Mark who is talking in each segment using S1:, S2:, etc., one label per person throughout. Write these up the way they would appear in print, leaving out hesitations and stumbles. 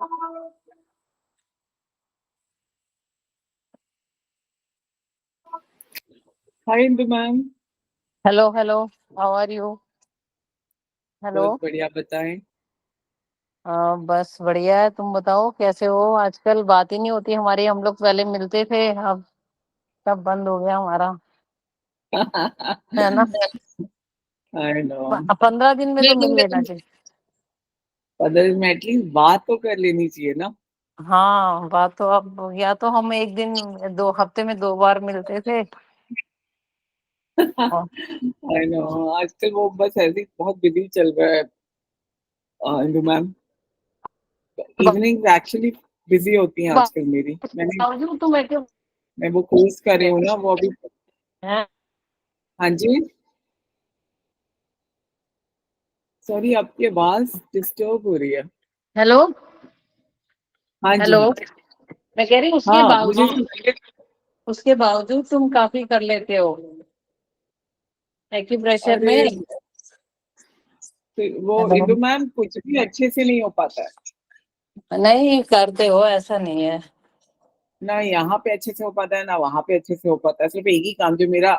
S1: Hi Indu ma'am.
S2: Hello hello, how are you? Hello.
S1: बहुत बढ़िया, बताएं।
S2: बस बढ़िया है, तुम बताओ कैसे हो? आजकल बात ही नहीं होती हमारी, हम लोग पहले मिलते थे, अब सब बंद हो गया हमारा, है ना?
S1: I know.
S2: 15 दिन में तो मिल लेना चाहिए।
S1: बदल में एटलीस्ट बात तो कर लेनी चाहिए ना।
S2: हाँ, बात तो अब, या तो हम एक दिन 2 हफ्ते में 2 बार मिलते थे। और
S1: आई नो। आजकल वो बस ऐसे ही बहुत बिजी चल रहा है Indu ma'am. Evenings actually busy होती हैं आजकल मेरी।
S2: तुम बैठे
S1: मैं वो कोर्स कर रही हूँ ना, वो अभी।
S2: हैं?
S1: हाँ जी। सॉरी, आपकी आवाज डिस्टर्ब हो रही है।
S2: हेलो
S1: हाँ जी।
S2: हेलो, मैं कह रही हूँ
S1: हाँ, मुझे
S2: उसके बावजूद तुम काफी कर लेते हो एक्यूप्रेशर
S1: अरे
S2: में।
S1: वो
S2: हेलो।
S1: इंदु मैम कुछ भी अच्छे से नहीं हो पाता है
S2: नहीं करते हो, ऐसा नहीं है।
S1: ना। यहाँ पे अच्छे से हो पाता है ना वहां पे अच्छे से हो पाता है। सिर्फ एक ही काम जो मेरा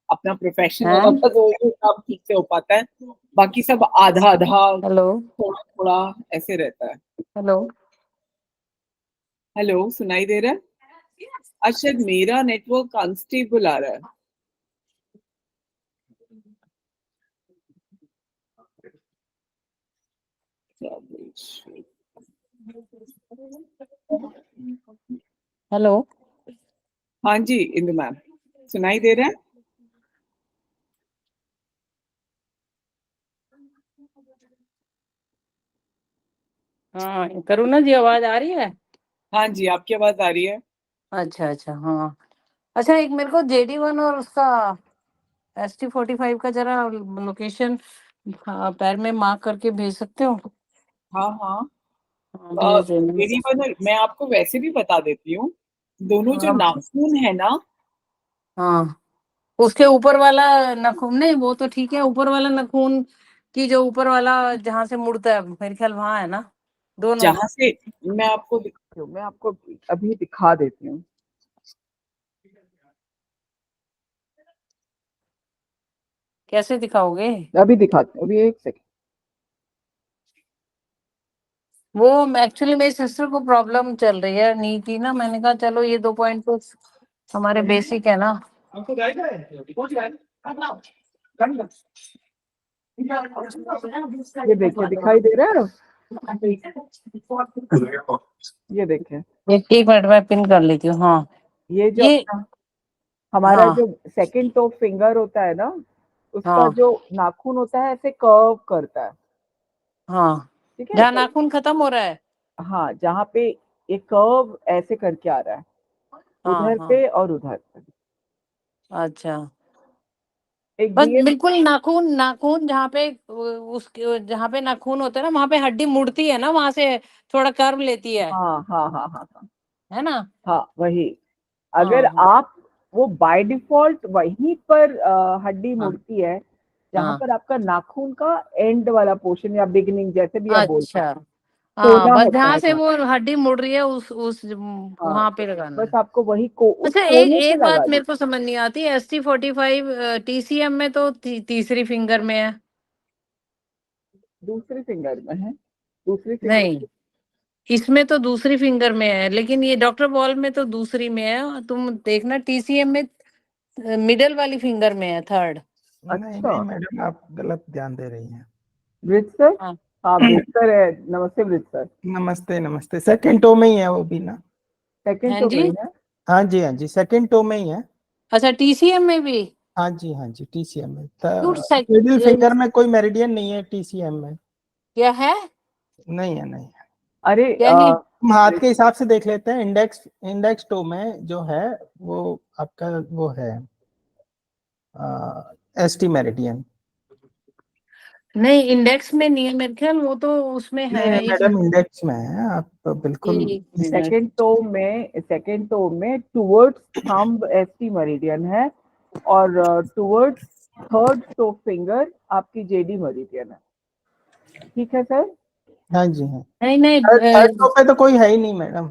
S1: अपना प्रोफेशन होता
S2: हैं?
S1: था, तो वो काम ठीक से हो पाता है। बाकी सब आधा आधा,
S2: हेलो
S1: थोड़ा थोड़ा ऐसे रहता है।
S2: हेलो।
S1: हेलो, सुनाई दे रहा है? आज शायद मेरा नेटवर्क अनस्टेबल आ रहा है।
S2: हेलो।
S1: हाँ जी इंदु मैम, सुनाई दे रहा है?
S2: हाँ, करुणा जी, आवाज आ रही है?
S1: हाँ जी, आपकी आवाज आ रही है।
S2: अच्छा अच्छा, हाँ। अच्छा, एक मेरे को JD1 और उसका ST45 का जरा लोकेशन पैर में मार्क करके भेज सकते हो?
S1: हाँ हाँ।
S2: हाँ, भेज देना।
S1: मेरी वजह मैं आपको वैसे भी बता देती हूँ। दोनों जो
S2: हाँ
S1: नाखून है ना,
S2: हाँ, उसके ऊपर वाला नाखून नहीं, वो तो ठीक है, ऊपर वाला नाखून की जो ऊपर वाला जहाँ से मुड़ता है, मेरे ख्याल वहां है ना, दोनों।
S1: जहां से मैं आपको अभी दिखा देती हूँ।
S2: कैसे दिखाओगे?
S1: अभी दिखाती हूँ, अभी एक सेकंड।
S2: वो एक्चुअली मेरी सिस्टर को प्रॉब्लम चल रही है नी की ना, मैंने कहा चलो ये 2 पॉइंट तो हमारे बेसिक है ना।
S1: ये देखिए, दिखाई दे रहा है? ये देखिए।
S2: एक मिनट में पिन कर लेती हूँ। हाँ,
S1: ये जो
S2: ये।
S1: अपना हमारा
S2: हाँ
S1: जो सेकंड टो फिंगर होता है ना, उसका
S2: हाँ
S1: जो नाखून होता है ऐसे कर्व करता है।
S2: हाँ,
S1: ठीक है,
S2: जहाँ
S1: तो
S2: नाखून खत्म हो रहा है।
S1: हाँ, जहाँ पे एक कर्व ऐसे करके आ रहा है,
S2: हाँ
S1: उधर
S2: हाँ,
S1: पे और उधर पे
S2: अच्छा।
S1: एक
S2: बस
S1: DN।
S2: बिल्कुल नाखून नाखून जहाँ पे उसके जहाँ पे नाखून होता है ना, वहां पे हड्डी मुड़ती है ना, वहां से थोड़ा कर्व लेती
S1: हाँ हाँ हाँ हाँ हाँ
S2: है ना?
S1: हाँ, वही। अगर
S2: हाँ हाँ
S1: आप वो बाय डिफॉल्ट वहीं पर हड्डी
S2: हाँ
S1: मुड़ती है जहां
S2: हाँ,
S1: पर आपका नाखून का एंड वाला पोर्शन या बिगिनिंग, जैसे भी आप बोल
S2: अच्छा।
S1: सकते हैं,
S2: हाँ,
S1: कोना
S2: बस
S1: होता
S2: जहाँ
S1: है
S2: से
S1: जहाँ।
S2: वो हड्डी मुड़ रही है उस
S1: हाँ,
S2: वहां पे लगाना
S1: बस
S2: है।
S1: आपको वही को उस
S2: अच्छा, एक
S1: कोने से
S2: एक
S1: लगा
S2: बात मेरे
S1: दीजिए।
S2: को समझ नहीं आती, ST45 TCM में तो तीसरी फिंगर में है।
S1: दूसरी फिंगर में है। दूसरी फिंगर।
S2: नहीं, इसमें तो दूसरी फिंगर में है, लेकिन ये डॉक्टर बॉल में तो दूसरी में है, तुम देखना TCM में मिडल वाली फिंगर में है, थर्ड।
S3: नहीं
S1: अच्छा,
S3: नहीं मैडम, आप गलत ध्यान दे रही हैं।
S1: Bridge sir.
S2: हाँ
S1: हाँ, ब्रिज सर है। नमस्ते ब्रिज सर।
S3: नमस्ते नमस्ते, सेकंड टो में ही है वो भी ना।
S1: सेकंड
S2: हाँ
S1: तो
S2: जी।
S1: वही है।
S3: हाँ जी, सेकंड टो में ही है।
S2: अच्छा, TCM में भी?
S3: हाँ जी, TCM में।
S2: क्यों
S3: मिडिल फिंगर में कोई मेरिडियन नहीं है TCM में।
S2: क्या है?
S3: नहीं है, नहीं है।
S1: अरे
S2: क्या नहीं?
S3: हम हाथ के हिसाब से देख लेते हैं। इंडेक्स टो में जो है वो आपका वो है ST मेरिडियन।
S2: नहीं, इंडेक्स में नहीं है मेरे ख्याल, वो तो उसमें है।
S3: नहीं
S2: एक
S3: मैडम, इंडेक्स में है आप बिल्कुल।
S2: एक मिनट।
S1: सेकंड टो में टुवर्ड्स थंब ST मेरिडियन है, और टुवर्ड्स थर्ड टो फिंगर आपकी JD मेरिडियन है। ठीक है सर।
S3: हाँ जी हाँ,
S2: नहीं नहीं
S3: थर्ड रो पे तो कोई है ही नहीं मैडम।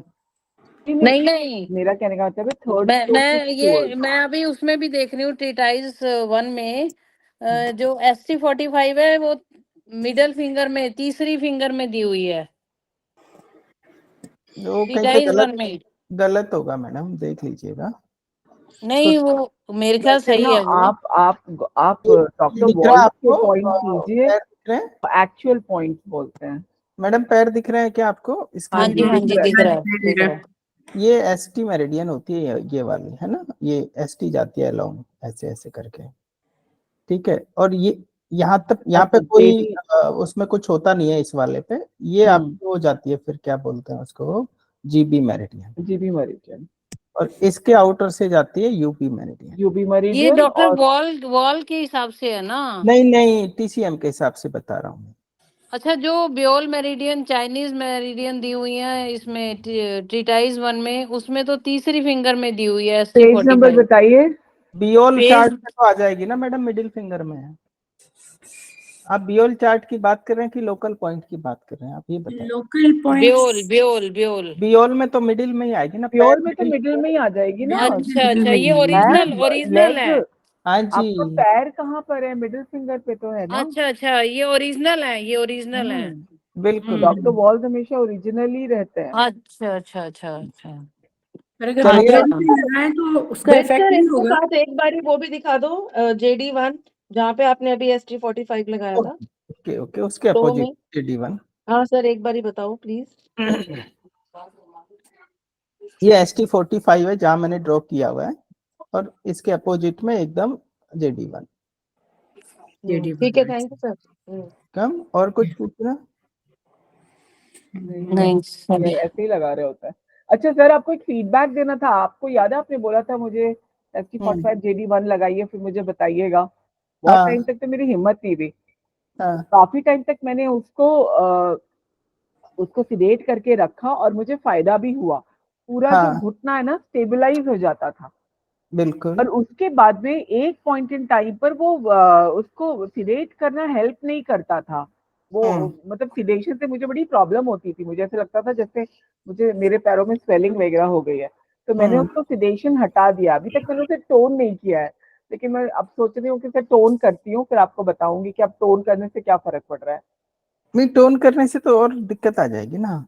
S2: नहीं नहीं,
S1: मेरा कहने का मतलब है थर्ड
S2: मैं अभी उसमें भी देख रही हूँ ट्रीटाइज 1 में जो ST45 है वो मिडल फिंगर में, तीसरी फिंगर में दी हुई है
S3: वो कहीं पे
S2: ट्रीटाइज 1 में।
S3: गलत होगा मैडम, देख लीजिएगा।
S2: नहीं वो मेरे ख्याल
S1: वैसे
S2: सही
S1: ना
S2: है वो।
S1: आप
S3: ये
S1: डॉक्टर
S3: दिख रहा है
S1: वॉल्स के
S3: आपको?
S1: पॉइंट कीजिए,
S3: पैर दिख रहे हैं
S1: एक्चुअल पॉइंट बोलते हैं।
S3: मैडम? पैर दिख रहे हैं क्या आपको
S2: हाँ
S3: स्क्रीन
S2: जी
S3: पे?
S2: हाँ जी, दिख रहा है दिख रहा है।
S3: ये एसटी मेरिडियन होती है, ये वाली है ना, ये एसटी जाती है अलोंग ऐसे ऐसे करके, ठीक है। और ये यहाँ तक, यहाँ पे
S1: अच्छा
S3: कोई
S1: JD।
S3: उसमें कुछ होता नहीं है इस वाले पे। ये आपकी हो जाती है फिर, क्या बोलते हैं उसको, जीबी मेरिडियन।
S1: जीबी मरीडियन,
S3: और इसके आउटर से जाती है यूपी मेरिडियन।
S1: यूबी
S2: ये
S1: मरीडियन
S2: डॉक्टर
S1: और
S2: वॉल के हिसाब से है ना?
S3: नहीं नहीं, टीसीएम के हिसाब से बता रहा हूँ।
S2: अच्छा, जो ब्योल मेरिडियन, चाइनीज मेरिडियन दी हुई है इसमें ट्रीटाइज 1 में, उसमें तो तीसरी फिंगर में दी हुई है
S1: पेज नंबर
S2: ST45।
S1: बताइए।
S3: बियोल चार्ट
S2: पेज
S3: में तो आ जाएगी ना मैडम, मिडिल फिंगर में है। आप बियोल चार्ट की बात कर रहे हैं कि लोकल पॉइंट की बात कर रहे हैं, आप ये बताएं।
S4: Local point
S2: ब्योल।
S3: बियोल में तो मिडिल में ही आएगी ना, पैर
S1: प्योर में तो
S3: मिडिल।
S1: मिडिल में ही आ जाएगी ना।
S2: अच्छा, ये
S1: मैम
S2: ओरिजिनल
S1: लेग,
S2: है।
S3: हाँ जी।
S1: आपका पैर कहाँ पर है? मिडिल फिंगर पे तो है ना।
S2: अच्छा, ये ओरिजिनल है, ये ओरिजिनल है।
S3: बिल्कुल।
S1: डॉक्टर वॉल्स हमेशा ओरिजिनल ही रहते हैं।
S2: अच्छा।
S4: पर अगर
S3: चलिए
S4: मिडिल में लगाए तो उसका
S5: बेस्ट
S4: इफेक्ट
S5: सर,
S4: नहीं
S5: इसके
S4: होगा।
S5: साथ एक बारी वो भी दिखा दो, JD1 जहाँ पे आपने अभी ST45 लगाया था।
S3: ओके ओके, उसके
S5: तो
S3: अपोजिट
S5: में
S3: JD1।
S5: हाँ सर, एक बारी बताओ प्लीज।
S3: ये ST45 है जहां मैंने ड्रॉ किया हुआ है, और इसके अपोजिट में एकदम JD1।
S5: ठीक है, थैंक यू सर।
S3: कम और कुछ पूछना?
S2: नहीं सर।
S1: ये ऐसे ही लगा रहे होते हैं। अच्छा सर, आपको एक फीडबैक देना था। आपको याद है आपने बोला था मुझे ST45 JD1 लगाइए फिर मुझे बताइएगा। बहुत टाइम तक तो मेरी हिम्मत नहीं थी।
S3: हाँ
S1: काफी टाइम तक मैंने उसको सिडेट करके रखा और मुझे फायदा भी हुआ। पूरा जो
S3: हाँ
S1: घुटना है ना स्टेबलाइज हो जाता था।
S3: बिल्कुल।
S1: और उसके बाद में एक पॉइंट इन टाइम पर वो उसको सिडेट करना हेल्प नहीं करता था। वो मतलब सिडेशन से मुझे बड़ी प्रॉब्लम होती थी। मुझे ऐसा लगता था जैसे मुझे मेरे पैरों में स्वेलिंग वगैरह हो गई है। तो मैंने उसको सिडेशन हटा दिया। अभी तक मैंने उसे टोन नहीं किया है, लेकिन मैं अब सोच रही हूँ कि सर टोन करती हूँ, फिर आपको बताऊंगी कि अब टोन करने से क्या फर्क पड़ रहा है।
S3: नहीं, टोन करने से तो और दिक्कत आ जाएगी ना।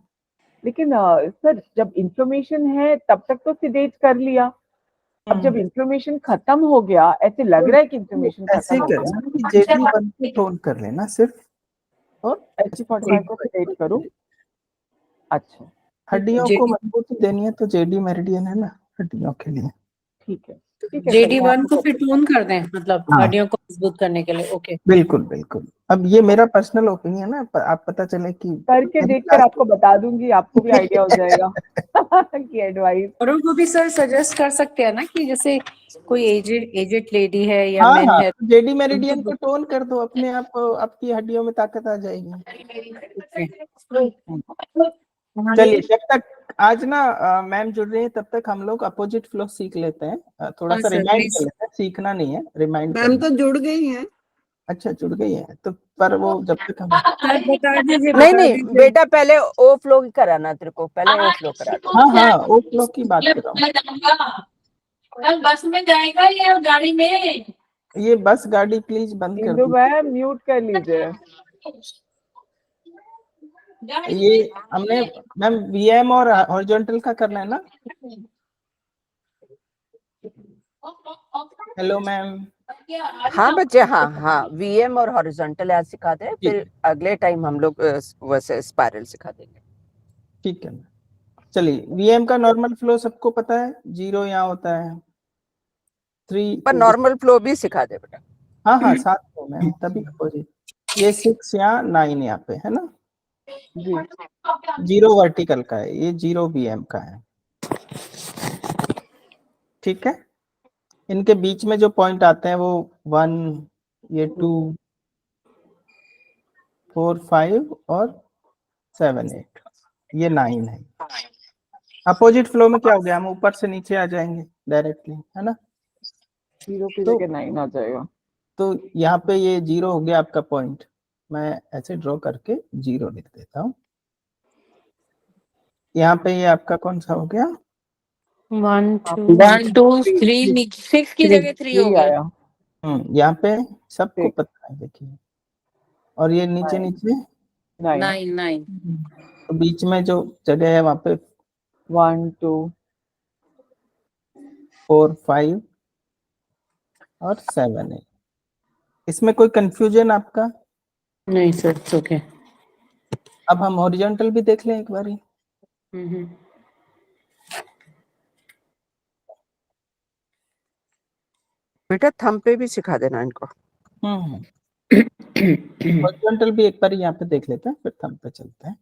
S1: लेकिन सर जब इंफ्लेमेशन है तब तक तो सिडेट कर लिया। अब जब इंफ्लेमेशन खत्म हो गया, ऐसे लग रहा है कि इंफ्लेमेशन
S3: ऐसे
S1: खत्म
S3: ही
S1: हो
S3: करना
S1: गया।
S3: कि JD1 को टोन कर लेना सिर्फ, और
S1: ST45 को सिडेट करूँ? अच्छा
S3: हड्डियों को मजबूती देनी है तो JD मेरिडियन है ना, हड्डियों के लिए।
S1: ठीक है, ठीक है सर, मैं
S4: JD1 को
S1: आपको
S4: फिर टोन कर दें, मतलब
S3: हाँ
S4: हड्डियों को मजबूत करने के लिए। ओके,
S3: बिल्कुल बिल्कुल। अब ये मेरा पर्सनल ओपिनियन है, आप पता चले कि
S1: करके
S3: मेरी
S1: देखकर आपको बता दूंगी, आपको भी आइडिया हो जाएगा कि एडवाइस।
S4: औरों को भी सर सजेस्ट कर सकते हैं ना कि जैसे कोई एजेड लेडी है या
S3: हाँ
S4: मेन
S3: हाँ,
S4: है।
S3: JD मेरिडियन को टोन कर दो, अपने आप आपकी हड्डियों में ताकत आ जाएगी। चलिए, जब तक आज ना मैम जुड़ रही है तब तक हम लोग अपोजिट फ्लो सीख लेते हैं। थोड़ा
S4: हाँ
S3: सा
S4: सर,
S3: रिमाइंड
S4: प्लीज।
S3: कर लेते हैं, सीखना नहीं है, रिमाइंड
S6: मैम
S3: करना।
S6: तो जुड़ गई हैं।
S3: अच्छा, जुड़ गई है तो, पर वो जब तक हम,
S4: सर बता दीजिए,
S6: नहीं
S4: बता
S6: नहीं
S4: दीजिए।
S6: बेटा, पहले ओ फ्लो कराना तेरे को, पहले ओ फ्लो करा दो।
S3: हाँ हाँ, वो फ्लो की बात कर रहा
S2: कल बस में जाएगा या गाड़ी में?
S3: हूँ। ये बस गाड़ी प्लीज बंद कर
S1: इंदु
S3: दीजिए।
S1: मैम म्यूट कर लीजिए।
S3: ये हमने मैम VM और हॉरिजॉन्टल का करना है ना। Hello ma'am.
S6: हाँ बच्चे, हाँ हाँ, VM और हॉरिजॉन्टल आज सिखा दे, फिर अगले टाइम हम लोग वैसे स्पाइरल सिखा देंगे।
S3: ठीक है, चलिए। VM का नॉर्मल फ्लो सबको पता है, 0 यहाँ होता है, 3।
S6: पर नॉर्मल फ्लो भी सिखा दे बेटा।
S3: हाँ हाँ, 7 फ्लो मैम, तभी अपोजिट। ये 6 या 9 यहाँ पे है ना।
S1: जी
S3: 0 वर्टिकल का है, ये 0 VM का है, ठीक है। इनके बीच में जो पॉइंट आते हैं वो 1, ये 2, 4, 5 और 7, 8, ये 9 है। अपोजिट फ्लो में क्या हो गया, हम ऊपर से नीचे आ जाएंगे डायरेक्टली, है ना।
S1: 0 की
S3: तो
S1: जगह 9 आ जाएगा।
S3: तो यहाँ पे ये 0 हो गया आपका पॉइंट। मैं ऐसे ड्रॉ करके 0 लिख देता हूँ। यहाँ पे ये आपका कौन सा हो गया?
S4: 1 2
S2: 1 2 3 6 की जगह 3 हो गया।
S1: आया।
S3: यहाँ पे सबको
S1: Six.
S3: पता है, देखिए। और ये नीचे
S1: Nine.
S3: नीचे
S1: 9
S2: 9
S3: तो बीच में जो जगह है वहां पे
S1: 1 2
S3: 4 5 और 7 है। इसमें कोई कंफ्यूजन आपका?
S4: नहीं सर, इट्स ओके।
S3: अब हम हॉरिजॉन्टल भी देख लें एक बारी।
S6: बेटा थंब पे भी सिखा देना इनको।
S3: हॉरिजॉन्टल भी एक बार यहाँ पे देख लेते हैं, फिर थंब पे चलते हैं।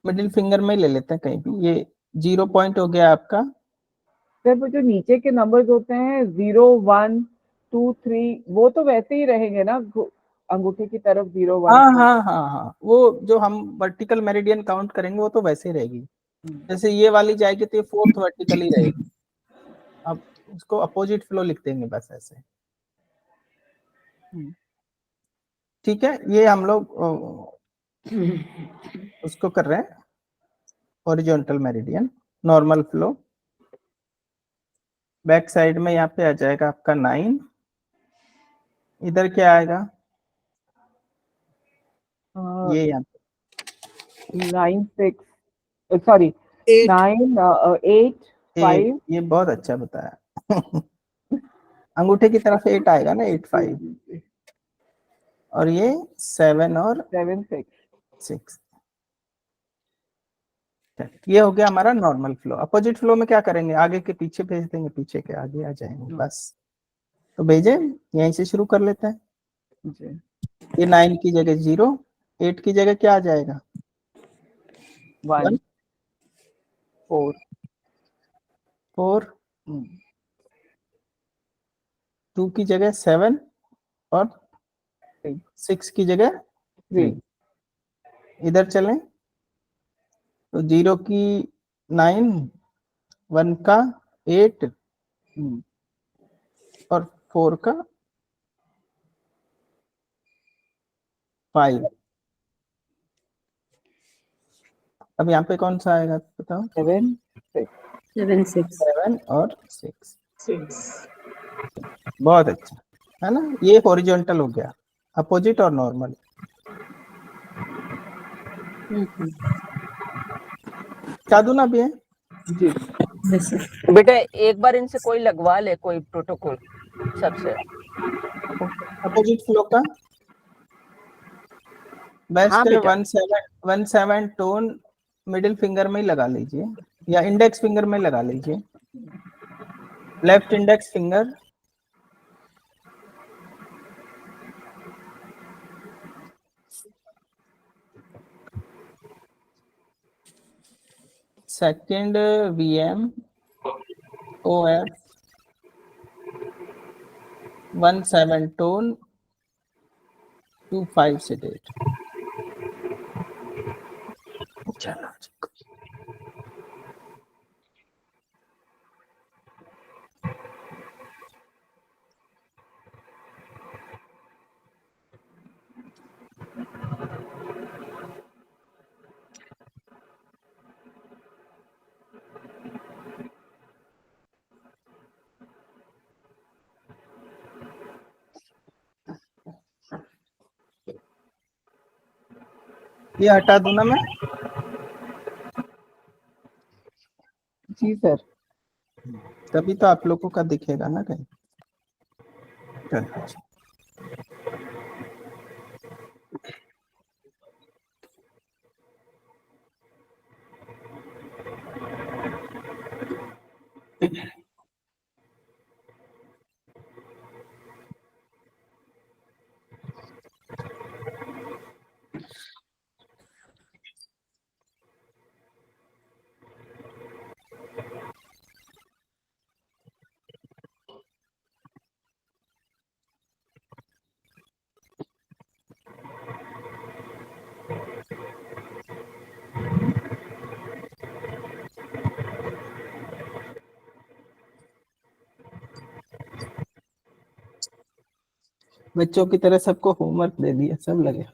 S3: मिडिल फिंगर में ले लेते हैं कहीं भी। ये 0 पॉइंट हो गया आपका।
S1: सर वो जो नीचे के नंबर्स होते हैं 0 1 2 3 वो तो वैसे ही रहेंगे ना, अंगूठे की तरफ 0 1
S3: हाँ
S1: 2।
S3: हाँ हाँ हाँ, वो जो हम वर्टिकल मेरिडियन काउंट करेंगे वो तो वैसे ही रहेगी। जैसे ये वाली जाएगी तो ये 4th वर्टिकल ही रहेगी। अब उसको अपोजिट फ्लो लिख देंगे बस ऐसे। ठीक है, ये हम लोग उसको कर रहे हैं horizontal meridian, normal flow. Back side में यहाँ पे आ जाएगा आपका 9। इधर क्या आएगा? ये यहाँ पे
S1: 9 6 सॉरी 9 8 5।
S3: ये बहुत अच्छा बताया। अंगूठे की तरफ 8 आएगा ना, 8 5, और ये 7 और
S1: 7 6।
S3: 6। ये हो गया हमारा नॉर्मल फ्लो। अपोजिट फ्लो में क्या करेंगे? आगे के पीछे भेज देंगे, पीछे के आगे आ जाएंगे बस। तो भेजे, यहीं से शुरू कर लेते हैं।
S1: जी।
S3: ये 9 की जगह 0, 8 की जगह क्या आ जाएगा?
S1: 1 4
S3: 4, 2 की जगह 7 और 6 की जगह 3। इधर चलें तो 0 की 9, 1 का 8 और 4 का 5। अब यहाँ पे कौन सा आएगा बताओ?
S1: 7 6
S4: 7 6
S3: 7 और 6। बहुत अच्छा है ना। ये हॉरिजॉन्टल हो गया, अपोजिट और नॉर्मल। चादू ना भी है
S1: जी।
S6: बेटा एक बार इनसे कोई लगवा ले, कोई प्रोटोकॉल सबसे।
S3: अपोजिट फ्लो का बेस्ट
S6: हाँ
S3: है
S6: बेटा।
S3: 1 7 टोन मिडिल फिंगर में ही लगा लीजिए, या इंडेक्स फिंगर में लगा लीजिए। Left index finger second VM OF 1 7 tone 2 5 sedate। ये हटा दूं ना मैं?
S1: जी सर।
S3: तभी तो आप लोगों का दिखेगा ना कहीं। चलो बच्चों की तरह सबको होमवर्क दे दिया, सब लगे।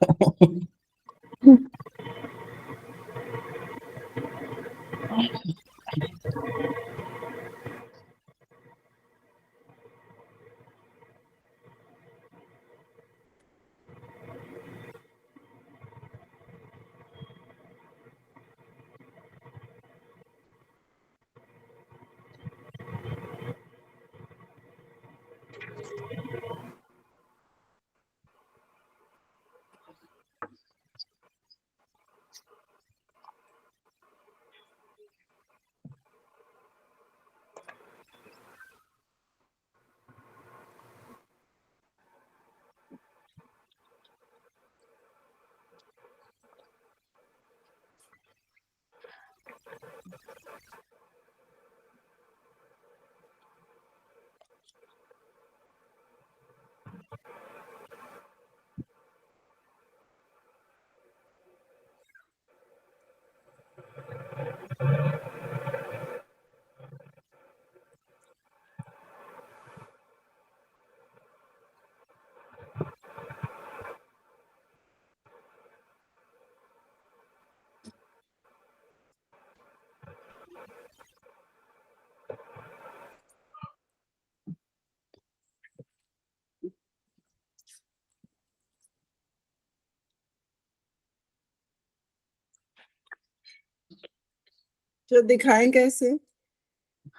S7: तो दिखाएं कैसे?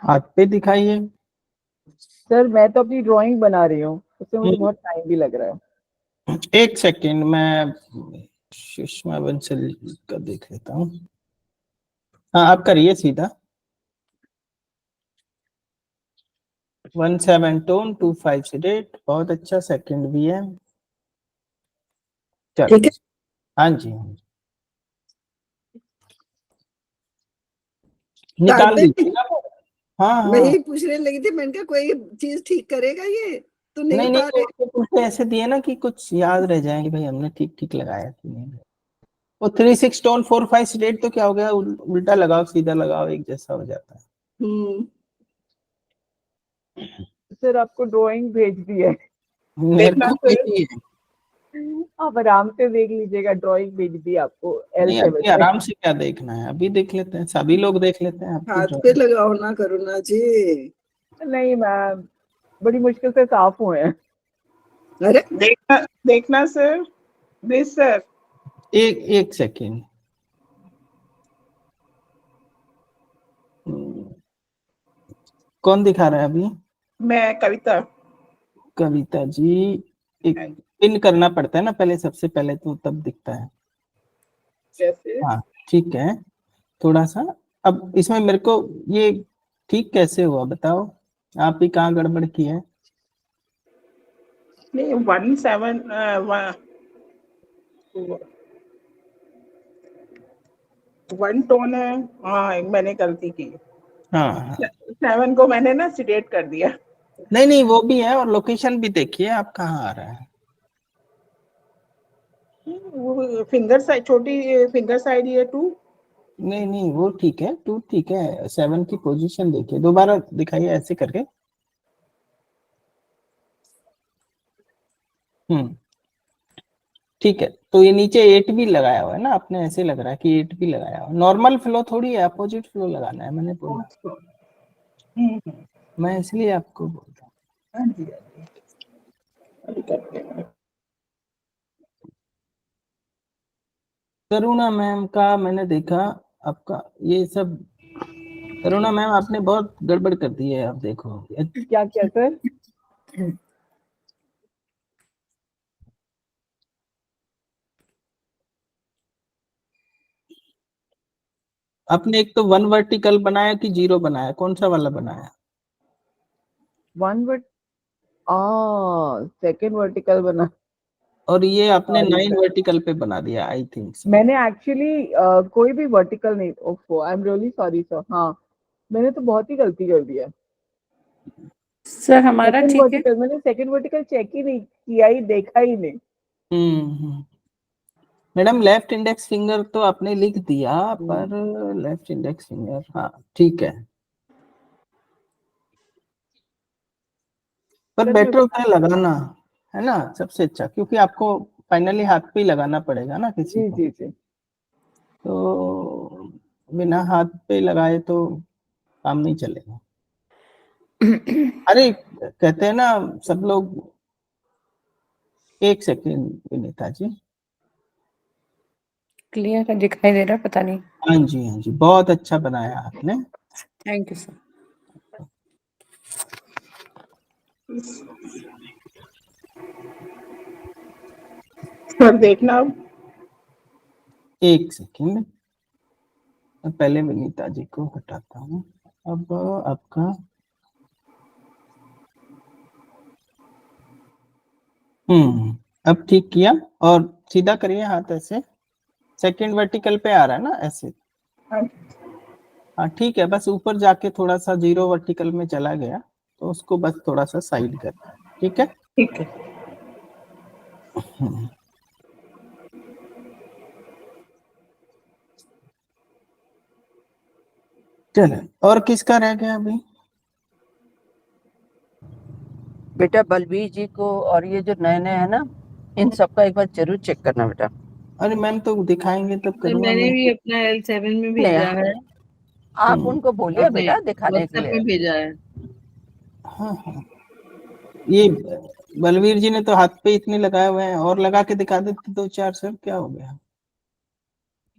S3: हाथ पे दिखाइए।
S1: सर मैं तो अपनी ड्राइंग बना रही हूँ, उसमें मुझे बहुत टाइम भी लग रहा है।
S3: एक सेकेंड, मैं सुषमा बंसल का देख लेता हूँ। हाँ, आप करिए सीधा। 17 टोन 25 सीडेट, बहुत अच्छा। सेकंड भी है। चलो।
S7: ठीक है।
S3: हाँ जी, निकाल
S7: काट दे।
S3: दीजिए आप। हाँ
S7: मैं
S3: हाँ।
S7: यही पूछने लगी थी, मैंने कहा कोई चीज ठीक करेगा ये, तो नहीं
S3: नहीं नहीं,
S7: पा रहे।
S3: वो उल्टे ऐसे दिए ना कि कुछ याद रह जाए कि भाई हमने ठीक ठीक लगाया कि नहीं। वो 36 टोन 45 सीडेट तो क्या हो गया, उल्टा लगाओ सीधा लगाओ एक जैसा हो जाता है।
S7: हम्म।
S1: सर आपको ड्राइंग भेज दी है,
S3: मेरे को भी।
S1: आप आराम से देख लीजिएगा, ड्राइंग भेज दी आपको
S3: नहीं,
S1: L7
S3: अभी
S1: पे।
S3: आराम से क्या देखना है, अभी देख लेते हैं, सभी लोग देख लेते हैं आपकी
S7: हाथ पे
S3: ड्राइंग।
S7: लगाओ ना करुणा जी।
S1: नहीं मैम, बड़ी मुश्किल से साफ हुए हैं।
S7: अरे
S8: देखना देखना सर, प्लीज सर।
S3: एक सेकेंड। कौन दिखा रहा है अभी?
S8: मैं कविता।
S3: कविता जी। एक पिन करना पड़ता है ना पहले, सबसे पहले तो तब दिखता है।
S8: जैसे
S3: हाँ ठीक है। थोड़ा सा अब इसमें मेरे को ये ठीक कैसे हुआ बताओ, आप ही कहाँ गड़बड़ की है?
S8: नहीं 17 वन टोन है। हाँ मैंने गलती की।
S3: हाँ हाँ।
S8: 7 को मैंने ना सिडेट कर दिया।
S3: नहीं नहीं, वो भी है, और लोकेशन भी देखिए आप कहाँ आ रहा है।
S8: वो फिंगर साइड, छोटी फिंगर साइड ये 2।
S3: नहीं नहीं, वो ठीक है, 2 ठीक है। 7 की पोजीशन देखिए, दोबारा दिखाइए ऐसे करके। ठीक है। तो ये नीचे 8 भी लगाया हुआ है ना आपने, ऐसे लग रहा है कि 8 भी लगाया हुआ है। नॉर्मल फ्लो थोड़ी है, अपोजिट फ्लो लगाना है, मैंने बोला। मैं इसलिए आपको बोल रहा हूँ।
S8: हाँ जी हाँ जी, अभी करते हैं।
S3: करुणा मैम का मैंने देखा, आपका ये सब। करुणा मैम आपने बहुत गड़बड़ कर दी है, आप देखो।
S1: क्या क्या सर?
S3: आपने एक तो 1 वर्टिकल बनाया कि 0 बनाया, कौन सा वाला बनाया?
S1: वन वर्ट सेकंड वर्टिकल बना।
S3: और ये आपने
S1: Sorry,
S3: 9
S1: sir.
S3: वर्टिकल पे बना दिया, आई थिंक।
S1: मैंने एक्चुअली कोई भी वर्टिकल नहीं, ओफो I am really sorry sir. हाँ, मैंने तो बहुत ही गलती कर दिया।
S4: सर हमारा
S1: सेकंड
S4: ठीक है।
S1: वर्टिकल, मैंने सेकंड वर्टिकल चेक ही नहीं किया, ही देखा ही नहीं।
S3: मैडम लेफ्ट इंडेक्स फिंगर तो आपने लिख दिया, पर
S1: हम्म।
S3: लेफ्ट इंडेक्स फिंगर, हाँ ठीक है। पर
S1: सर
S3: बेटर
S1: मैं
S3: होता है लगाना, है ना, सबसे अच्छा, क्योंकि आपको फाइनली हाथ पे ही लगाना पड़ेगा ना किसी
S1: जी
S3: को।
S1: जी जी।
S3: तो बिना हाथ पे लगाए तो काम नहीं चलेगा। अरे कहते हैं ना सब लोग, एक सेकेंड विनीता जी।
S4: क्लियर दिखाई दे रहा है, पता नहीं।
S3: हाँ जी हाँ जी, बहुत अच्छा बनाया आपने।
S4: Thank you sir.
S8: सर देखना अब।
S3: एक सेकेंड, मैं पहले विनीता जी को हटाता हूँ। अब आपका अब ठीक किया, और सीधा करिए हाथ ऐसे, सेकंड वर्टिकल पे आ रहा है ना ऐसे। हाँ ठीक है, बस ऊपर जाके थोड़ा सा 0 वर्टिकल में चला गया, तो उसको बस थोड़ा सा साइड करना है, ठीक है।
S8: ठीक है।
S3: चलो, और किसका रह गया अभी?
S6: बेटा बलबीर जी को, और ये जो नए नए है ना, इन सबका एक बार जरूर चेक करना बेटा।
S3: अरे मैम तो दिखाएंगे तब
S5: सर
S3: करूँगा
S5: मैंने
S3: मैं।
S5: भी अपना L7 में
S6: नहीं,
S5: भेजा है,
S6: आप उनको बोलिए
S5: अपने
S6: बेटा दिखाने के
S5: व्हाट्सएप में
S6: लिए।
S5: भेजा है।
S3: हाँ हाँ, ये बलवीर जी ने तो हाथ पे इतने लगाए हुए हैं, और लगा के दिखा देते 2-4 सर, क्या हो गया।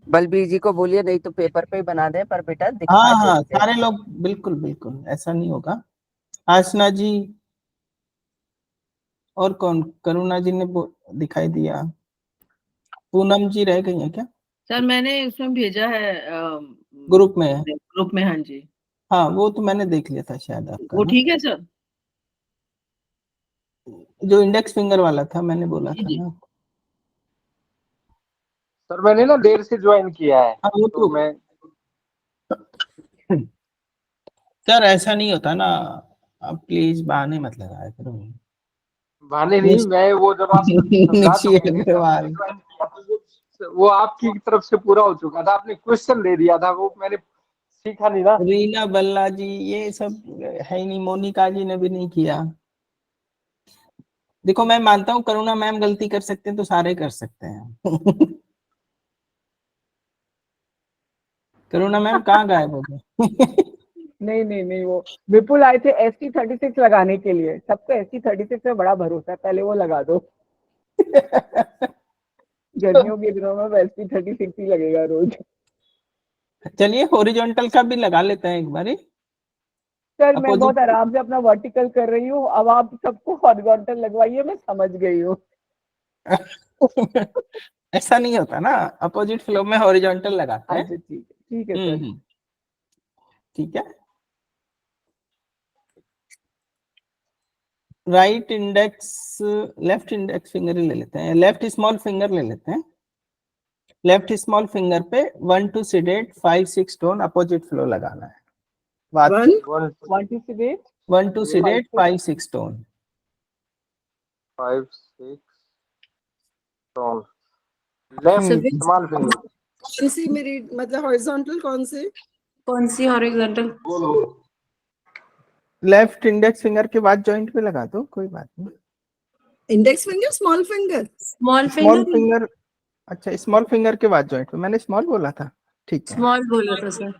S6: बलबीर जी को बोलिए, नहीं तो पेपर पे ही बना दे, पर बेटा दिखा
S3: हाँ हाँ,
S6: जरूर दे।
S3: सारे लोग, बिल्कुल बिल्कुल ऐसा नहीं होगा। आसना जी, और कौन, करुणा जी ने दिखाई दिया। पूनम जी रह गई हैं क्या?
S5: सर मैंने उसमें भेजा है
S3: ग्रुप में है?
S5: ग्रुप में, हाँ जी।
S3: हाँ वो तो मैंने देख लिया था शायद आपका
S5: वो
S3: ना,
S5: ठीक है सर?
S3: जो इंडेक्स फिंगर वाला था, मैंने बोला
S5: जी
S3: था
S5: जी।
S3: ना।
S9: सर मैंने ना देर से ज्वाइन किया है,
S3: हाँ वो
S9: तो
S3: तो
S9: मैं
S3: सर ऐसा नहीं होता ना, आप प्लीज बहाने मत लगाया करो।
S9: बहाने नहीं, मैं वो जब आप समझा
S3: निशी
S9: चुके थे तब मैंने
S3: अग्रवाल।
S9: ज्वाइन किया था, वो आपकी तरफ से पूरा हो चुका था, आपने क्वेश्चन दे दिया था, वो मैंने सीखा नहीं ना।
S3: रीना बल्ला जी, ये सब है ही नहीं, मोनिका जी ने भी नहीं किया। देखो मैं मानता हूँ करुणा मैम गलती कर सकते हैं तो सारे कर सकते हैं। करुणा मैम कहाँ गायब हो गए?
S1: नहीं नहीं नहीं, वो विपुल आए थे ST36 लगाने के लिए। सबको ST36 में बड़ा भरोसा है, पहले वो लगा दो। गर्मियों के दिनों में ST36 ही लगेगा रोज।
S3: चलिए हॉरिजॉन्टल का भी लगा लेते हैं एक बारी।
S1: सर मैं बहुत
S3: अपोजिट।
S1: आराम से अपना वर्टिकल कर रही हूँ, अब आप सबको हॉरिजॉन्टल लगवाइए, मैं समझ गई हूँ।
S3: ऐसा नहीं होता ना, अपोजिट फ्लो में हॉरिजॉन्टल लगाते हैं।
S1: अच्छा ठीक है सर।
S3: ठीक है। Right index, left index finger ही ले लेते हैं, लेफ्ट स्मॉल फिंगर ले लेते हैं। लेफ्ट स्मॉल फिंगर पे 1 to sedate 5-6 tone opposite flow लगाना है। बात
S7: वन
S3: ठीक।
S1: 1 to sedate,
S3: 1 to sedate
S1: 5
S3: 5-6 tone.
S9: 5-6 tone, left
S7: सभी
S9: स्मॉल फिंगर।
S7: कौन सी मेरी मतलब हॉरिजॉन्टल कौन से?
S4: कौन सी हॉरिजॉन्टल?
S3: लेफ्ट इंडेक्स फिंगर के बाद जॉइंट पे लगा दो, कोई बात नहीं।
S7: Index finger, small finger?
S4: Small
S3: small
S4: finger.
S3: Finger, अच्छा स्मॉल फिंगर के बाद जॉइंट पे, मैंने स्मॉल बोला था, ठीक है।
S4: स्मॉल बोला था सर।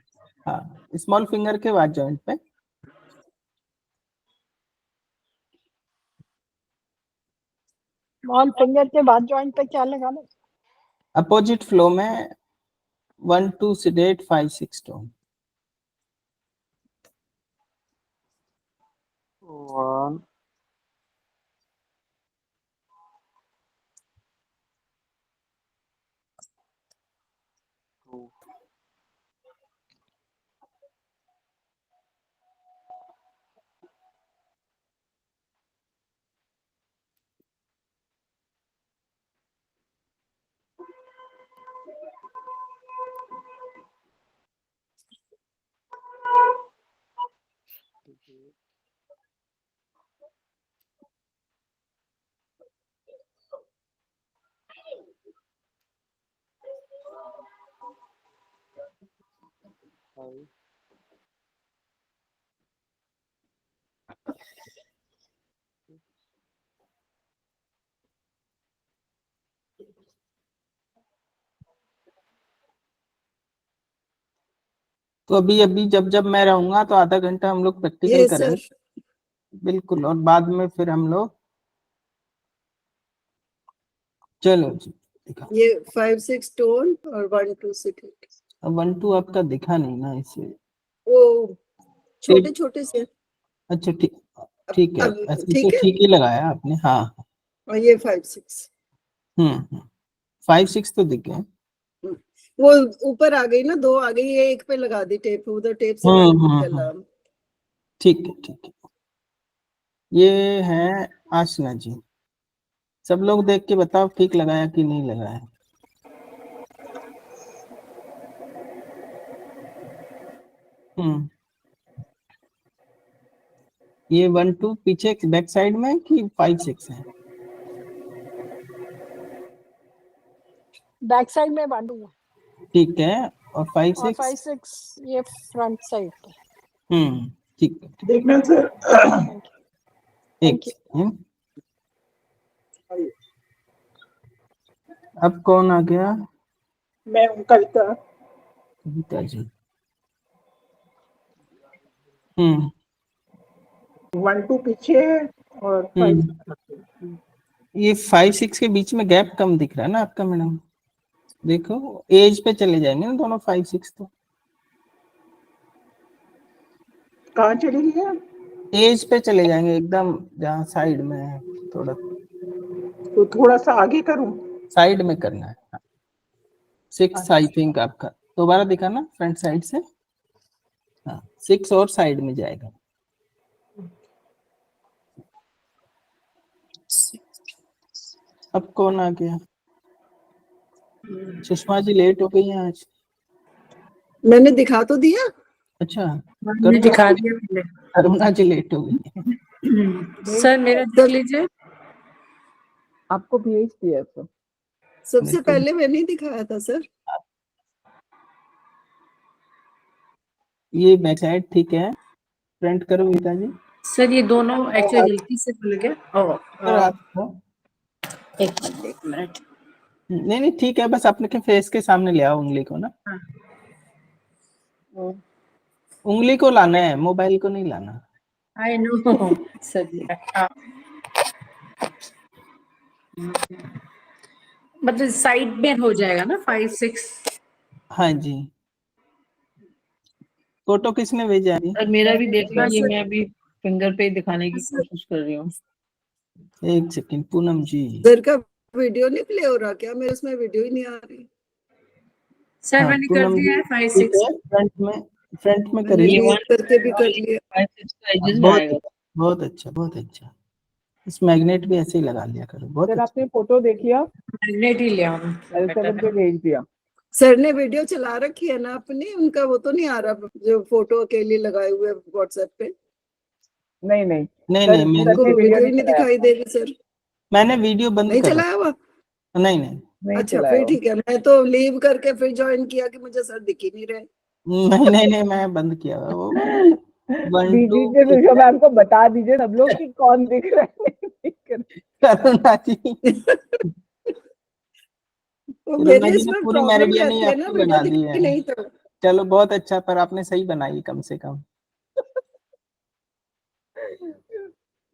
S3: हाँ, स्मॉल फिंगर के बाद जॉइंट पे।
S10: स्मॉल फिंगर के बाद जॉइंट पे क्या लगाना?
S3: अपोजिट फ्लो में 1 टू सीडेट 5-6 टोन।
S9: 1 2 5।
S3: तो अभी अभी जब जब मैं रहूंगा तो आधा घंटा हम लोग प्रैक्टिकल
S7: ये
S3: करेंगे।
S7: सर
S3: बिल्कुल, और बाद में फिर हम लोग, चलो जी दिखा।
S7: ये 5-6 टोन और 1-2 सिटिंग।
S3: अब 1-2 आपका दिखा नहीं ना इसे।
S7: वो छोटे छोटे से।
S3: अच्छा ठीक, ठीक है,
S7: अब
S3: ऐसे तो
S7: ठीक है।
S3: ठीक ही लगाया आपने। हाँ
S7: और ये 5-6
S3: 5-6 तो दिख गए।
S7: वो ऊपर आ गई ना, 2 आ गई, ये एक पे लगा दी टेप, उधर टेप से डला।
S3: ठीक है ठीक है। ये है आशना जी, सब लोग देख के बताओ ठीक लगाया कि नहीं लगाया। ये 1-2 पीछे बैक साइड में कि 5-6 है?
S10: बैक साइड में 1-2 है
S3: ठीक है, और
S10: और
S3: 5-6?
S10: 5-6 ये फ्रंट साइड पे।
S3: ठीक है।
S8: देखना सर।
S10: Thank you.
S3: एक सेकंड। अब कौन आ गया?
S8: मैं हूँ कविता।
S3: कविता जी।
S8: 1-2 पीछे है और 5
S3: ये 5-6 के बीच में गैप कम दिख रहा है ना आपका मैडम? देखो एज पे चले जाएंगे ना दोनों 5-6 तो।
S8: कहाँ चली गई है?
S3: एज पे चले जाएंगे एकदम, जहाँ साइड में है थोड़ा,
S8: तो थोड़ा सा आगे करूँ?
S3: साइड में करना है। 6 आई थिंक आपका, दोबारा दिखाना फ्रंट साइड से। हाँ 6 और साइड में जाएगा। अब कौन आ गया? सुषमा जी लेट हो गई हैं आज।
S7: मैंने दिखा तो दिया।
S3: अच्छा,
S4: मैंने दिखा दिया पहले।
S3: करुणा जी लेट हो गई।
S4: सर मेरा देख लीजिए।
S1: आपको भेज दिया सर।
S7: सबसे पहले मैंने ही दिखाया था सर।
S3: ये बैक साइड ठीक है, फ्रंट करो गीता जी।
S4: सर ये दोनों एक्चुअली गलती से खुल गया। एक मिनट।
S3: नहीं नहीं ठीक है, बस अपने के फेस के सामने ले आओ उंगली को ना। उंगली को लाना है, मोबाइल को नहीं लाना।
S4: आई नो सर जी। मतलब साइड में हो जाएगा ना 5-6।
S3: हाँ जी। फोटो किसने भेजा है?
S2: और मेरा भी देख लो, ये मैं अभी फिंगर पे दिखाने की कोशिश कर रही हूँ।
S3: एक सेकंड पूनम जी।
S7: सर का वीडियो नहीं प्ले हो रहा क्या? मेरे उसमें वीडियो ही नहीं आ रही।
S4: सर मैंने कर
S3: पूनम
S4: दिया
S3: जी,
S4: है 5-6।
S3: ठीक है, फ्रंट में
S7: मैंने
S3: करिए।
S7: लीव करके भी कर लिया।
S2: 5-6 का एजेस में
S3: बहुत
S2: आएगा।
S3: बहुत अच्छा, बहुत अच्छा। इस मैग्नेट भी ऐसे ही लगा लिया करो, बहुत
S1: सर
S3: अच्छा।
S1: आपने फोटो देखिया?
S4: मैग्नेट ही ले आऊं।
S1: L7 पे भेज दिया।
S7: सर ने वीडियो चला रखी है ना अपनी, उनका वो तो नहीं आ रहा जो फोटो अकेले लगाए हुए व्हाट्सएप पे।
S1: नहीं नहीं
S3: नहीं
S1: सर,
S3: नहीं
S7: उनको
S1: मैंने
S7: वीडियो ही नहीं
S1: चलाया।
S7: दिखाई देगी सर।
S3: मैंने वीडियो बंद
S7: नहीं
S3: कर
S7: चलाया हुआ?
S3: रखा। नहीं नहीं
S1: नहीं
S7: अच्छा
S1: चलाया
S7: फिर
S1: वो।
S7: ठीक है, मैं तो लीव करके फिर ज्वाइन किया कि मुझे सर दिख ही नहीं रहे।
S3: नहीं नहीं नहीं, मैं बंद किया हुआ है वो। 1-2
S1: दीजिए सुषमा मैम को बता दीजिए सब लोग कि कौन दिख रहा है नहीं दिख रहा है।
S3: करुणा जी।
S7: वो
S3: करुणा
S7: मेरे
S3: जी ने
S7: इसमें
S3: पूरी
S7: प्रॉब्लम
S3: मेरिडियन ही
S7: रहती है ना,
S3: आपकी
S7: वीडियो
S3: बना दी है।
S7: दिखती नहीं तो।
S3: चलो बहुत अच्छा, पर आपने सही बनाई कम से कम।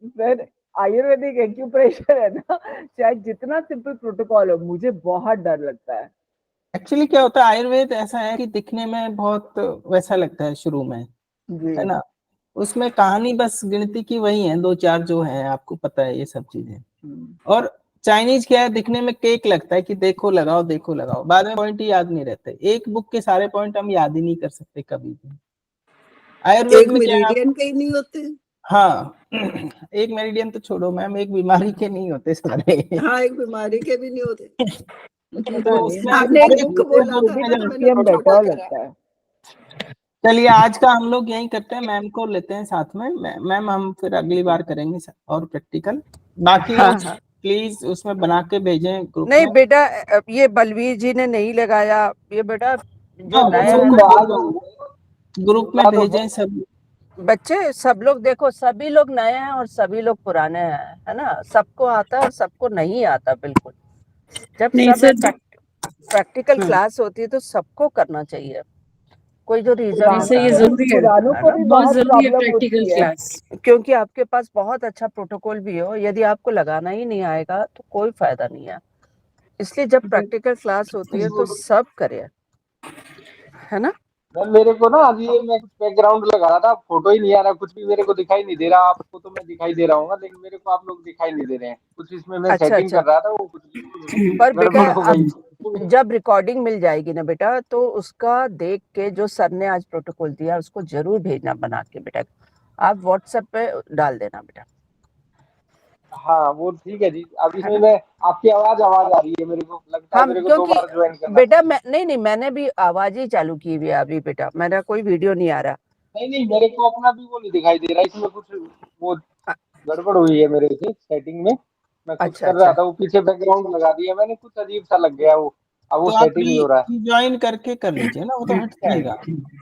S1: सर आयुर्वेदिक एक्यूप्रेशर है ना, चाहे जितना सिंपल प्रोटोकॉल हो, मुझे बहुत डर लगता है।
S3: एक्चुअली क्या होता है, आयुर्वेद ऐसा है कि दिखने में बहुत वैसा लगता है शुरू में,
S1: जी
S3: है ना? उसमें कहानी बस गिनती की वही है, 2-4 जो है, आपको पता है ये सब चीजें। और चाइनीज क्या है, दिखने में केक लगता है कि देखो लगाओ देखो लगाओ, बाद में पॉइंट ही याद नहीं रहते। एक बुक के सारे पॉइंट हम याद ही नहीं कर सकते कभी भी। आयुर्वेद
S7: एक
S3: में क्या है
S7: मेरिडियन के ही नहीं होते।
S3: हाँ एक मेरिडियन तो छोड़ो मैम, एक बीमारी के नहीं होते सारे।
S7: हाँ, एक बीमारी के भी नहीं होते।
S1: पता नहीं
S3: उसमें
S7: आपने एक
S3: हर
S7: बुक
S3: एक
S7: बोला
S3: बुक
S7: था
S3: में
S7: ना, तो
S3: जाके
S7: मैंने
S1: हम
S7: छोटा
S1: बेटर
S7: करा।
S1: लगता है।
S3: चलिए आज का हम लोग यही करते हैं, मैम को लेते हैं साथ में। मैम हम फिर अगली बार करेंगे और प्रैक्टिकल। बाकी
S6: हाँ
S3: लोग
S6: हाँ।
S3: प्लीज उसमें बना के भेजें ग्रुप
S6: नहीं
S3: में।
S6: बेटा, ये बलवीर जी ने नहीं लगाया, ये बेटा जो
S3: हाँ वो
S6: नया
S3: सबको ग्रुप में भेजें सब।
S6: बच्चे सब लोग देखो, सभी लोग नए हैं और सभी लोग पुराने हैं, है ना? सबको आता है और सबको नहीं आता बिल्कुल। जब
S4: नहीं
S6: सब
S4: सर।
S6: प्रैक्टिकल क्लास होती है तो सबको करना चाहिए। कोई जो रीजन
S4: वैसे ये
S6: होता है
S4: जरूरी है,
S1: पुरानों को भी
S4: बहुत
S1: बहुत
S4: जरूरी है
S1: प्रॉब्लम
S4: प्रैक्टिकल
S1: होती है।
S4: क्लास।
S6: क्योंकि आपके पास बहुत अच्छा प्रोटोकॉल भी हो, यदि आपको लगाना ही नहीं आएगा तो कोई फायदा नहीं है। इसलिए जब प्रैक्टिकल क्लास होती है तो सब करे, है ना।
S9: मैम मेरे को ना अभी ये मैं कुछ बैकग्राउंड लगा रहा था, फोटो ही नहीं आ रहा, कुछ भी मेरे को दिखाई नहीं दे रहा। आपको तो मैं दिखाई दे रहा हूँ, लेकिन मेरे को आप लोग दिखाई नहीं दे रहे हैं। कुछ इसमें मैं
S6: अच्छा
S9: सेटिंग
S6: अच्छा,
S9: कर रहा था, वो कुछ
S6: पर बेटा
S9: गड़बड़ हो
S6: अब
S9: गई।
S6: जब रिकॉर्डिंग मिल जाएगी ना बेटा, तो उसका देख के जो सर ने आज प्रोटोकॉल दिया उसको जरूर भेजना बना के बेटा, आप व्हाट्सएप पे डाल देना बेटा,
S9: हाँ वो ठीक है जी। अब
S6: है
S9: इसमें
S6: ना।
S9: मैं आपकी आवाज आ रही है, मेरे को लगता है
S6: हम
S9: मेरे को
S6: क्योंकि
S9: दोबारा ज्वाइन करना
S6: बेटा
S9: पड़ेगा।
S6: नहीं, मैंने भी आवाज ही चालू की हुई है अभी बेटा, मेरा कोई वीडियो नहीं आ रहा।
S9: नहीं मेरे को अपना भी वो नहीं दिखाई दे रहा, इसमें कुछ वो
S6: अ-
S9: गड़बड़ हुई है मेरे से सेटिंग में। मैं कुछ
S6: अच्छा
S9: कर रहा
S6: अच्छा,
S9: था, वो पीछे बैकग्राउंड लगा दिया मैंने, कुछ अजीब सा लग गया वो। अब वो
S3: तो आप
S9: सेटिंग नहीं हो रहा है।
S3: ज्वाइन करके कर लीजिए ना, वो तो हट जाएगा।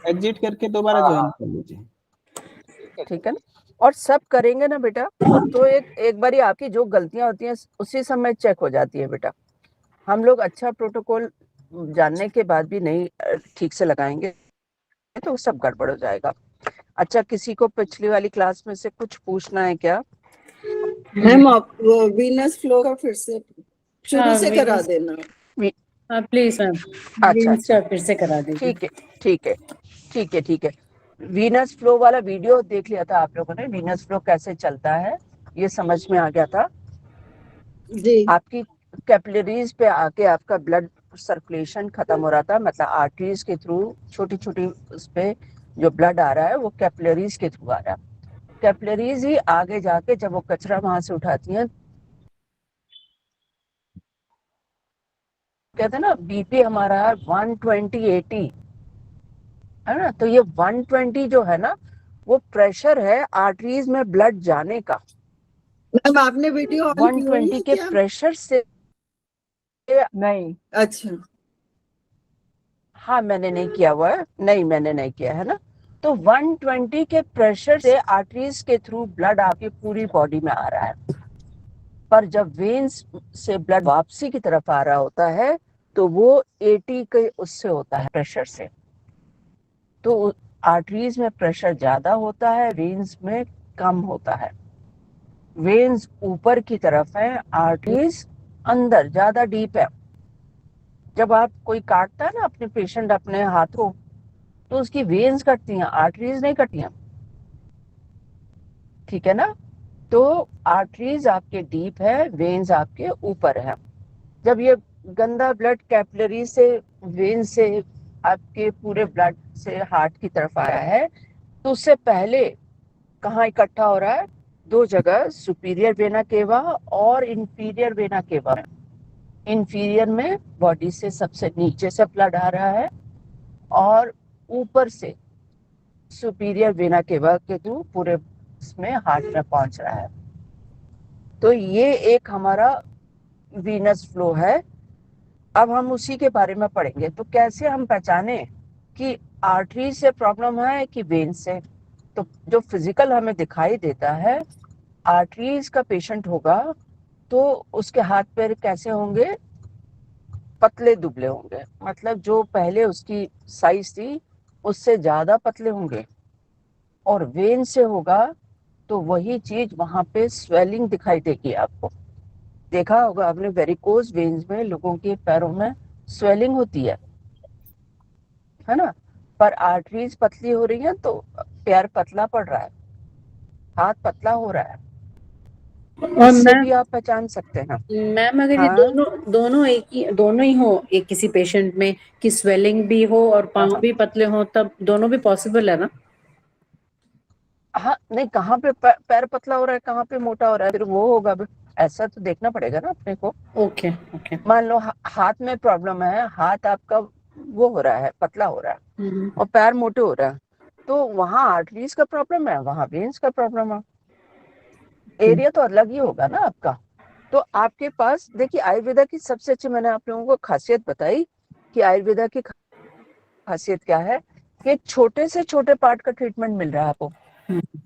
S3: एग्जिट करके दोबारा
S9: हाँ
S3: ज्वाइन
S9: हाँ
S3: कर लीजिए।
S9: ठीक है सर।
S6: ठीक है ना। और सब करेंगे ना बेटा, तो एक बारी आपकी जो गलतियां होती हैं उसी समय चेक हो जाती है बेटा। हम लोग अच्छा प्रोटोकॉल जानने के बाद भी नहीं ठीक से लगाएंगे तो सब गड़बड़ हो जाएगा। अच्छा, किसी को पिछली वाली क्लास में से कुछ पूछना है क्या?
S7: मैम आप वो वीनस फ्लो का फिर से शुरू
S4: हाँ,
S7: से करा
S4: वीनस,
S7: देना।
S4: हाँ प्लीज मैम,
S6: अच्छा
S4: वीनस
S6: अच्छा,
S4: का फिर से करा दीजिए।
S6: ठीक है ठीक है ठीक है ठीक है। वीनस फ्लो वाला वीडियो देख लिया था आप लोगों ने, वीनस फ्लो कैसे चलता है ये समझ में आ गया था।
S7: जी
S6: आपकी कैपिलरीज पे आके आपका ब्लड सर्कुलेशन खत्म हो रहा था, मतलब आर्टरीज के थ्रू छोटी छोटी उस पे जो ब्लड आ रहा है वो कैपिलरीज के थ्रू आ रहा है। कैपिलरीज ही आगे जाके जब वो कचरा वहां से उठाती हैं, कहते हैं ना बीपी हमारा है 120/80, है ना। तो ये 120 जो है ना, वो प्रेशर है आर्टरीज में ब्लड जाने का।
S7: मैम आपने वीडियो ऑन की हुई
S6: 120
S7: है
S6: के
S7: क्या?
S6: प्रेशर से,
S1: नहीं
S7: अच्छा
S6: हाँ मैंने नहीं किया हुआ है, नहीं मैंने नहीं किया है ना। तो 120 के प्रेशर से आर्टरीज के थ्रू ब्लड आपकी पूरी बॉडी में आ रहा है। पर जब वेन्स से ब्लड वापसी की तरफ आ रहा होता है तो वो 80 के उससे होता है प्रेशर से। तो आर्टरीज में प्रेशर ज्यादा होता है, वेन्स में कम होता है। वेन्स ऊपर की तरफ है, आर्टरीज अंदर ज्यादा डीप है। जब आप कोई काटता है ना अपने पेशेंट अपने हाथ को, तो उसकी वेन्स कटती हैं, आर्टरीज नहीं कटती हैं, ठीक है ना। तो आर्टरीज आपके डीप है, वेन्स आपके ऊपर है। जब ये गंदा ब्लड कैपिलरी से, वेन से आपके पूरे ब्लड से हार्ट की तरफ आया है, तो उससे पहले कहाँ इकट्ठा हो रहा है? दो जगह, सुपीरियर वेना केवा और इंफीरियर वेना केवा। इंफीरियर में बॉडी से सबसे नीचे से ब्लड आ रहा है और ऊपर से सुपीरियर वेना केवा के थ्रू पूरे इसमें हार्ट में पहुंच रहा है। तो ये एक हमारा वीनस फ्लो है। अब हम उसी के बारे में पढ़ेंगे। तो कैसे हम पहचाने कि आर्टरी से प्रॉब्लम है कि वेन से? तो जो फिजिकल हमें दिखाई देता है, आर्टरीज का पेशेंट होगा तो उसके हाथ पैर कैसे होंगे? पतले दुबले होंगे, मतलब जो पहले उसकी साइज थी उससे ज्यादा पतले होंगे। और वेन से होगा तो वही चीज वहां पे स्वेलिंग दिखाई देगी आपको। देखा होगा आपने वेरिकोज वेन्स में लोगों के पैरों में स्वेलिंग होती है ना। पर आर्टरीज पतली हो रही है तो पैर पतला पड़ रहा है, हाथ पतला हो रहा है।
S4: और
S6: इससे
S4: मैम,
S6: भी आप पहचान सकते हैं।
S4: मैम अगर ये
S6: हाँ
S4: दोनों ही हो एक किसी पेशेंट में, कि स्वेलिंग भी हो और पाँव भी पतले हो, तब दोनों भी पॉसिबल है ना?
S6: हाँ, नहीं कहाँ पे पैर पतला हो रहा है, कहाँ पे मोटा हो रहा है, फिर वो होगा ऐसा तो देखना पड़ेगा ना अपने को।
S4: Okay okay.
S6: मान लो हाथ में प्रॉब्लम है, हाथ आपका वो हो रहा है, पतला हो रहा है और पैर मोटे हो रहा है, तो वहां आर्टरीज का प्रॉब्लम है, वहां वेन्स का प्रॉब्लम है। एरिया तो अलग ही होगा ना आपका। तो आपके पास देखिए, आयुर्वेदा की सबसे अच्छी मैंने आप लोगों को खासियत बताई कि आयुर्वेदा की खासियत क्या है कि छोटे से छोटे पार्ट का ट्रीटमेंट मिल रहा है आपको।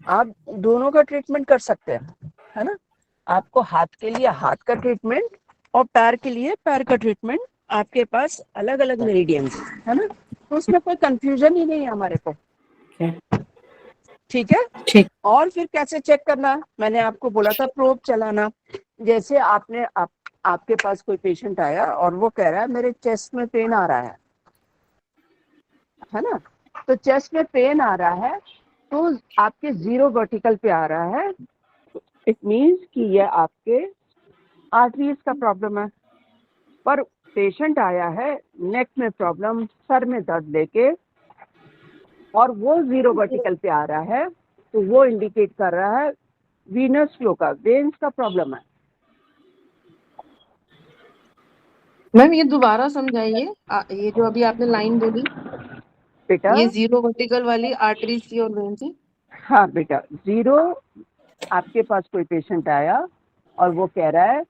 S6: आप दोनों का ट्रीटमेंट कर सकते हैं, है ना। आपको हाथ के लिए हाथ का ट्रीटमेंट और पैर के लिए पैर का ट्रीटमेंट, आपके पास अलग अलग मेरिडियंस है ना। तो उसमें कोई कंफ्यूजन ही नहीं है हमारे को। ठीक है।
S4: ठीक।
S6: और फिर कैसे चेक करना, मैंने आपको बोला था प्रोब चलाना। जैसे आपके पास कोई पेशेंट आया और वो कह रहा है मेरे चेस्ट में पेन आ रहा है ना, तो चेस्ट में पेन आ रहा है तो आपके 0 वर्टिकल पे आ रहा है, इट मीन्स कि ये आपके आर्टरीज का प्रॉब्लम है। पर पेशेंट आया है नेक में प्रॉब्लम, सर में दर्द लेके, और वो 0 वर्टिकल पे आ रहा है, तो वो इंडिकेट कर रहा है वीनस फ्लो का, वेन्स का प्रॉब्लम है।
S5: मैम ये दोबारा समझाइए, ये जो अभी आपने लाइन बोली
S6: बेटा
S5: ये 0 वर्टिकल वाली आर्टरीज की और वेन से।
S6: हाँ बेटा, 0 आपके पास कोई पेशेंट आया और वो कह रहा है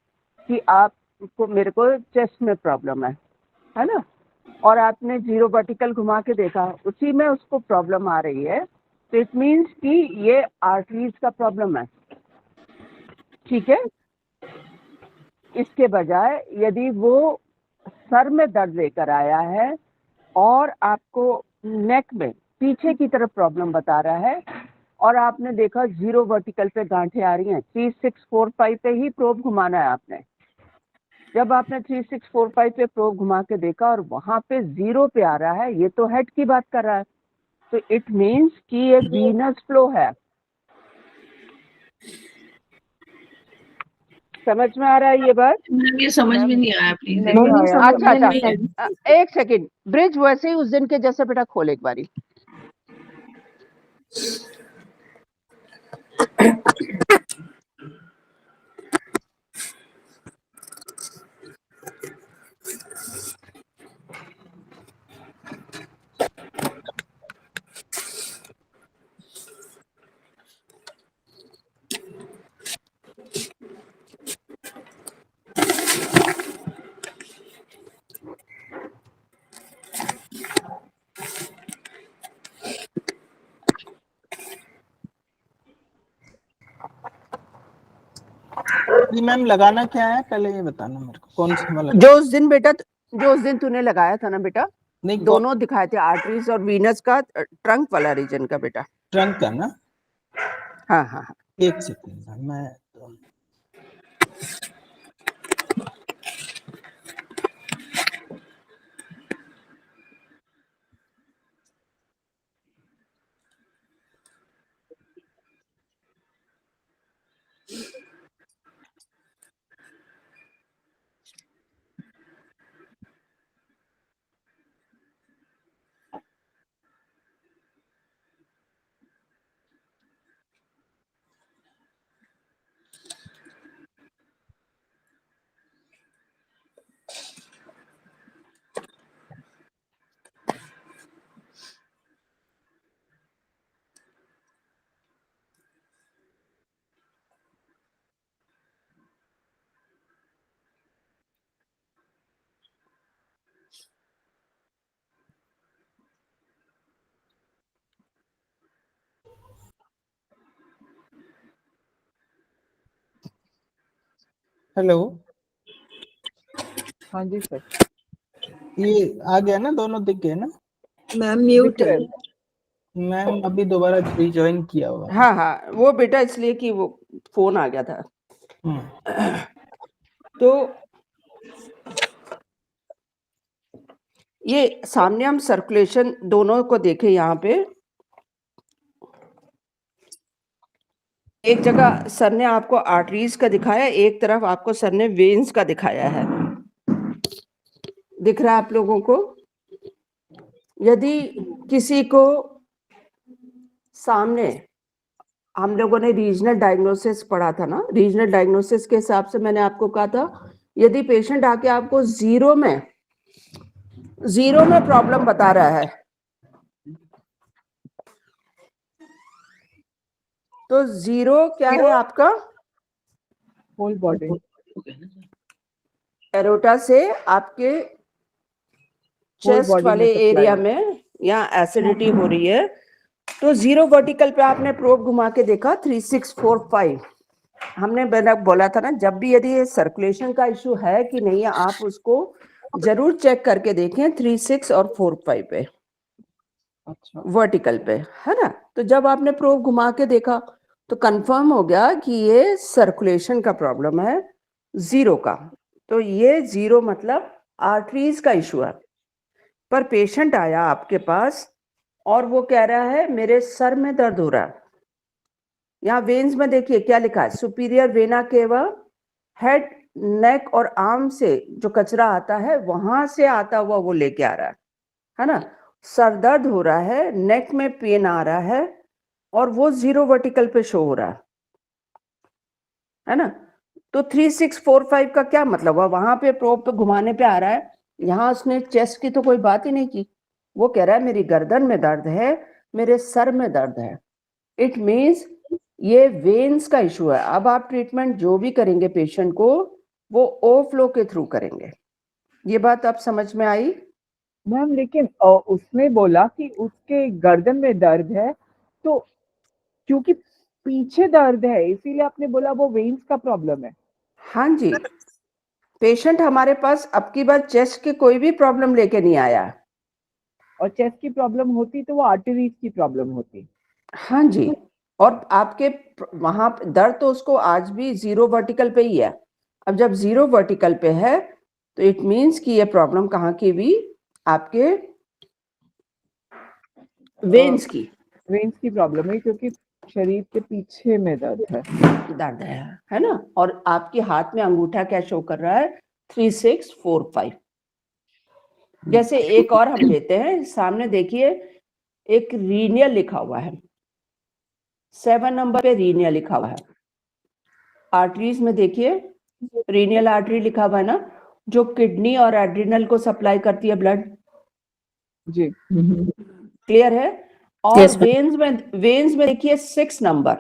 S6: कि आपको, मेरे को चेस्ट में प्रॉब्लम है ना, और आपने 0 वर्टिकल घुमा के देखा, उसी में उसको प्रॉब्लम आ रही है, तो इट मीन्स कि ये आर्टरीज का प्रॉब्लम है। ठीक है। इसके बजाय यदि वो सर में दर्द लेकर आया है और आपको नेक में पीछे की तरफ प्रॉब्लम बता रहा है, और आपने देखा 0 वर्टिकल पे गांठें आ रही हैं, 3, 6, 4, 5 पे ही प्रोब घुमाना है आपने। जब आपने 3, 6, 4, 5 पे प्रोब घुमा के देखा और वहां पे 0 पे आ रहा है, ये तो हेड की बात कर रहा है, तो इट मीन्स कि ये वीनस फ्लो है। समझ में आ रहा है ये बात?
S11: ये समझ में नहीं आया प्लीज।
S6: अच्छा, एक सेकंड, ब्रिज वैसे ही उस दिन के जैसे बेटा खोल एक बारी।
S3: जी मैम, लगाना क्या है पहले ये बताना मेरे को, कौन सा वाला?
S6: जो उस दिन तूने लगाया था ना बेटा,
S3: नहीं,
S6: दोनों दिखाए थे, आर्टरीज और वीनस का, ट्रंक वाला रीजन का बेटा।
S3: ट्रंक का ना?
S6: हाँ हाँ हाँ।
S3: एक सेकंड मैं हेलो।
S1: हाँ जी सर।
S3: ये आ गया ना, दोनों दिख गए ना?
S7: मैम म्यूट है।
S3: मैम अभी दोबारा रिजॉइन किया हुआ।
S6: हाँ हाँ, वो बेटा इसलिए कि वो फोन आ गया था। तो ये सामने हम सर्कुलेशन दोनों को देखें, यहाँ पे एक जगह सर ने आपको आर्टरीज का दिखाया, एक तरफ आपको सर ने वेन्स का दिखाया है। दिख रहा है आप लोगों को? यदि किसी को सामने, हम लोगों ने रीजनल डायग्नोसिस पढ़ा था ना, रीजनल डायग्नोसिस के हिसाब से मैंने आपको कहा था, यदि पेशेंट आके आपको 0 में प्रॉब्लम बता रहा है, तो 0 क्या है आपका?
S1: Whole body.
S6: एरोटा से आपके चेस्ट वाले एरिया में यहाँ एसिडिटी हो रही है, तो 0 वर्टिकल पे आपने प्रोब घुमा के देखा 3, 6, 4, 5। हमने बोला था ना, जब भी यदि सर्कुलेशन का इशू है कि नहीं है, आप उसको जरूर चेक करके देखें 3, 6 और 4, 5 पे।
S1: अच्छा
S6: वर्टिकल पे, है ना। तो जब आपने प्रोब घुमा के देखा तो कंफर्म हो गया कि ये सर्कुलेशन का प्रॉब्लम है, जीरो का। तो ये जीरो मतलब आर्टरीज का इशू है। पर पेशेंट आया आपके पास और वो कह रहा है मेरे सर में दर्द हो रहा है। यहाँ वेन्स में देखिए क्या लिखा है, सुपीरियर वेना केवा, हेड, नेक और आर्म से जो कचरा आता है वहां से आता हुआ वो लेके आ रहा है ना। सर दर्द हो रहा है, नेक में पेन आ रहा है और वो जीरो वर्टिकल पे शो हो रहा है ना। तो 3645 का क्या मतलब हुआ, वहां पे प्रोब पे घुमाने पे आ रहा है, यहाँ उसने चेस्ट की तो कोई बात ही नहीं की। वो कह रहा है मेरी गर्दन में दर्द है, मेरे सर में दर्द है। इट मीन्स ये वेन्स का इशू है। अब आप ट्रीटमेंट जो भी करेंगे पेशेंट को वो ओवरफ्लो के थ्रू करेंगे। ये बात आप समझ में आई?
S1: मैम लेकिन उसने बोला कि उसके गर्दन में दर्द है, तो क्योंकि पीछे दर्द है इसीलिए आपने बोला वो वेन्स का प्रॉब्लम है।
S6: हाँ जी, पेशेंट हमारे पास अब की बार चेस्ट की कोई भी प्रॉब्लम लेके नहीं आया।
S1: और चेस्ट की प्रॉब्लम होती तो वो आर्टरीज की प्रॉब्लम होती।
S6: हाँ जी, और आपके वहां दर्द तो उसको आज भी जीरो वर्टिकल पे ही है। अब जब जीरो वर्टिकल पे है तो इट मीन्स कि ये प्रॉब्लम कहाँ की भी, आपके वेन्स की
S1: प्रॉब्लम है, क्योंकि शरीर के पीछे में दर्द
S6: दर्द है ना। और आपके हाथ में अंगूठा क्या शो कर रहा है, 3645। जैसे एक और हम लेते हैं, सामने देखिए एक रीनियल लिखा हुआ है, 7 नंबर पे रीनियल लिखा हुआ है। आर्टरीज में देखिए रीनियल आर्टरी लिखा हुआ है ना, जो किडनी और एड्रिनल को सप्लाई करती है ब्लड
S1: जी।
S6: क्लियर है। और वेन्स में देखिए 6 नंबर,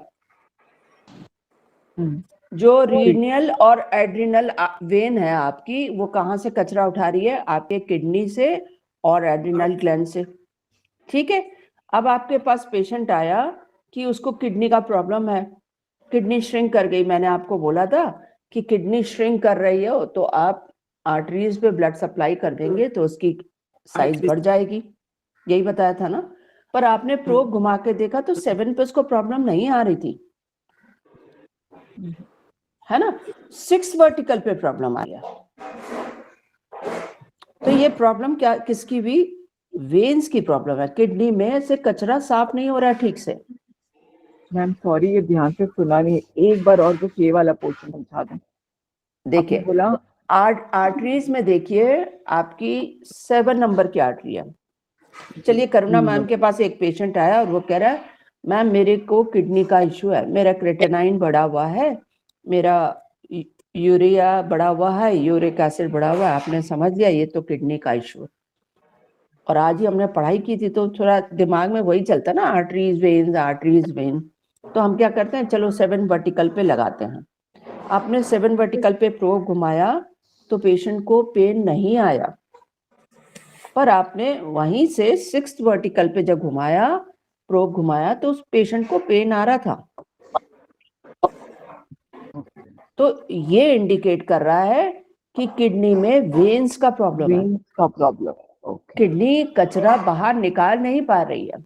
S6: जो रीनियल और एड्रिनल वेन है आपकी, वो कहाँ से कचरा उठा रही है, आपके किडनी से और एड्रिनल ग्लैंड से। ठीक है। अब आपके पास पेशेंट आया कि उसको किडनी का प्रॉब्लम है, किडनी श्रिंक कर गई। मैंने आपको बोला था कि किडनी श्रिंक कर रही हो तो आप आर्टरीज पे ब्लड सप्लाई कर देंगे तो उसकी साइज बढ़ जाएगी, यही बताया था ना। पर आपने प्रोब घुमा के देखा तो 7 पे उसको प्रॉब्लम नहीं आ रही थी, है ना। 6 वर्टिकल पे प्रॉब्लम आ गया। तो ये प्रॉब्लम क्या किसकी भी, वेन्स की प्रॉब्लम है, किडनी में से कचरा साफ नहीं हो रहा ठीक से।
S1: मैम सॉरी, ये ध्यान से सुना नहीं, एक बार और बस ये वाला पोर्शन समझा दें।
S6: देखिए
S1: बोला
S6: आर्टरीज में देखिए आपकी 7 नंबर की आर्टरी है। चलिए करुणा मैम के पास एक पेशेंट आया और वो कह रहा है मैम मेरे को किडनी का इशू है, मेरा क्रेटेनाइन बढ़ा हुआ है, मेरा यूरिया बढ़ा हुआ है, यूरिक एसिड बढ़ा हुआ है। आपने समझ लिया ये तो किडनी का इशू है। और आज ही हमने पढ़ाई की थी तो थोड़ा दिमाग में वही चलता ना, आर्टरीज वेन। तो हम क्या करते हैं, चलो 7 वर्टिकल पे लगाते हैं। आपने 7 वर्टिकल पे प्रोब घुमाया तो पेशेंट को पेन नहीं आया, पर आपने वहीं से 6 वर्टिकल पे जब घुमाया, प्रोब घुमाया, तो उस पेशेंट को पेन आ रहा था। तो ये इंडिकेट कर रहा है कि किडनी में वेन्स का प्रॉब्लम है। किडनी कचरा बाहर निकाल नहीं पा रही है,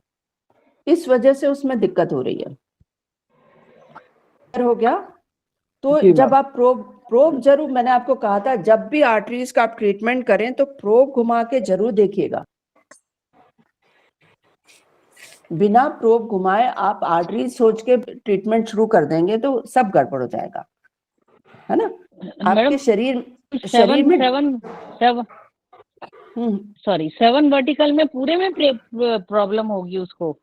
S6: इस वजह से उसमें दिक्कत हो रही है। हो गया। तो जब आप प्रोब जरूर, मैंने आपको कहा था जब भी आर्टरीज का आप ट्रीटमेंट करें तो प्रोब घुमा के जरूर देखिएगा। बिना प्रोब घुमाए आप आर्टरीज सोच के ट्रीटमेंट शुरू कर देंगे तो सब गड़बड़ हो जाएगा, है ना। आपके शरीर में
S2: 7 वर्टिकल में पूरे में प्रॉब्लम होगी उसको।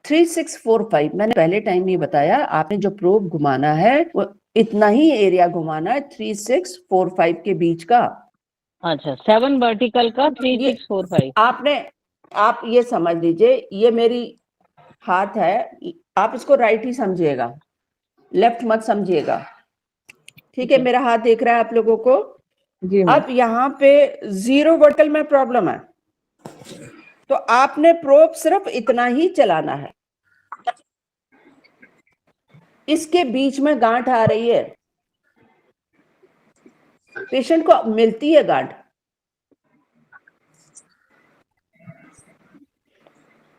S6: 3645 मैंने पहले टाइम नहीं बताया, आपने जो प्रोब घुमाना है वो इतना ही एरिया घुमाना है, 3645 के बीच का।
S2: अच्छा, 7 वर्टिकल का 3645।
S6: आप ये समझ लीजिए, ये मेरी हाथ है, आप इसको राइट ही समझिएगा, लेफ्ट मत समझिएगा, ठीक है। मेरा हाथ देख रहा है आप लोगों को। अब यहाँ पे 0 वर्टिकल में प्रॉब्लम है तो आपने प्रोब सिर्फ इतना ही चलाना है। इसके बीच में गांठ आ रही है, पेशेंट को मिलती है गांठ,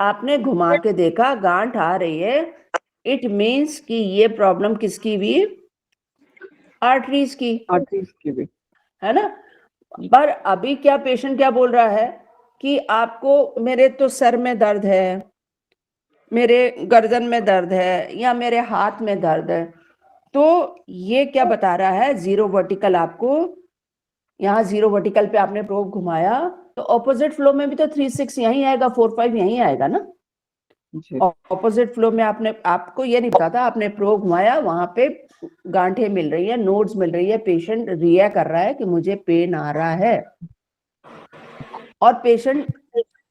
S6: आपने घुमा के देखा गांठ आ रही है, इट मीन्स कि ये प्रॉब्लम किसकी भी, आर्टरीज की,
S1: आर्टरीज की भी,
S6: है ना। पर अभी क्या पेशेंट क्या बोल रहा है कि आपको मेरे तो सर में दर्द है, मेरे गर्दन में दर्द है, या मेरे हाथ में दर्द है। तो ये क्या बता रहा है, जीरो वर्टिकल, आपको यहाँ जीरो वर्टिकल पे आपने प्रोब घुमाया तो ऑपोजिट फ्लो में भी तो 3-6 यहीं आएगा, 4-5 यहीं आएगा ना। ऑपोजिट फ्लो में आपने, आपको ये नहीं पता था, आपने प्रोब घुमाया, वहां पे गांठें मिल रही है, नोड्स मिल रही है, पेशेंट रिया कर रहा है कि मुझे पेन आ रहा है, और पेशेंट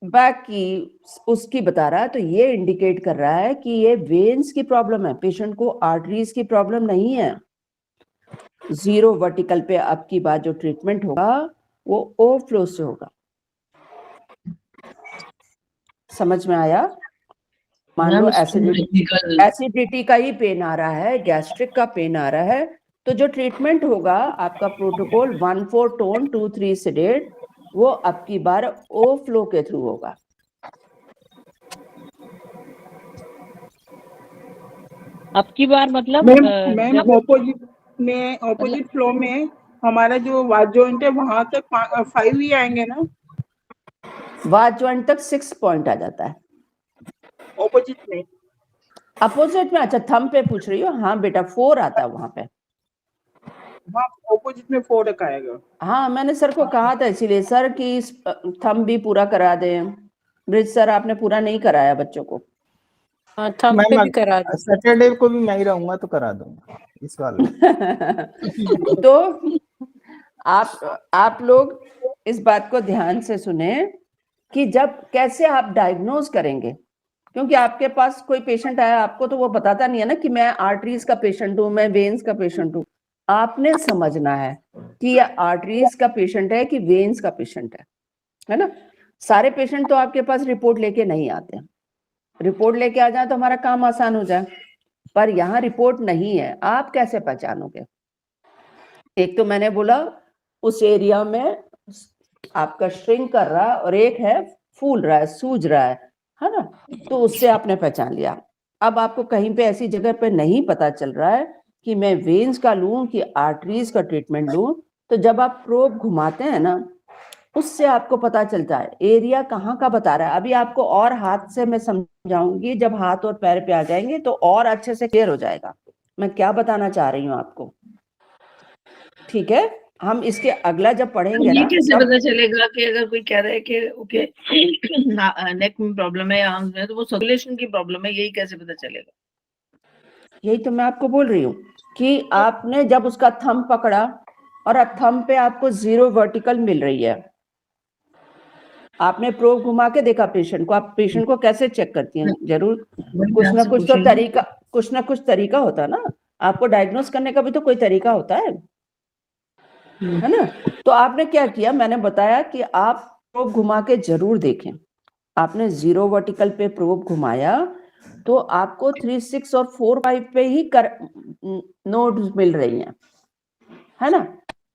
S6: बैक की उसकी बता रहा है, तो ये इंडिकेट कर रहा है कि ये वेन्स की प्रॉब्लम है, पेशेंट को आर्टरीज की प्रॉब्लम नहीं है। जीरो वर्टिकल पे अब की बात जो ट्रीटमेंट होगा वो ओवरफ्लो से होगा। समझ में आया? मान लो एसिडिटी का ही पेन आ रहा है, गैस्ट्रिक का पेन आ रहा है, तो जो ट्रीटमेंट होगा आपका प्रोटोकॉल 1-4 टोन 2-3 सेडेट, वो अब की बार ओवरफ्लो के थ्रू होगा।
S11: अब की बार मतलब
S8: मैम ऑपोजिट फ्लो में हमारा जो वाद जॉइंट है वहां तक 5 ही आएंगे ना?
S6: वाद जॉइंट तक 6 पॉइंट आ जाता है
S8: ऑपोजिट में।
S6: अपोजिट में? अच्छा, थंब पे पूछ रही हो? हाँ बेटा, 4 आता है वहां पे।
S8: हाँ, ऑपोजिट में 4 तक आएगा।
S6: हाँ, मैंने सर को कहा था इसीलिए सर कि थंब भी पूरा करा दें। ब्रिज सर आपने पूरा नहीं कराया बच्चों को।
S4: थंब पे भी करा दो।
S3: सैटरडे को भी मैं ही रहूंगा तो करा दूंगा इस वाले।
S6: तो आप लोग इस बात को ध्यान से सुने कि जब कैसे आप डायग्नोज करेंगे, क्योंकि आपके पास कोई पेशेंट आया, आपको तो वो बताता नहीं है ना कि मैं आर्टरीज का पेशेंट हूँ, मैं वेन्स का पेशेंट हूँ। आपने समझना है कि ये आर्टरीज का पेशेंट है कि वेन्स का पेशेंट है ना। सारे पेशेंट तो आपके पास रिपोर्ट लेके नहीं आते, रिपोर्ट लेके आ जाए तो हमारा काम आसान हो जाए, पर यहाँ रिपोर्ट नहीं है, आप कैसे पहचानोगे? एक तो मैंने बोला उस एरिया में आपका श्रिंक कर रहा है, और एक है फूल रहा है, सूज रहा है ना, तो उससे आपने पहचान लिया। अब आपको कहीं पे ऐसी जगह पे नहीं पता चल रहा है कि मैं वेन्स का लूं कि आर्टरीज का ट्रीटमेंट लूं, तो जब आप प्रोब घुमाते हैं ना, उससे आपको पता चलता है एरिया कहाँ का बता रहा है। अभी आपको और हाथ से मैं समझाऊंगी, जब हाथ और पैर पे आ जाएंगे तो और अच्छे से क्लियर हो जाएगा मैं क्या बताना चाह रही हूँ आपको। ठीक है, हम इसके अगला जब पढ़ेंगे
S11: ये
S6: ना,
S11: कैसे पता चलेगा कि अगर कोई कह रहा है कि ओके नेक में प्रॉब्लम है या आर्म्स में, तो वो सर्कुलेशन की प्रॉब्लम है, यही कैसे पता चलेगा?
S6: यही तो मैं आपको बोल रही हूँ कि आपने जब उसका थंब पकड़ा और थंब पे आपको जीरो वर्टिकल मिल रही है, आपने प्रोब घुमा के देखा पेशेंट को, आप पेशेंट को कैसे चेक करती हैं? जरूर कुछ ना कुछ तो तरीका, कुछ ना कुछ तरीका होता है ना, आपको डायग्नोस करने का भी तो कोई तरीका होता है ना। तो आपने क्या किया, मैंने बताया कि आप प्रोब घुमा के जरूर देखें। आपने जीरो वर्टिकल पे प्रोब घुमाया तो आपको 3-6 और 4-5 पे ही नोड्स मिल रही हैं, है ना।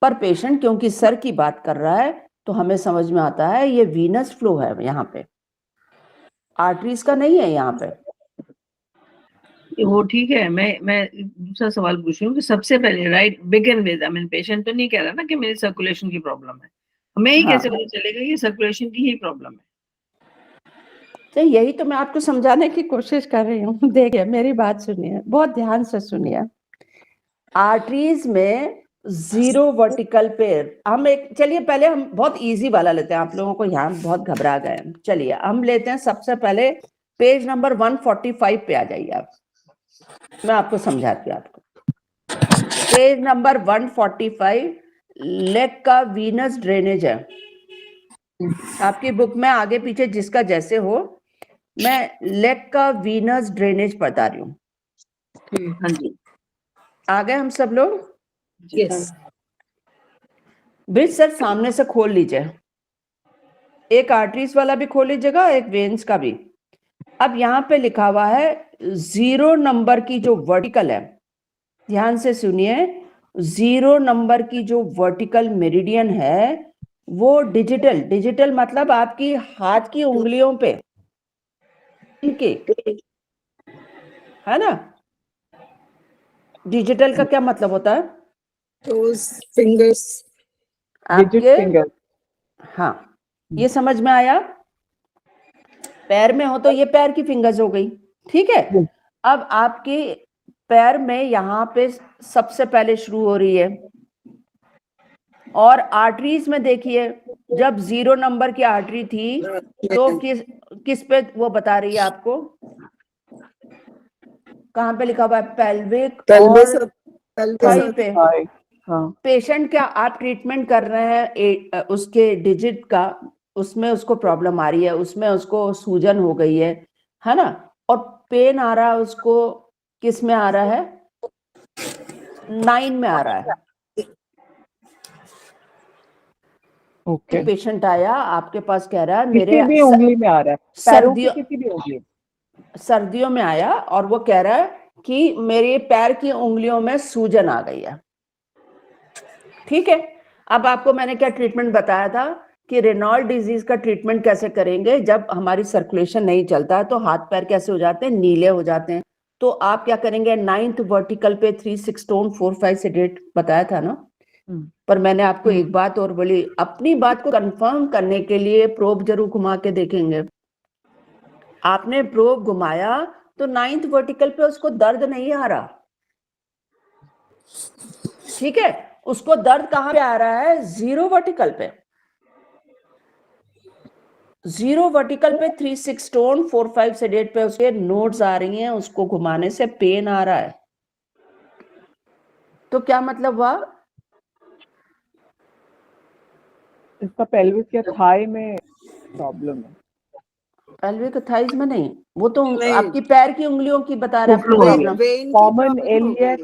S6: पर पेशेंट क्योंकि सर की बात कर रहा है तो हमें समझ में आता है ये वीनस फ्लो है, यहाँ पे आर्टरीज का नहीं है यहाँ पे।
S11: वो ठीक है, मैं दूसरा सवाल पूछ रही हूँ कि सबसे पहले right begin with, I mean patient तो नहीं कह रहा ना कि मेरी सर्कुलेशन की प्रॉब्लम है, हमें ही कैसे पता चलेगा ये सर्कुलेशन की ही प्रॉब्लम है?
S6: तो यही तो मैं आपको समझाने की कोशिश कर रही हूँ। देखिए मेरी बात सुनिए, बहुत ध्यान से सुनिए। आर्टरीज में जीरो वर्टिकल पे हम चलिए पहले हम बहुत इजी वाला लेते हैं, आप लोगों को यहाँ बहुत घबरा गए। चलिए हम लेते हैं सबसे पहले पेज नंबर 145 पे आ जाइए आप, मैं आपको समझाती हूँ। आपको पेज नंबर 145 लेग का वीनस ड्रेनेज है आपकी बुक में, आगे पीछे जिसका जैसे हो, मैं लेग का वीनस ड्रेनेज बता रही हूँ।
S11: हाँ जी,
S6: आ गए हम सब लोग?
S4: यस।
S6: ब्रिज सर सामने से खोल लीजिए, एक आर्टरीज वाला भी खोल लीजिएगा, एक वेन्स का भी। अब यहाँ पे लिखा हुआ है 0 नंबर की जो वर्टिकल है, ध्यान से सुनिए, 0 नंबर की जो वर्टिकल मेरिडियन है वो डिजिटल मतलब आपकी हाथ की उंगलियों पे के, है ना? डिजिटल का क्या मतलब होता है?
S7: टोज, फिंगर्स,
S1: डिजिट
S6: आपके,
S1: फिंगर।
S6: हाँ, ये समझ में आया? पैर में हो तो ये पैर की फिंगर्स हो गई, ठीक है। अब आपके पैर में यहाँ पे सबसे पहले शुरू हो रही है, और आर्टरीज में देखिए, जब 0 नंबर की आर्टरी थी तो किस पे वो बता रही है आपको? कहाँ पे लिखा हुआ है? पेल्विक और थाई पे।
S1: हाँ।
S6: पेशेंट क्या आप ट्रीटमेंट कर रहे हैं उसके डिजिट का, उसमें उसको प्रॉब्लम आ रही है, उसमें उसको सूजन हो गई है ना? और पेन आ रहा है उसको, किस में आ रहा है? 9 में आ रहा है।
S1: ओके।
S6: एक पेशेंट आया आपके पास, कह रहा है
S1: किसी
S6: मेरे
S1: भी उंगली में आ रहा है, पैरों की किसी भी उंगली।
S6: सर्दियों में आया और वो कह रहा है कि मेरे पैर की उंगलियों में सूजन आ गई है, ठीक है। अब आपको मैंने क्या ट्रीटमेंट बताया था कि रेनॉल्ड डिजीज का ट्रीटमेंट कैसे करेंगे? जब हमारी सर्कुलेशन नहीं चलता है तो हाथ पैर कैसे हो जाते हैं? नीले हो जाते हैं। तो आप क्या करेंगे? 9th वर्टिकल पे 3 6 स्टोन 4 5 सेडेट बताया था ना। पर मैंने आपको एक बात और बोली, अपनी बात को कंफर्म करने के लिए प्रोब जरूर घुमा के देखेंगे। आपने प्रोब घुमाया तो 9th वर्टिकल पे उसको दर्द नहीं आ रहा, ठीक है। उसको दर्द कहां पे आ रहा है? 0 वर्टिकल पे। 0 वर्टिकल पे 3 6 स्टोन 4 5 सेडेट पे उसके नोड्स आ रही हैं, उसको घुमाने से पेन आ रहा है। तो क्या मतलब हुआ?
S1: इसका पेल्विस या थाई में प्रॉब्लम है।
S6: पेल्विक थाइज में नहीं, वो तो आपकी पैर की उंगलियों की बता रहा है आपको प्रॉब्लम।
S1: कॉमन एलियस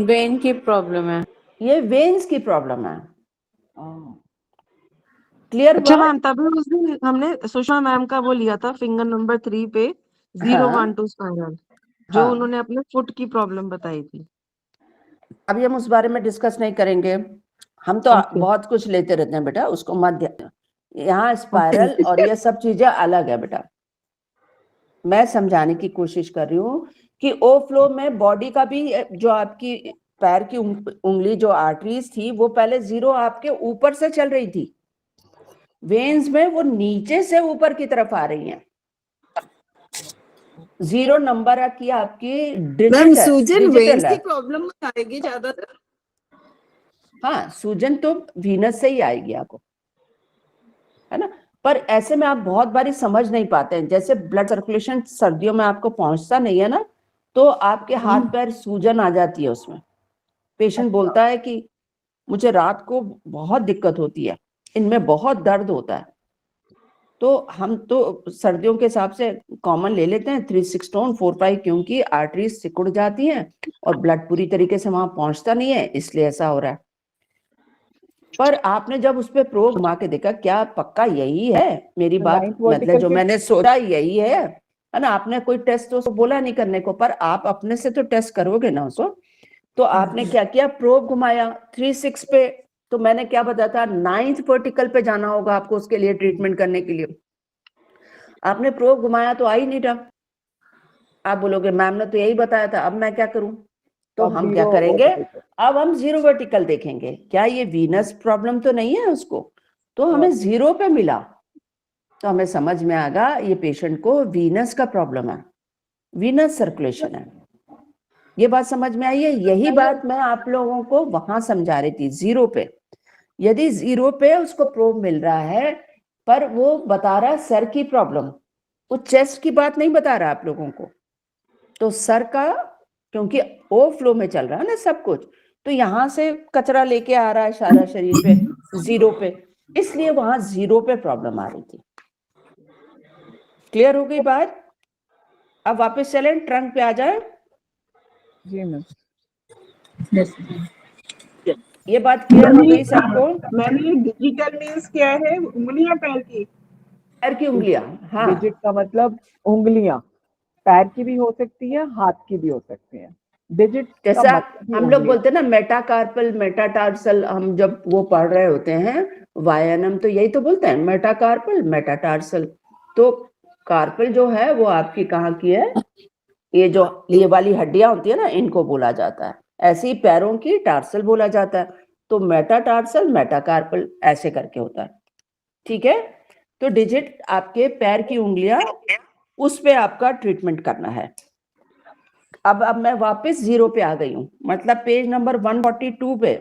S4: वेन की प्रॉब्लम है।
S6: ये वेन्स की प्रॉब्लम है। क्लियर
S5: अच्छा
S6: हुआ?
S5: मैम, तभी उस दिन हमने सुषमा मैम का वो लिया था फिंगर नंबर 3 पे 012 स्पाइरल, जो
S6: हाँ।
S5: उन्होंने अपने फुट की प्रॉब्लम बताई थी।
S6: अभी हम उस बारे में डिस्कस नहीं करेंगे, हम तो बहुत कुछ लेते रहते हैं बेटा, उसको मत। यहाँ स्पाइरल और ये सब चीजें अलग है बेटा। मैं समझाने की कोशिश कर रही हूँ कि ओ फ्लो में बॉडी का भी, जो आपकी पैर की उंगली जो आर्टरीज थी वो पहले 0 आपके ऊपर से चल रही थी, वेन्स में वो नीचे से ऊपर की तरफ आ रही हैं। 0 नंबर की आपकी डिजिट है,
S7: सूजन
S6: डिजिटल
S7: वेन्स
S6: है।
S7: की प्रॉब्लम में आएगी ज्यादातर।
S6: हाँ, सूजन तो वीनस से ही आएगी आपको, है ना। पर ऐसे में आप बहुत बारी समझ नहीं पाते हैं, जैसे ब्लड सर्कुलेशन सर्दियों में आपको पहुंचता नहीं है ना, तो आपके हाथ पैर सूजन आ जाती है उसमें। पेशेंट बोलता है कि मुझे रात को बहुत दिक्कत होती है, इनमें बहुत दर्द होता है। तो हम तो सर्दियों के हिसाब से कॉमन ले लेते हैं 3 6 स्टोन 4 5, क्योंकि आर्टरीज सिकुड़ जाती हैं और ब्लड पूरी तरीके से वहां पहुंचता नहीं है, इसलिए ऐसा हो रहा है। पर आपने जब उस पर प्रोब घुमा के देखा, क्या पक्का यही है? मेरी बात मतलब जो मैंने सोचा यही है ना। आपने कोई टेस्ट तो बोला नहीं करने को, पर आप अपने से तो टेस्ट करोगे ना उसको। तो आपने क्या किया? प्रोब घुमाया 3 6 पे, तो मैंने क्या बताया था? 9th वर्टिकल पे जाना होगा आपको उसके लिए, ट्रीटमेंट करने के लिए। आपने प्रोब घुमाया तो आ ही नहीं रहा। आप बोलोगे मैम ने तो यही बताया था, अब मैं क्या करूं? तो हम क्या करेंगे? अब हम 0 वर्टिकल देखेंगे, क्या ये वीनस प्रॉब्लम तो नहीं है उसको? तो हमें 0 पे मिला, तो हमें समझ में आ गया ये पेशेंट को वीनस का प्रॉब्लम है, वीनस सर्कुलेशन है। ये बात समझ में आई है? यही बात मैं आप लोगों को वहां समझा रही थी। 0 पे, यदि 0 पे उसको प्रोब मिल रहा है, पर वो बता रहा है सर की प्रॉब्लम, वो चेस्ट की बात नहीं बता रहा आप लोगों को। तो सर का, क्योंकि ओ फ्लो में चल रहा है ना सब कुछ, तो यहां से कचरा लेके आ रहा है सारा शरीर पे 0 पे, इसलिए वहां 0 पे प्रॉब्लम आ रही थी। क्लियर हो गई बात? अब वापस चलें, ट्रंक पे आ जाए।
S1: जी मैम।
S6: ये बात क्लियर हो गई सबको?
S8: मैंने डिजिटल मीन्स क्या है? उंगलियां पैर की?
S6: पैर की उंगलियां, हाँ।
S1: डिजिट का मतलब उंगलियां, पैर की भी हो सकती है, हाथ की भी हो सकती है। डिजिट का
S6: जैसा
S1: मतलब
S6: हम लोग बोलते हैं ना मेटाकार्पल मेटाटार्सल, हम जब वो पढ़ रहे होते हैं वायानम, तो यही तो बोलते हैं मेटाकार्पल मेटाटार्सल। तो कार्पल जो है वो आपकी कहाँ की है, ये जो ये वाली हड्डियां होती है ना, इनको बोला जाता है। ऐसे ही पैरों की टार्सल बोला जाता है। तो मेटाटार्सल, मेटाकार्पल ऐसे करके होता है। ठीक है, तो डिजिट आपके पैर की उंगलियां, उस पे आपका ट्रीटमेंट करना है। अब मैं वापस 0 पे आ गई हूं, मतलब पेज नंबर 142 पे।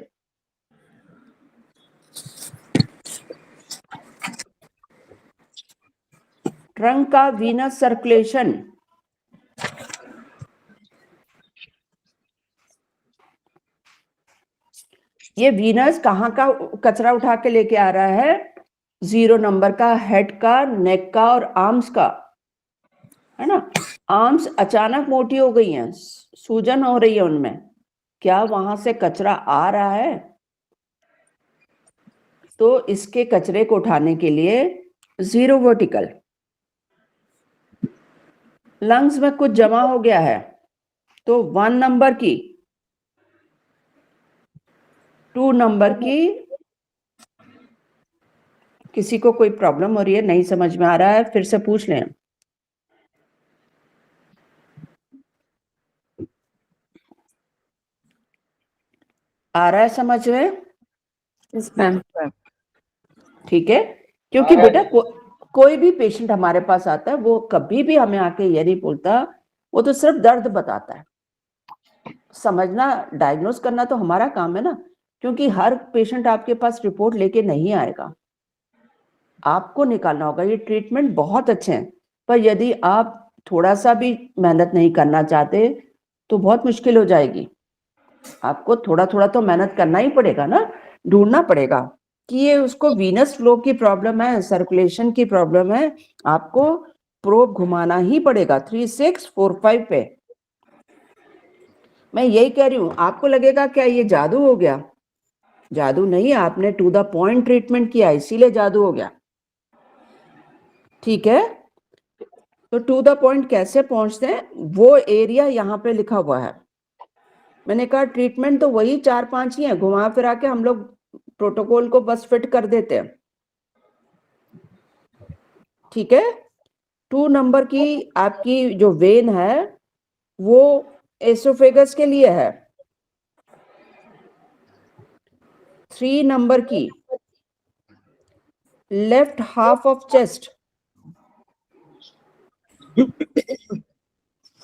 S6: ट्रंक का वीनस सर्कुलेशन, ये वीनस कहाँ का कचरा उठा के लेके आ रहा है? 0 नंबर का, हेड का, नेक का और आर्म्स का, है ना। आर्म्स अचानक मोटी हो गई हैं, सूजन हो रही है उनमें, क्या वहां से कचरा आ रहा है? तो इसके कचरे को उठाने के लिए 0 वर्टिकल। लंग्स में कुछ जमा हो गया है, तो 1 नंबर की, 2 नंबर की। किसी को कोई प्रॉब्लम हो रही है, नहीं समझ में आ रहा है, फिर से पूछ लें। आ रहा है समझ में? ठीक है, क्योंकि बेटा कोई भी पेशेंट हमारे पास आता है, वो कभी भी हमें आके ये नहीं बोलता, वो तो सिर्फ दर्द बताता है। समझना, डायग्नोस करना तो हमारा काम है ना, क्योंकि हर पेशेंट आपके पास रिपोर्ट लेके नहीं आएगा, आपको निकालना होगा। ये ट्रीटमेंट बहुत अच्छे हैं, पर यदि आप थोड़ा सा भी मेहनत नहीं करना चाहते तो बहुत मुश्किल हो जाएगी। आपको थोड़ा थोड़ा तो मेहनत करना ही पड़ेगा ना, ढूंढना पड़ेगा कि ये उसको वीनस फ्लो की प्रॉब्लम है, सर्कुलेशन की प्रॉब्लम है। आपको प्रोब घुमाना ही पड़ेगा 3, 6, 4, 5 पे। मैं यही कह रही हूं, आपको लगेगा क्या ये जादू हो गया? जादू नहीं, आपने टू द पॉइंट ट्रीटमेंट किया, इसीलिए जादू हो गया। ठीक है, तो टू द पॉइंट कैसे पहुंचते हैं, वो एरिया यहाँ पे लिखा हुआ है। मैंने कहा ट्रीटमेंट तो वही 4-5 ही है, घुमा फिरा के हम लोग प्रोटोकॉल को बस फिट कर देते हैं। ठीक है, 2 नंबर की आपकी जो वेन है वो एसोफेगस के लिए है। 3 नंबर की left half of chest.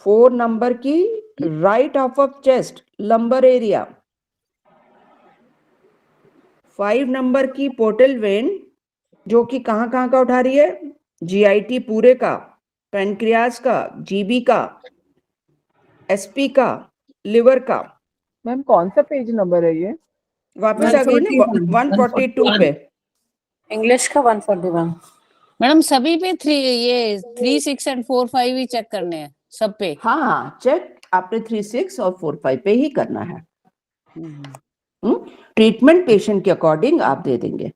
S6: 4 number की right half of chest, lumbar area. 5 number की पोर्टल वेन, जो कि कहां कहां का उठा रही है? जीआईटी पूरे का, पैनक्रियास का, जीबी का, एसपी का, लिवर का।
S1: मैम कौन सा पेज नंबर है ये?
S6: वापस आ गई ना 142 पे।
S4: इंग्लिश का 141।
S2: मैडम सभी पे 3, 6 एंड 4, 5 ही चेक करने हैं सब पे?
S6: हाँ, चेक आपने 3, 6 और 4, 5 पे ही करना है। ट्रीटमेंट पेशेंट के अकॉर्डिंग आप दे देंगे।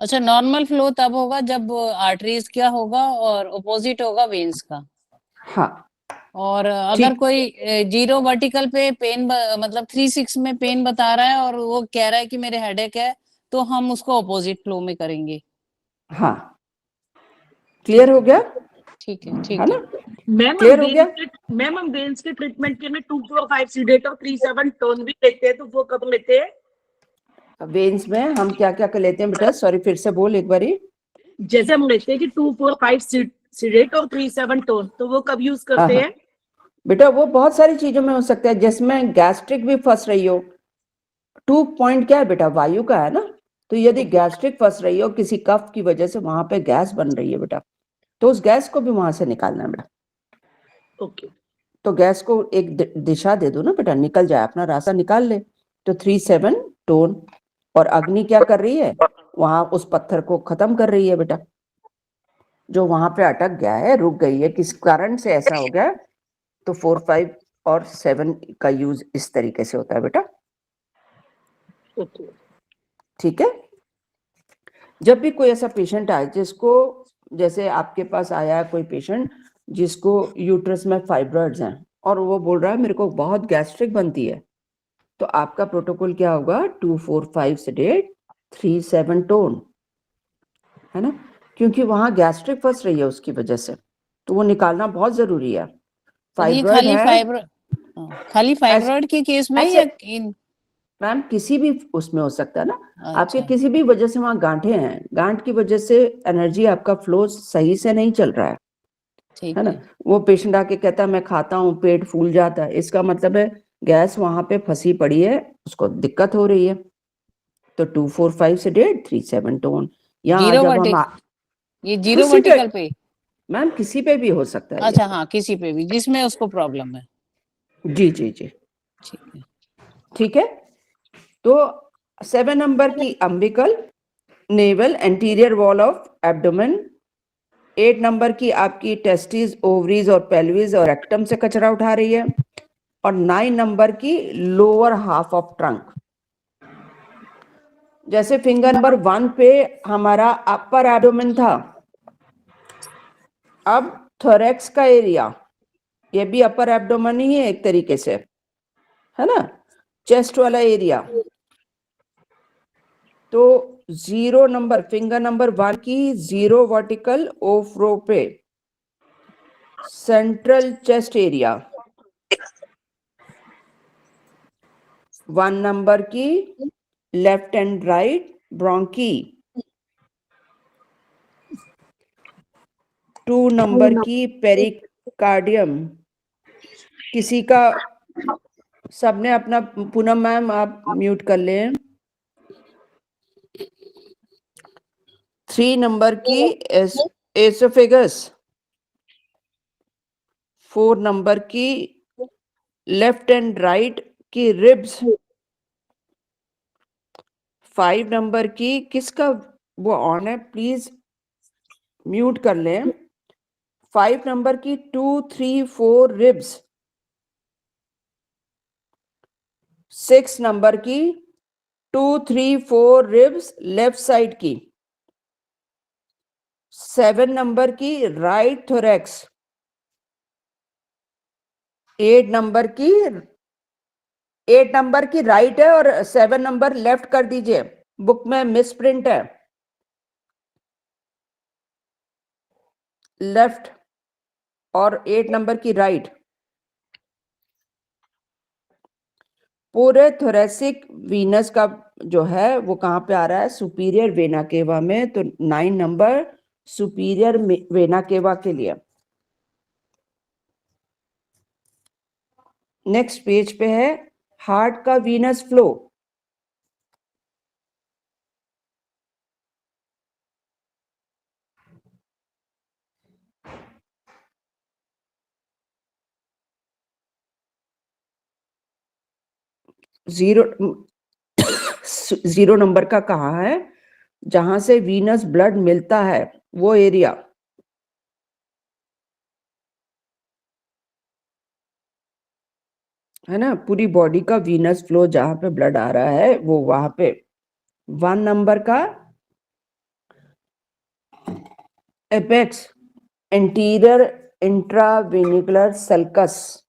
S2: अच्छा, नॉर्मल फ्लो तब होगा जब आर्टरीज क्या होगा और अपोजिट होगा वेन्स का।
S6: हाँ,
S2: और अगर कोई 0 वर्टिकल पे पेन मतलब 3, 6 में पेन बता रहा है और वो कह रहा है कि मेरे हेडेक है, तो हम उसको अपोजिट फ्लो में करेंगे।
S6: हाँ, क्लियर हो गया?
S2: ठीक है, ठीक
S6: है ना,
S5: मैम
S6: क्लियर हो गया?
S5: मैम हम वेन्स के ट्रीटमेंट के लिए 2, 4, 5 सीडेट और 3, 7 टोन भी लेते हैं, तो वो कब लेते हैं?
S6: वेन्स में हम क्या क्या कर लेते हैं बेटा? सॉरी, फिर से बोल एक बारी।
S5: जैसे हम लेते हैं कि 2, 4, 5 सीडेट और 3, 7 टोन, तो वो कब यूज करते हैं?
S6: बेटा वो बहुत सारी चीजों में हो सकता है, जिसमें गैस्ट्रिक भी फंस रही हो। 2 पॉइंट क्या है बेटा? वायु का है ना। तो यदि गैस्ट्रिक फंस रही हो किसी कफ की वजह से, वहां पे गैस बन रही है बेटा, तो उस गैस को भी वहां से निकालना है बेटा।
S5: ओके,
S6: तो गैस को एक दिशा दे दो ना बेटा, निकल जाए, अपना रास्ता निकाल ले। तो 3, 7 टोन। और अग्नि क्या कर रही है? वहां उस पत्थर को खत्म कर रही है बेटा, जो वहां पे अटक गया है, रुक गई है, किस कारण से ऐसा हो गया। तो 4, 5 और 7 का यूज इस तरीके से होता है बेटा। ठीक है, जब भी कोई ऐसा पेशेंट आए जिसको, जैसे आपके पास आया है कोई पेशेंट जिसको यूट्रस में फाइब्रॉइड्स हैं और वो बोल रहा है मेरे को बहुत गैस्ट्रिक बनती है, तो आपका प्रोटोकॉल क्या होगा? 2, 4, 5 सेडेट, 3, 7 टोन, है ना, क्योंकि वहां गैस्ट्रिक फंस रही है उसकी वजह से। तो वो निकालना बहुत जरूरी है।
S2: पर ये
S6: फाइब्रॉइड है,
S2: खाली फाइब्रॉइड के केस में
S6: ऐसे-
S2: या
S6: मैम किसी भी उसमें हो सकता है ना। आपके
S2: अच्छा,
S6: किसी भी वजह से वहां गांठें हैं, गांठ की वजह से एनर्जी आपका फ्लो सही से नहीं चल रहा है
S2: ठीक
S6: है ना।
S2: है।
S6: वो पेशेंट आके कहता है मैं खाता हूँ पेट फूल जाता है, इसका मतलब है गैस वहां पे फंसी पड़ी है, उसको दिक्कत हो रही है। तो 2-4-5 सेडेट, 3-7 टोन। यहाँ
S2: जीरो
S6: जब हम
S2: ये जीरो
S6: किसी पे
S2: वर्टिकल पे,
S6: मैम किसी पे भी हो सकता है ये।
S2: अच्छा हाँ, किसी पे भी जिसमें उसको प्रॉब्लम है।
S6: जी जी जी,
S2: ठीक है।
S6: ठीक है। तो 7 नंबर की umbilical naval anterior wall of abdomen. 8 number की आपकी टेस्टिस, ओवरीज और पेल्विस और रेक्टम से कचरा उठा रही है। और 9 नंबर की लोअर हाफ ऑफ ट्रंक। जैसे फिंगर नंबर 1 पे हमारा अपर एब्डोमेन था, अब थोरेक्स का एरिया, ये भी अपर एब्डोमेन ही है एक तरीके से, है ना, चेस्ट वाला एरिया। तो 0 नंबर, फिंगर नंबर 1 की 0 वर्टिकल ऑफ रो पे सेंट्रल चेस्ट एरिया। 1 नंबर की left and right bronchi. 2 number की पेरिकार्डियम। किसी का, सबने अपना, पूनम मैम आप म्यूट कर लें। 3 नंबर की एसोफेगस। 4 नंबर की लेफ्ट एंड राइट की रिब्स। 5 नंबर की किसका वो ऑन है, प्लीज म्यूट कर लें। 5 नंबर की 2, 3, 4 रिब्स। 6 नंबर की 2, 3, 4 रिब्स लेफ्ट साइड की। 7 नंबर की राइट थोरेक्स। 8 नंबर की, 8 नंबर की राइट है और 7 नंबर लेफ्ट कर दीजिए, बुक में मिस प्रिंट है, लेफ्ट और 8 नंबर की राइट। पूरे थोरेसिक वीनस का जो है वो कहाँ पे आ रहा है, सुपीरियर वेना केवा में। तो 9 नंबर सुपीरियर वेना केवा के लिए। नेक्स्ट पेज पे है हार्ट का वीनस फ्लो। जीरो नंबर का कहा है, जहां से वीनस ब्लड मिलता है वो एरिया। है ना, पूरी बॉडी का वीनस फ्लो जहां पे ब्लड आ रहा है वो वहां पे। 1 नंबर का apex anterior interventricular sulcus.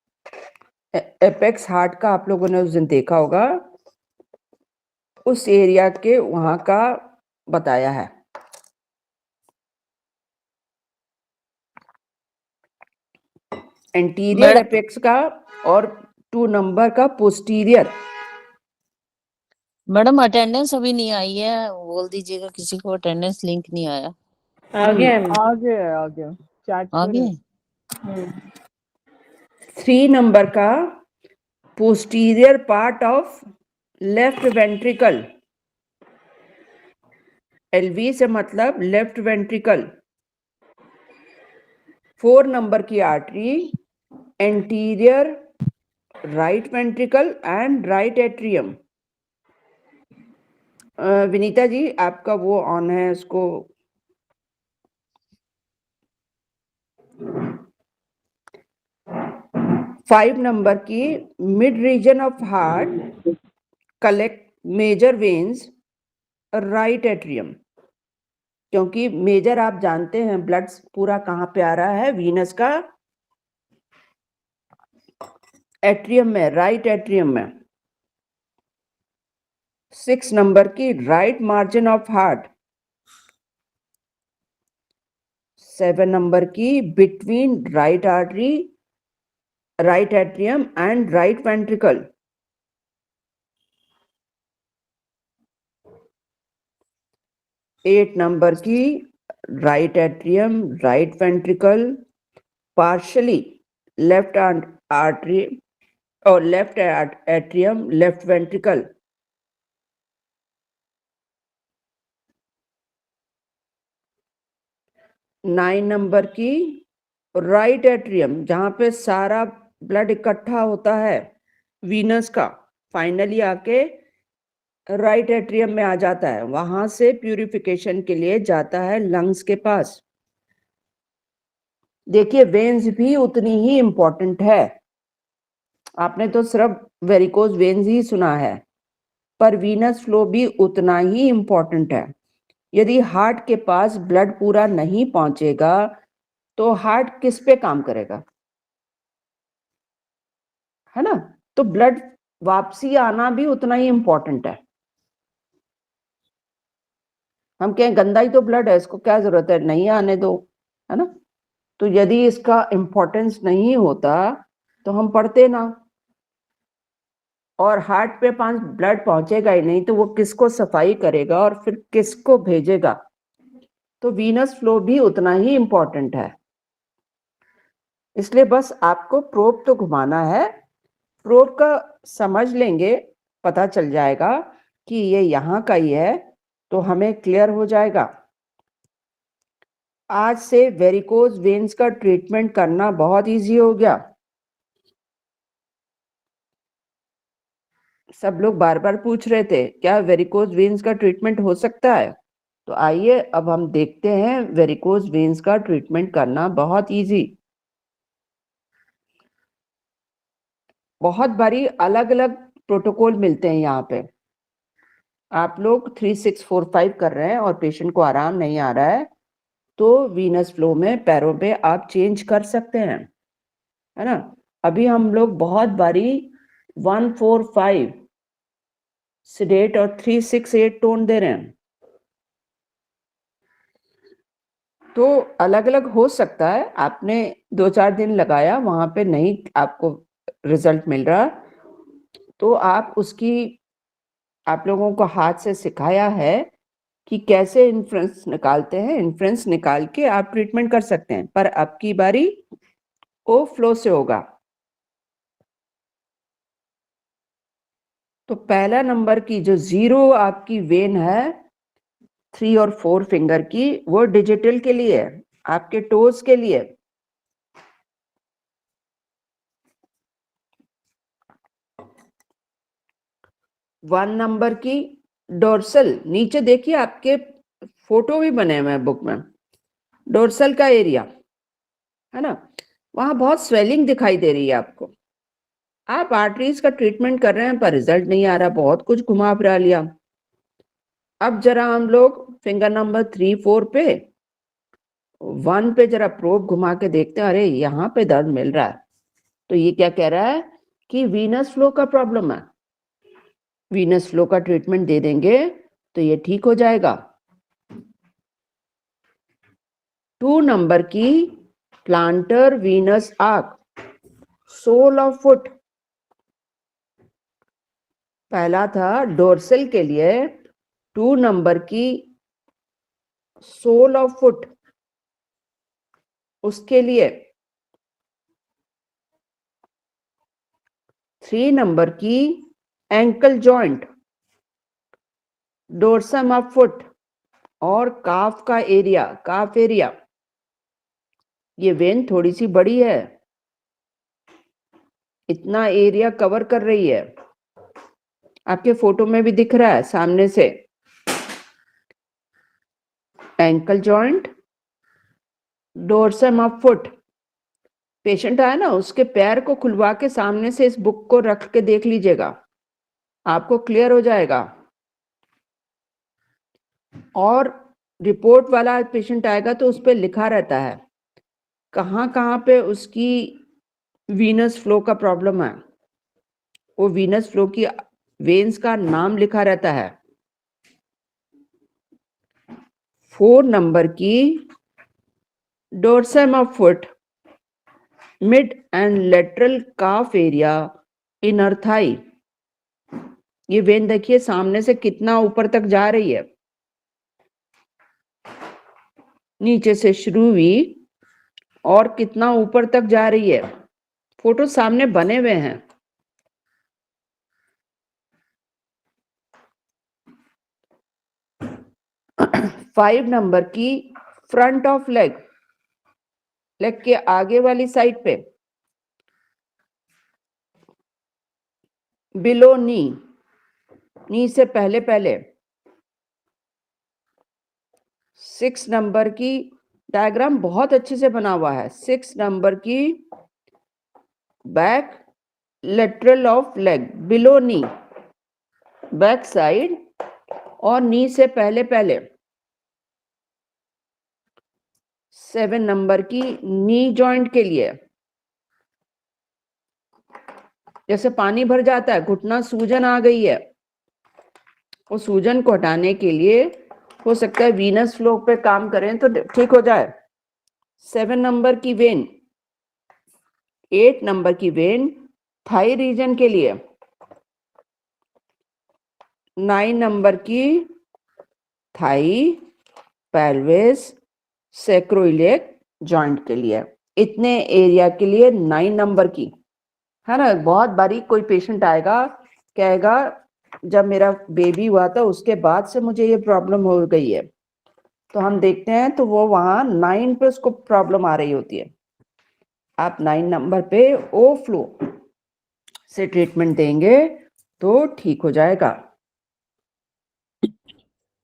S6: Apex heart का आप लोगों ने उस दिन देखा होगा, उस एरिया के वहां का बताया है। एंटीरियर एपेक्स का और 2 नंबर का पोस्टीरियर।
S2: मैडम अटेंडेंस अभी नहीं आई है, बोल दीजिएगा किसी को अटेंडेंस लिंक नहीं आया।
S4: आ गया
S1: आ गया चैट
S2: आ
S1: पे।
S2: गया।
S6: 3 नंबर का posterior part of left ventricle. LV से मतलब लेफ्ट वेंट्रिकल। 4 नंबर की artery anterior right ventricle and right atrium. Vinita ji आपका वो ऑन है, उसको फाइव नंबर की mid region of heart collect major veins right atrium. क्योंकि मेजर आप जानते हैं ब्लड पूरा कहाँ पे आ रहा है वीनस का, एट्रियम में, राइट एट्रियम में। 6 नंबर की right margin of heart. 7 number की between right artery, right atrium and right ventricle. 8 number की right atrium, right ventricle, partially left artery और left atrium, left ventricle. 9 number की right atrium, जहां पे सारा blood इकट्ठा होता है वीनस का, फाइनली आके राइट एट्रियम में आ जाता है, वहां से प्यूरिफिकेशन के लिए जाता है लंग्स के पास। देखिए वेन्स भी उतनी ही इंपॉर्टेंट है। आपने तो सिर्फ वेरिकोज वेन्स ही सुना है, पर वीनस फ्लो भी उतना ही इंपॉर्टेंट है। यदि हार्ट के पास ब्लड पूरा नहीं पहुंचेगा तो हार्ट किस पे काम करेगा, है ना? तो ब्लड वापसी आना भी उतना ही इंपॉर्टेंट है। हम कहें गंदा ही तो ब्लड है, इसको क्या जरूरत है, नहीं आने दो, है ना? तो यदि इसका इंपॉर्टेंस नहीं होता तो हम पढ़ते ना, और हार्ट पे पास ब्लड पहुंचेगा ही नहीं तो वो किसको सफाई करेगा और फिर किसको भेजेगा? तो वीनस फ्लो भी उतना ही इंपॉर्टेंट है। इसलिए बस आपको प्रोब तो घुमाना है, प्रोब का समझ लेंगे, पता चल जाएगा कि ये यहाँ का ही है, तो हमें क्लियर हो जाएगा। आज से वेरिकोज वेन्स का ट्रीटमेंट करना बहुत इजी हो गया। सब लोग बार बार पूछ रहे थे क्या वेरिकोज वेन्स का ट्रीटमेंट हो सकता है, तो आइए अब हम देखते हैं वेरिकोज वेन्स का ट्रीटमेंट करना बहुत इजी। बहुत बारी अलग अलग प्रोटोकॉल मिलते हैं यहाँ पे। आप लोग 3-6-4-5 कर रहे हैं और पेशेंट को आराम नहीं आ रहा है, तो वीनस फ्लो में पैरों पे आप चेंज कर सकते हैं, है ना? अभी हम लोग बहुत बारी 1-4-5 सिडेट और 3-6-8 टोन दे रहे हैं। तो अलग अलग हो सकता है, आपने 2-4 दिन लगाया, वहां पे नहीं आपको रिजल्ट मिल रहा, तो आप उसकी, आप लोगों को हाथ से सिखाया है कि कैसे इन्फ्रेंस निकालते हैं, इन्फ्रेंस निकाल के आप ट्रीटमेंट कर सकते हैं, पर अब की बारी वो फ्लो से होगा। तो पहला नंबर की जो 0 आपकी वेन है 3 और 4 फिंगर की, वो डिजिटल के लिए है, आपके टोज के लिए। वन नंबर की डोर्सल, नीचे देखिए आपके फोटो भी बने हुए हैं बुक में, डोर्सल का एरिया, है ना? वहां बहुत स्वेलिंग दिखाई दे रही है आपको। आप आर्टरीज का ट्रीटमेंट कर रहे हैं पर रिजल्ट नहीं आ रहा, बहुत कुछ घुमा फिरा लिया। अब जरा हम लोग फिंगर नंबर 3-4 पे, 1 पे जरा प्रोब घुमा के देखते हैं, अरे यहाँ पे दर्द मिल रहा है, तो ये क्या कह रहा है कि वीनस फ्लो का प्रॉब्लम है। वीनस फ्लो का ट्रीटमेंट दे देंगे तो ये ठीक हो जाएगा। 2 नंबर की plantar venous arch, sole of foot, पहला था डोर्सल के लिए, 2 नंबर की सोल ऑफ फुट उसके लिए, 3 नंबर की ankle joint, dorsum of foot और काफ का एरिया, काफ एरिया। ये वेन थोड़ी सी बड़ी है, इतना एरिया कवर कर रही है, आपके फोटो में भी दिख रहा है सामने से। Ankle joint, dorsum of foot. Patient आया ना, उसके पैर को खुलवा के सामने से इस बुक को रख के देख लीजिएगा, आपको क्लियर हो जाएगा। और रिपोर्ट वाला पेशेंट आएगा तो उस पर लिखा रहता है कहाँ कहाँ पे उसकी वीनस फ्लो का प्रॉब्लम है, वो वीनस फ्लो की वेन्स का नाम लिखा रहता है। 4 नंबर की dorsum of foot, mid and lateral calf area, inner thigh. ये वेन देखिए सामने से कितना ऊपर तक जा रही है, नीचे से शुरू हुई और कितना ऊपर तक जा रही है। फोटो सामने बने हुए हैं। फाइव नंबर की फ्रंट ऑफ लेग, लेग के आगे वाली साइड पे, बिलो नी, नी से पहले पहले। 6 नंबर की डायग्राम बहुत अच्छे से बना हुआ है। 6 नंबर की back lateral of leg, below knee, back side और नी से पहले पहले। 7 नंबर की नी जॉइंट के लिए, जैसे पानी भर जाता है, घुटना सूजन आ गई है, वो सूजन को हटाने के लिए हो सकता है वीनस फ्लो पे काम करें तो ठीक हो जाए। 7 नंबर की वेन, 8 नंबर की वेन थाई रीजन के लिए, 9 नंबर की थाई, पेल्विस, सैक्रोइलियक जॉइंट के लिए। इतने एरिया के लिए 9 नंबर की है ना। बहुत बारीक कोई पेशेंट आएगा, कहेगा जब मेरा बेबी हुआ था उसके बाद से मुझे ये प्रॉब्लम हो गई है, तो हम देखते हैं तो वो वहां 9 पे उसको प्रॉब्लम आ रही होती है। आप 9 नंबर पे ओ फ्लो से ट्रीटमेंट देंगे तो ठीक हो जाएगा।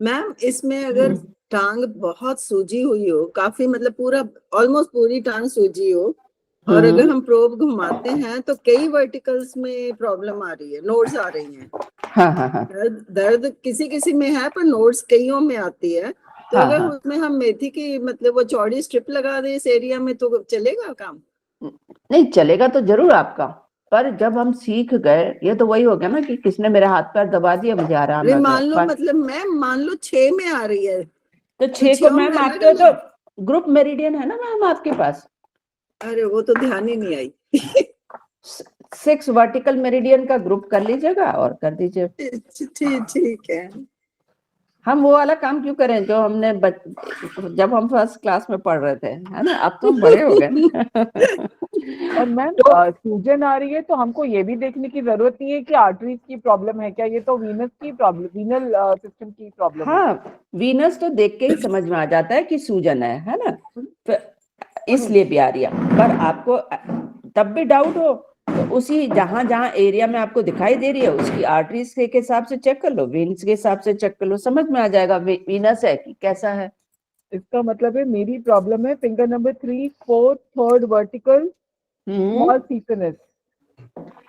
S7: मैम इसमें अगर टांग बहुत सूजी हुई हो, काफी मतलब पूरा ऑलमोस्ट पूरी टांग सूजी हो, और अगर हम प्रोब घुमाते हैं तो कई वर्टिकल्स में प्रॉब्लम आ रही है, नोड्स आ रही हैं।
S6: हाँ।
S7: दर्द किसी किसी में है पर नोड्स कईयों में आती है। तो
S6: हाँ,
S7: अगर
S6: हाँ।
S7: उसमें हम मेथी की मतलब वो चौड़ी स्ट्रिप लगा दे इस एरिया में तो चलेगा काम?
S6: नहीं चलेगा तो जरूर आपका, पर जब हम सीख गए, ये तो वही हो गया ना कि किसने मेरा हाथ पैर दबा दिया, मुझे आराम
S7: अरे
S6: आ
S7: मान लो
S6: गया।
S7: मतलब मैम मान लो 6 में आ रही है
S6: तो 6 को
S7: छयों में
S6: मैम
S7: अलग
S6: आपके तो
S7: अलग।
S6: ग्रुप मेरिडियन है ना मैम आपके पास।
S7: अरे वो तो ध्यान ही नहीं आई।
S6: 6 वर्टिकल मेरिडियन का ग्रुप कर लीजिएगा और कर दीजिए।
S7: ठीक है।
S6: हम वो वाला काम क्यों करें जो हमने जब हम फर्स्ट क्लास में पढ़ रहे थे, है ना। अब तो हम बड़े हो गए।
S1: और मैम सूजन आ रही है तो हमको ये भी देखने की जरूरत नहीं है कि आर्टरीज की प्रॉब्लम है क्या, ये तो वीनस की प्रॉब्लम, वीनल सिस्टम की प्रॉब्लम है।
S6: हाँ, वीनस तो देख के ही समझ में आ जाता है कि सूजन है ना, तो इसलिए भी आ रही है। पर आपको तब भी डाउट हो तो उसी जहां जहां एरिया में आपको दिखाई दे रही है उसकी आर्टरीज के हिसाब से चेक कर लो, वेन्स के हिसाब से चेक कर लो, समझ में आ जाएगा वीनस है कि कैसा है।
S1: इसका मतलब है मेरी प्रॉब्लम है finger number 3, 4, third vertical, small सीसनस,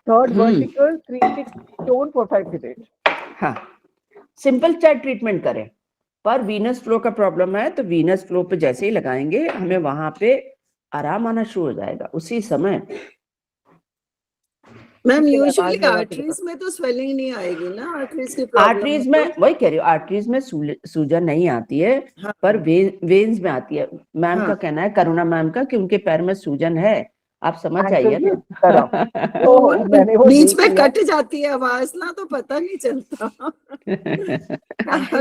S1: थर्ड वर्टिकल, 3, 6 स्टोन, 4, 5 फिटेज।
S6: हाँ, सिंपल चाहे ट्रीटमेंट करें, पर वीनस फ्लो का प्रॉब्लम है तो वीनस फ्लो पे जैसे ही लगाएंगे हमें वहां पे आराम आना शुरू हो जाएगा उसी समय।
S7: मैम यूजुअली आर्टरीज में तो स्वेलिंग नहीं आएगी ना, आर्टरीज की प्रॉब्लम।
S6: आर्टरीज में वही कह रही हूँ, आर्टरीज में सूजन नहीं आती है। हाँ। पर वेन्स में आती है। मैम हाँ। का कहना है, करुणा मैम का, कि उनके पैर में सूजन है, आप समझ जाइए ना।
S7: तो बीच में कट जाती है आवाज ना, तो पता नहीं चलता।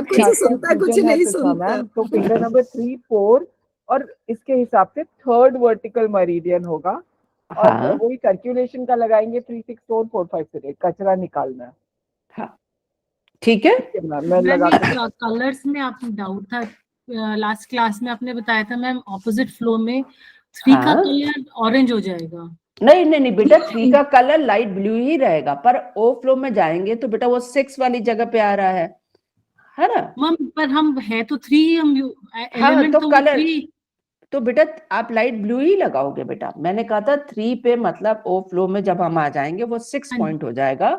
S7: कुछ सुनता कुछ नहीं सुनता।
S1: तो फिंगर नंबर 3, 4 और इसके हिसाब से थर्ड वर्टिकल मेरिडियन होगा। और हाँ। वही सर्कुलेशन का लगाएंगे 3, 6 स्टोन, 4, 5 फिटेज, कचरा निकालना है।
S6: हाँ ठीक है।
S1: मैं लगा
S12: कलर्स में आपने डाउट था, लास्ट क्लास में आपने बताया था मैम ऑपोजिट फ्लो में 3 का कलर ऑरेंज हो जाएगा।
S6: नहीं बेटा, 3 का कलर लाइट ब्लू ही रहेगा, पर ओ फ्लो में जाएंगे तो बेटा वो 6 वाली जगह पे आ रहा है ना
S12: मैम। पर हम है तो 3, हम
S6: एलिमेंट तो कलर 3, तो बेटा आप लाइट ब्लू ही लगाओगे बेटा। मैंने कहा था 3 पे मतलब ओ फ्लो में जब हम आ जाएंगे वो 6 पॉइंट हो जाएगा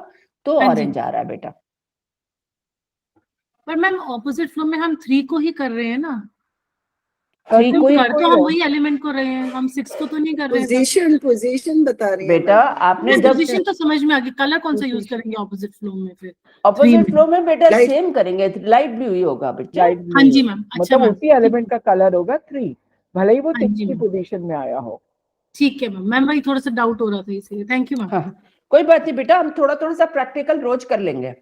S6: तो ऑरेंज आ रहा है बेटा।
S12: पर मैम ऑपोजिट फ्लो में हम 3 को ही कर रहे हैं ना,
S6: 3 को ही
S12: कर तो हम वही एलिमेंट को रहे हैं, हम 6 को तो नहीं कर रहे
S7: हैं। पोजीशन बता रही है
S6: बेटा आपने, जब
S12: पोजीशन तो समझ में आ गई, कलर कौन सा यूज करेंगे ऑपोजिट फ्लो में? फिर
S6: ऑपोजिट फ्लो में बेटा सेम करेंगे, लाइट ब्लू ही होगा बेटा।
S12: हाँ जी मैम।
S1: मतलब उसी एलिमेंट का कलर होगा 3। भले ही वो
S12: हाँ
S1: टिक
S12: जी
S1: की
S12: मैम,
S1: पोजीशन में आया हो।
S12: ठीक है मैम। मैम वही थोड़ा सा डाउट हो रहा था इसलिए। Thank you ma'am.
S6: हाँ, कोई बात नहीं बेटा, हम थोड़ा थोड़ा सा प्रैक्टिकल रोज कर लेंगे,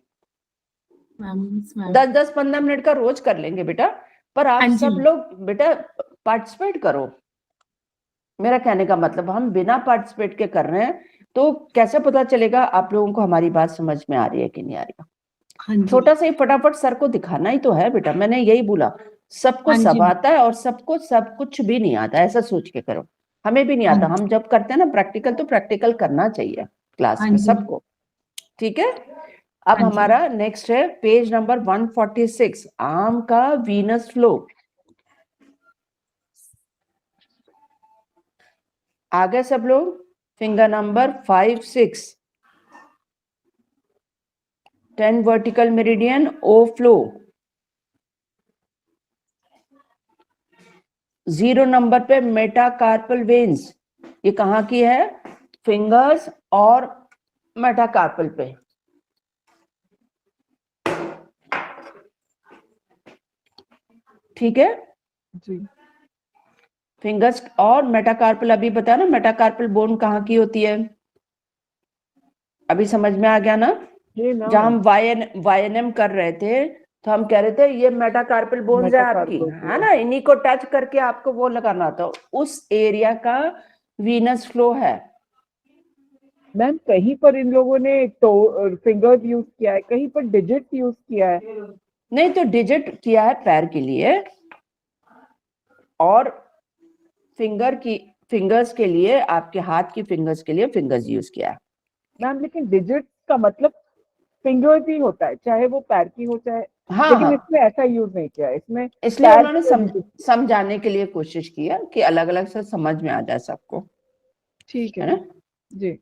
S12: मैम
S6: 10-10-15 मिनट का रोज कर लेंगे बेटा। पर आप
S12: हाँ जी
S6: सब
S12: मैम।
S6: लोग बेटा पार्टिसिपेट करो। मेरा कहने का मतलब, हम बिना पार्टिसिपेट के कर रहे हैं तो कैसे पता चलेगा आप लोगों को हमारी बात समझ में आ रही है कि नहीं आ रही है?
S12: हाँ जी
S6: छोटा सा ही फटाफट सर को दिखाना ही तो है बेटा। मैंने यही बोला, सबको
S12: हाँ जी
S6: सब
S12: मैम।
S6: आता है और सबको सब कुछ भी नहीं आता, ऐसा सोच के करो। हमें भी नहीं
S12: हाँ
S6: आता,
S12: जी
S6: हम जब करते हैं ना प्रैक्टिकल, तो प्रैक्टिकल करना चाहिए क्लास
S12: हाँ
S6: में
S12: जी
S6: सबको। ठीक है, अब
S12: हाँ जी
S6: हमारा नेक्स्ट है पेज नंबर 146, आर्म का वीनस फ्लो। आगे सब लोग फिंगर नंबर 5, 6, 10 वर्टिकल मेरिडियन ओ फ्लो, 0 नंबर पे मेटाकार्पल वेन्स। ये कहाँ की है? फिंगर्स और मेटाकार्पल पे। ठीक है,
S1: जी
S6: फिंगर्स और मेटाकार्पल। अभी बताया ना मेटाकार्पल बोन कहाँ की होती है, अभी समझ में आ गया ना?
S1: ये ना
S6: जब हम वाईएनएम कर रहे थे तो हम कह रहे थे ये मेटाकार्पल बोन्स है आपकी,
S1: मेटाकार्पल
S6: है ना, इन्हीं को टच करके आपको वो लगाना था, उस एरिया का वीनस फ्लो है।
S1: मैम कहीं पर इन लोगों ने तो फिंगर्स यूज किया है, कहीं पर डिजिट यूज किया है।
S6: नहीं तो डिजिट किया है पैर के लिए, और फिंगर्स के लिए, आपके हाथ की फिंगर्स के लिए फिंगर्स यूज किया है।
S1: मैम लेकिन डिजिट का मतलब फिंगर्स ही होता है, चाहे वो पैर की हो चाहे,
S6: हाँ
S1: लेकिन
S6: हाँ,
S1: इसमें ऐसा यूज नहीं किया है। इसमें
S6: इसलिए
S1: पैर
S6: उन्होंने
S1: के लिए digit-
S6: समझाने के लिए कोशिश किया कि अलग अलग से समझ में आ जाए सबको,
S1: ठीक
S6: है
S1: है
S6: ना।
S1: जी।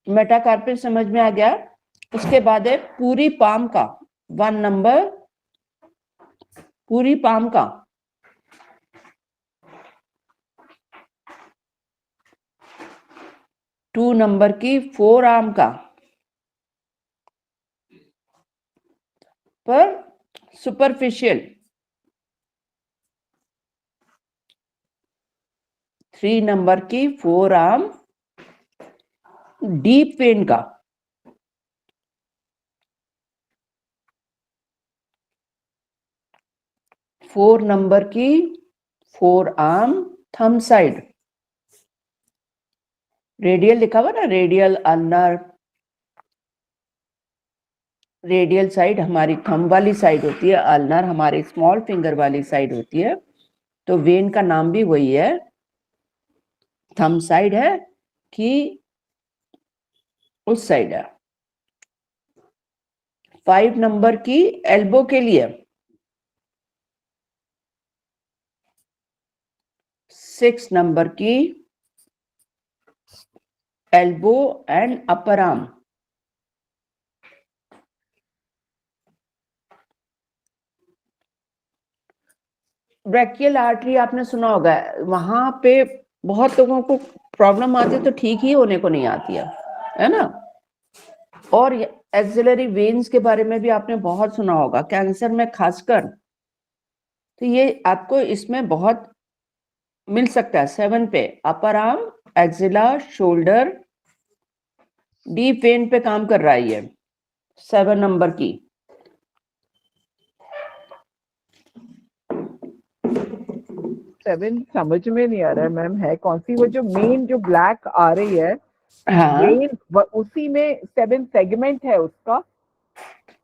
S6: मेटाकार्पल समझ में आ गया। उसके बाद है पूरी पाम का 1 नंबर, पूरी पाम का 2 नंबर की 4 आर्म का, पर सुपरफिशियल 3 नंबर की 4 आर्म डीप वेन का, 4 नंबर की 4 आर्म थंब साइड, रेडियल लिखा हुआ ना, रेडियल अल्नर, रेडियल साइड हमारी थंब वाली साइड होती है, अल्नर हमारी स्मॉल फिंगर वाली साइड होती है। तो वेन का नाम भी वही है, थंब साइड है कि उस साइड है। 5 नंबर की एल्बो के लिए, 6 नंबर की elbow and upper arm, brachial artery आपने सुना होगा, वहां पे बहुत लोगों को प्रॉब्लम आती है तो ठीक ही होने को नहीं आती है ना। और एक्सिलरी वेन्स के बारे में भी आपने बहुत सुना होगा, कैंसर में खासकर, तो ये आपको इसमें बहुत मिल सकता है। 7 पे upper arm, axilla, shoulder, deep vein पे काम कर रहा है ये 7 नंबर की।
S1: सेवन समझ में नहीं आ रहा है मैम, है कौन सी? वो जो मेन जो ब्लैक आ रही है,
S6: हाँ,
S1: उसी में 7 सेगमेंट है उसका।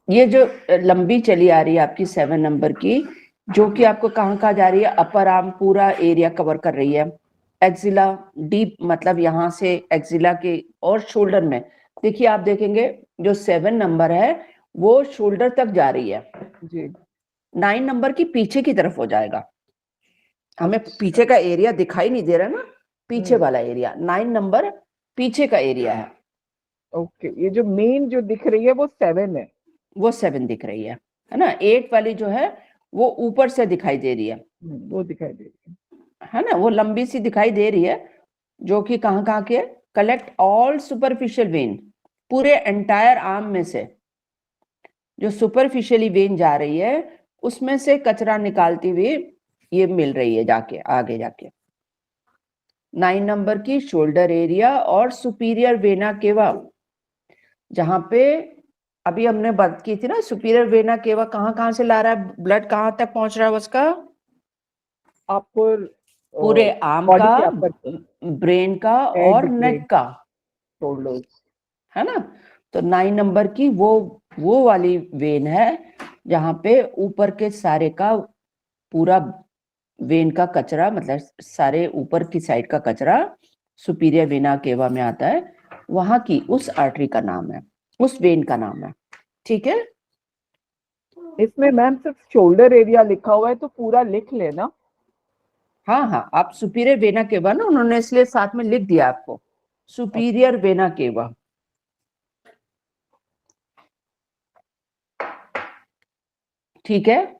S6: ये जो लंबी चली आ रही है आपकी 7 नंबर की, जो कि आपको कहाँ कहाँ जा रही है, अपर आर्म पूरा एरिया कवर कर रही है, एक्सिला डीप, मतलब यहाँ से एक्सिला के, और शोल्डर में देखिए, आप देखेंगे जो 7 नंबर है वो शोल्डर तक जा रही है।
S1: जी
S6: 9 नंबर की पीछे की तरफ हो जाएगा, हमें पीछे का एरिया दिखाई नहीं दे रहा ना, पीछे वाला एरिया 9 नंबर पीछे का एरिया है।
S1: ओके, ये जो मेन जो दिख रही है वो 7 है।
S6: वो 7 दिख रही है ना। 8 वाली जो है वो ऊपर से दिखाई दे रही है
S1: वो दिखाई दे रही
S6: है ना, वो लंबी सी दिखाई दे रही है, जो कि कहाँ कहाँ के, कलेक्ट ऑल सुपरफिशियल वेन, पूरे एंटायर आर्म में से जो सुपरफिशियली वेन जा रही है उसमें से कचरा निकालती हुई ये मिल रही है जाके आगे जाके। 9 नंबर की शोल्डर एरिया और सुपीरियर वेना केवा, जहां पे अभी हमने बात की थी ना, सुपीरियर वेना केवा कहाँ से ला रहा है ब्लड, कहाँ तक पहुंच रहा है उसका?
S1: आपको
S6: पूरे आर्म
S1: बॉडी
S6: का,
S1: के अपर,
S6: ब्रेन का
S1: हेड,
S6: और
S1: ब्रेन,
S6: नेक का,
S1: शोल्डर,
S6: है ना। तो 9 नंबर की वो वाली वेन है जहां पे ऊपर के सारे का पूरा वेन का कचरा, मतलब सारे ऊपर की साइड का कचरा सुपीरियर वेना केवा में आता है, वहां की उस आर्टरी का नाम है, उस वेन का नाम है। ठीक है,
S1: इसमें मैम सिर्फ शोल्डर एरिया लिखा हुआ है तो पूरा लिख लेना।
S6: हाँ हाँ, आप सुपीरियर वेना केवा ना, उन्होंने इसलिए साथ में लिख दिया आपको, सुपीरियर वेना केवा। ठीक है,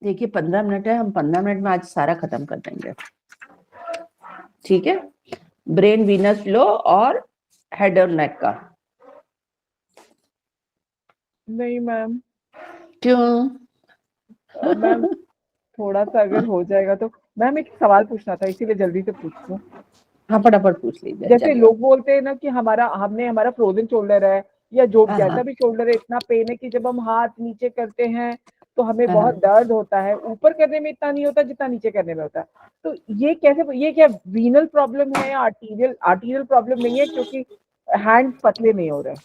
S6: देखिए 15 मिनट है, हम 15 मिनट में आज सारा खत्म कर देंगे। ठीक है, ब्रेन वीनस फ्लो और हेड और नेक का।
S1: नहीं मैम,
S6: क्यों?
S1: मैम थोड़ा सा अगर हो जाएगा तो। मैम एक सवाल पूछना था, इसीलिए जल्दी से पूछ लूं।
S6: हाँ फटाफट पूछ लीजिए।
S1: जैसे लोग बोलते हैं ना कि हमारा फ्रोजन शोल्डर है या जो
S6: हाँ,
S1: जैसा
S6: हाँ।
S1: भी शोल्डर है, इतना पेन है कि जब हम हाथ नीचे करते हैं तो हमें
S6: हाँ,
S1: बहुत
S6: हाँ।
S1: दर्द होता है, ऊपर करने में इतना नहीं होता जितना नीचे करने में होता है। तो ये क्या वीनल प्रॉब्लम है या आर्टीरियल प्रॉब्लम नहीं है, क्योंकि हैंड पतले नहीं हो रहे?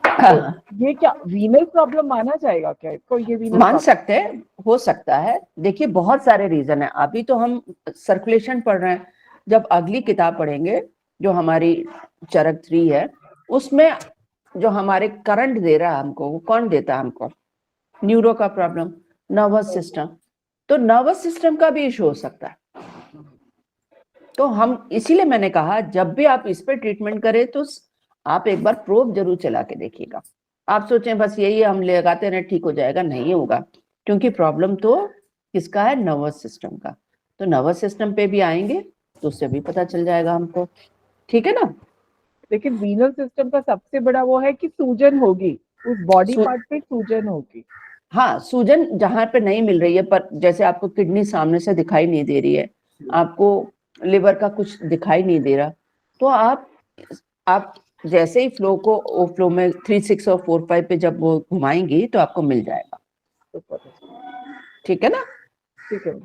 S1: तो ये क्या वीनल प्रॉब्लम माना जाएगा क्या इसको? ये वीनल
S6: मान सकते हैं, हो सकता है। देखिए बहुत सारे रीजन है, अभी तो हम सर्कुलेशन पढ़ रहे हैं, जब अगली किताब पढ़ेंगे जो हमारी चरक 3 है, उसमें जो हमारे करंट दे रहा है हमको, वो कौन देता है हमको? न्यूरो का प्रॉब्लम, नर्वस सिस्टम। तो नर्वस सिस्टम का भी इशू हो सकता है। तो हम इसीलिए मैंने कहा जब भी आप इस पे ट्रीटमेंट करें तो आप एक बार प्रोब जरूर चला के देखिएगा। आप सोचें बस यही हम लगाते रहे ठीक हो जाएगा, नहीं होगा, क्योंकि प्रॉब्लम तो किसका है? नर्वस सिस्टम का। तो नर्वस सिस्टम पे भी आएंगे तो उससे भी पता चल जाएगा हमको। ठीक है ना।
S1: लेकिन वीनल सिस्टम का सबसे बड़ा वो है कि सूजन होगी, उस बॉडी पार्ट पे सूजन होगी।
S6: हाँ, सूजन जहां पे नहीं मिल रही है, पर जैसे आपको किडनी सामने से दिखाई नहीं दे रही है, आपको लिवर का कुछ दिखाई नहीं दे रहा, तो आप जैसे ही फ्लो में 3, 6 और 4, 5 पे जब वो घुमाएंगी तो आपको मिल जाएगा। ठीक है ना।
S1: ठीक है।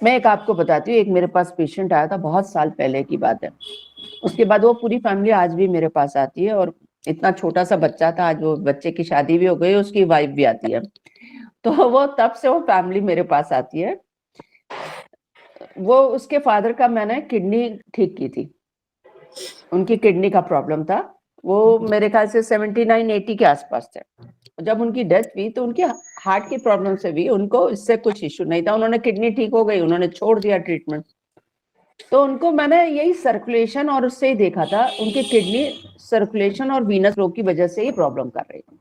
S6: मैं एक आपको बताती हूँ, एक मेरे पास पेशेंट आया था, बहुत साल पहले की बात है। उसके बाद वो पूरी फैमिली आज भी मेरे पास आती है, और इतना छोटा सा बच्चा था, आज वो बच्चे की शादी भी हो गई, उसकी वाइफ भी आती है, तो वो तब से वो फैमिली मेरे पास आती है। वो उसके फादर का मैंने किडनी ठीक की थी, उनकी किडनी का प्रॉब्लम था, वो मेरे ख्याल से 79-80 के आसपास थे। जब उनकी डेथ हुई तो उनके हार्ट की प्रॉब्लम से भी उनको इससे कुछ इश्यू नहीं था, उन्होंने किडनी ठीक हो गई, उन्होंने छोड़ दिया ट्रीटमेंट। तो उनको मैंने यही सर्कुलेशन और उससे ही देखा था, उनकी किडनी सर्कुलेशन और वीनस फ्लो की वजह से ही प्रॉब्लम कर रही थी।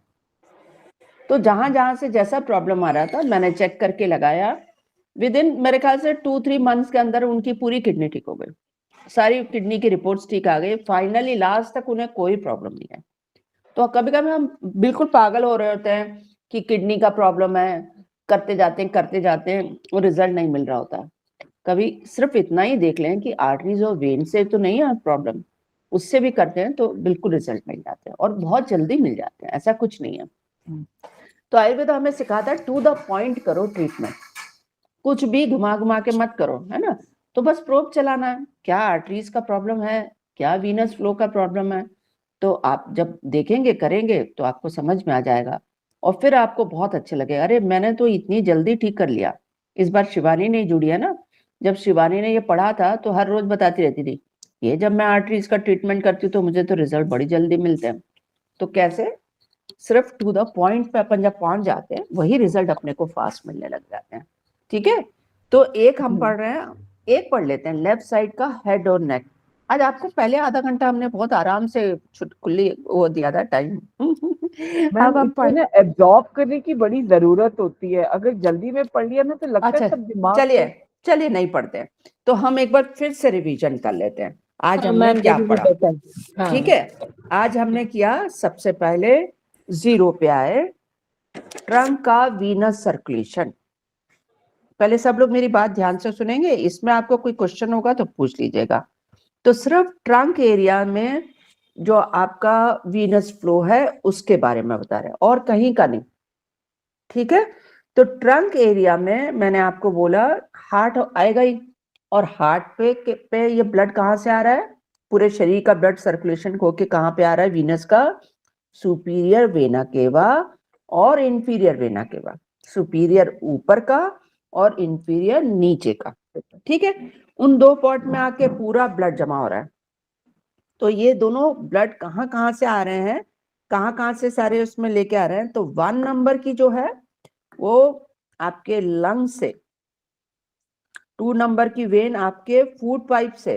S6: तो जहां जहां से जैसा प्रॉब्लम आ रहा था मैंने चेक करके लगाया, विद इन मेरे ख्याल से 2-3 मंथ्स के अंदर उनकी पूरी किडनी ठीक हो गई, सारी किडनी की रिपोर्ट्स ठीक आ गई, फाइनली लास्ट तक उन्हें कोई प्रॉब्लम नहीं है। तो कभी कभी हम बिल्कुल पागल हो रहे होते हैं कि किडनी का प्रॉब्लम है, करते जाते हैं और रिजल्ट नहीं मिल रहा होता। कभी सिर्फ इतना ही देख लें कि आर्टरीज और वेन से तो नहीं है प्रॉब्लम, उससे भी करते हैं तो बिल्कुल रिजल्ट मिल जाते हैं और बहुत जल्दी मिल जाते हैं, ऐसा कुछ नहीं है। तो आयुर्वेद हमें सिखाता है टू द पॉइंट करो ट्रीटमेंट, कुछ भी घुमा घुमा के मत करो, है ना। तो बस प्रोब चलाना है, क्या आर्टरीज का प्रॉब्लम है, क्या वीनस फ्लो का प्रॉब्लम है, तो आप जब देखेंगे करेंगे तो आपको समझ में आ जाएगा और फिर आपको बहुत अच्छा लगेगा, अरे मैंने तो इतनी जल्दी ठीक कर लिया। इस बार शिवानी नहीं जुड़ी है ना, जब शिवानी ने ये पढ़ा था तो हर रोज बताती रहती थी, ये जब मैं आर्टरीज का ट्रीटमेंट करती हूँ तो मुझे तो रिजल्ट बड़ी जल्दी मिलते हैं। तो कैसे? सिर्फ टू द पॉइंट पे अपन जब पहुंच जाते हैं वही रिजल्ट अपने को फास्ट मिलने लग जाते हैं। ठीक है, तो एक हम पढ़ रहे हैं, एक पढ़ लेते हैं लेफ्ट साइड का हेड और नेक। आज आपको पहले आधा घंटा हमने बहुत आराम से खुली वो दिया था टाइम।
S1: अब इसको ना एब्जॉर्ब करने की बड़ी जरूरत होती है, अगर जल्दी में पढ़ लिया ना तो लगता है सब दिमाग।
S6: चलिए नहीं पढ़ते, तो हम एक बार फिर से रिवीजन कर लेते हैं। आज हमने
S4: मैम
S6: क्या
S4: दिस इज
S6: पढ़ा,
S4: बेटर। हाँ
S6: ठीक है। आज हमने किया, सबसे पहले 0 पे आए, ट्रंक का वीनस सर्कुलेशन। पहले सब लोग मेरी बात ध्यान से सुनेंगे, इसमें आपको कोई क्वेश्चन होगा तो पूछ लीजिएगा। तो सिर्फ ट्रंक एरिया में जो आपका वीनस फ्लो है उसके बारे में बता रहे हैं, और कहीं का नहीं, ठीक है। तो ट्रंक एरिया में मैंने आपको बोला हार्ट आएगा ही, और हार्ट पे ये ब्लड कहाँ से आ रहा है, पूरे शरीर का ब्लड सर्कुलेशन होके कहाँ पे आ रहा है, वीनस का सुपीरियर वेना केवा और इंफीरियर वेना केवा। सुपीरियर ऊपर का और इंफीरियर नीचे का, ठीक है। उन दो पॉट में आके पूरा ब्लड जमा हो रहा है। तो ये दोनों ब्लड कहाँ कहाँ से आ रहे हैं, कहाँ कहाँ से सारे उसमें लेके आ रहे हैं। तो 1 नंबर की जो है वो आपके लंग से, 2 नंबर की वेन आपके फूड पाइप से,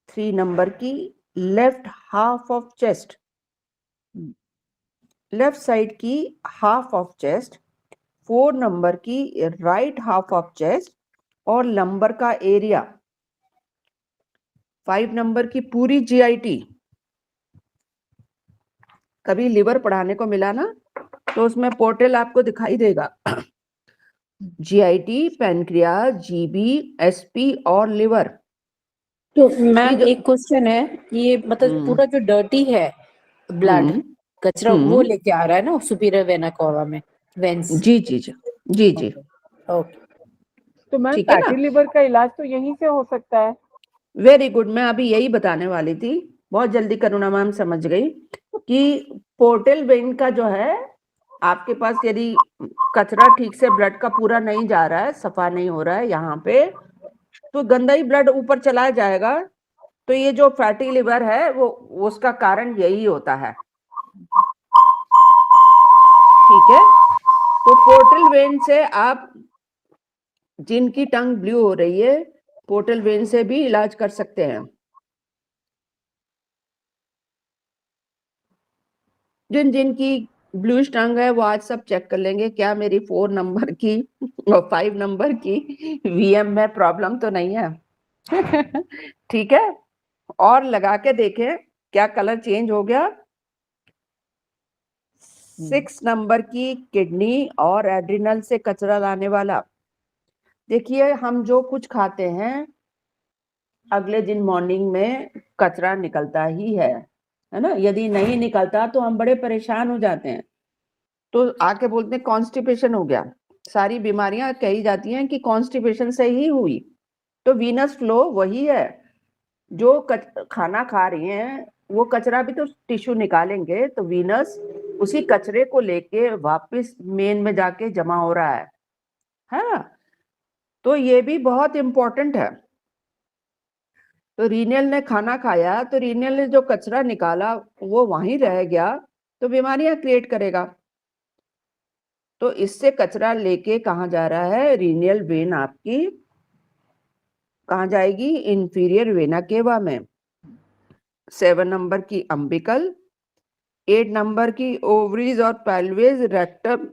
S6: 3 नंबर की left half of chest, left side की हाफ ऑफ चेस्ट, 4 नंबर की राइट हाफ ऑफ चेस्ट और लंबर का एरिया, 5 नंबर की पूरी जीआईटी। कभी लिवर पढ़ाने को मिला ना तो उसमें पोर्टल आपको दिखाई देगा, जीआईटी, पैनक्रियाज, जीबी, एसपी और लिवर।
S4: तो मैम एक क्वेश्चन है, ये मतलब पूरा जो डर्टी है ब्लड कचरा वो लेके आ रहा है ना सुपीरियर वेना कोवा में, वेंस?
S6: जी जी जी जी जी,
S4: ओके।
S1: तो मैम
S6: ठीक है ना।
S1: फैटी लिवर का इलाज तो यहीं से हो सकता है।
S6: वेरी गुड, मैं अभी यही बताने वाली थी, बहुत जल्दी करुणा मैम समझ गई कि पोर्टल वेन का जो है, आपके पास यदि कचरा ठीक से ब्लड का पूरा नहीं जा रहा है, सफा नहीं हो रहा है यहाँ पे, तो गंदा ही ब्लड ऊपर चला जाएगा। तो ये जो फैटी लिवर है वो उसका कारण यही होता है, ठीक है। तो पोर्टल वेन से आप, जिनकी टंग ब्लू हो रही है, पोर्टल वेन से भी इलाज कर सकते हैं। जिनकी ब्लू टंग है वो आज सब चेक कर लेंगे, क्या मेरी 4 नंबर की और 5 नंबर की वीएम में प्रॉब्लम तो नहीं है। ठीक है, और लगा के देखें क्या कलर चेंज हो गया। 6 नंबर की किडनी और एड्रिनल से कचरा लाने वाला। देखिए हम जो कुछ खाते हैं अगले दिन मॉर्निंग में कचरा निकलता ही है ना। यदि नहीं निकलता तो हम बड़े परेशान हो जाते हैं, तो आके बोलते हैं कॉन्स्टिपेशन हो गया। सारी बीमारियां कही जाती हैं कि कॉन्स्टिपेशन से ही हुई। तो वीनस फ्लो वही है, जो खाना खा रही हैं वो कचरा भी तो टिश्यू निकालेंगे, तो वीनस उसी कचरे को लेके वापस मेन में जाके जमा हो रहा है ना। तो ये भी बहुत इंपॉर्टेंट है। तो रीनल ने खाना खाया तो रीनल ने जो कचरा निकाला वो वहीं रह गया, तो बीमारियां क्रिएट करेगा। तो इससे कचरा लेके कहाँ जा रहा है, रीनियल वेन आपकी कहाँ जाएगी, इंफीरियर वेना केवा में। 7 नंबर की अम्बिकल, 8 नंबर की ओवरीज और पेल्विस, रेक्टम,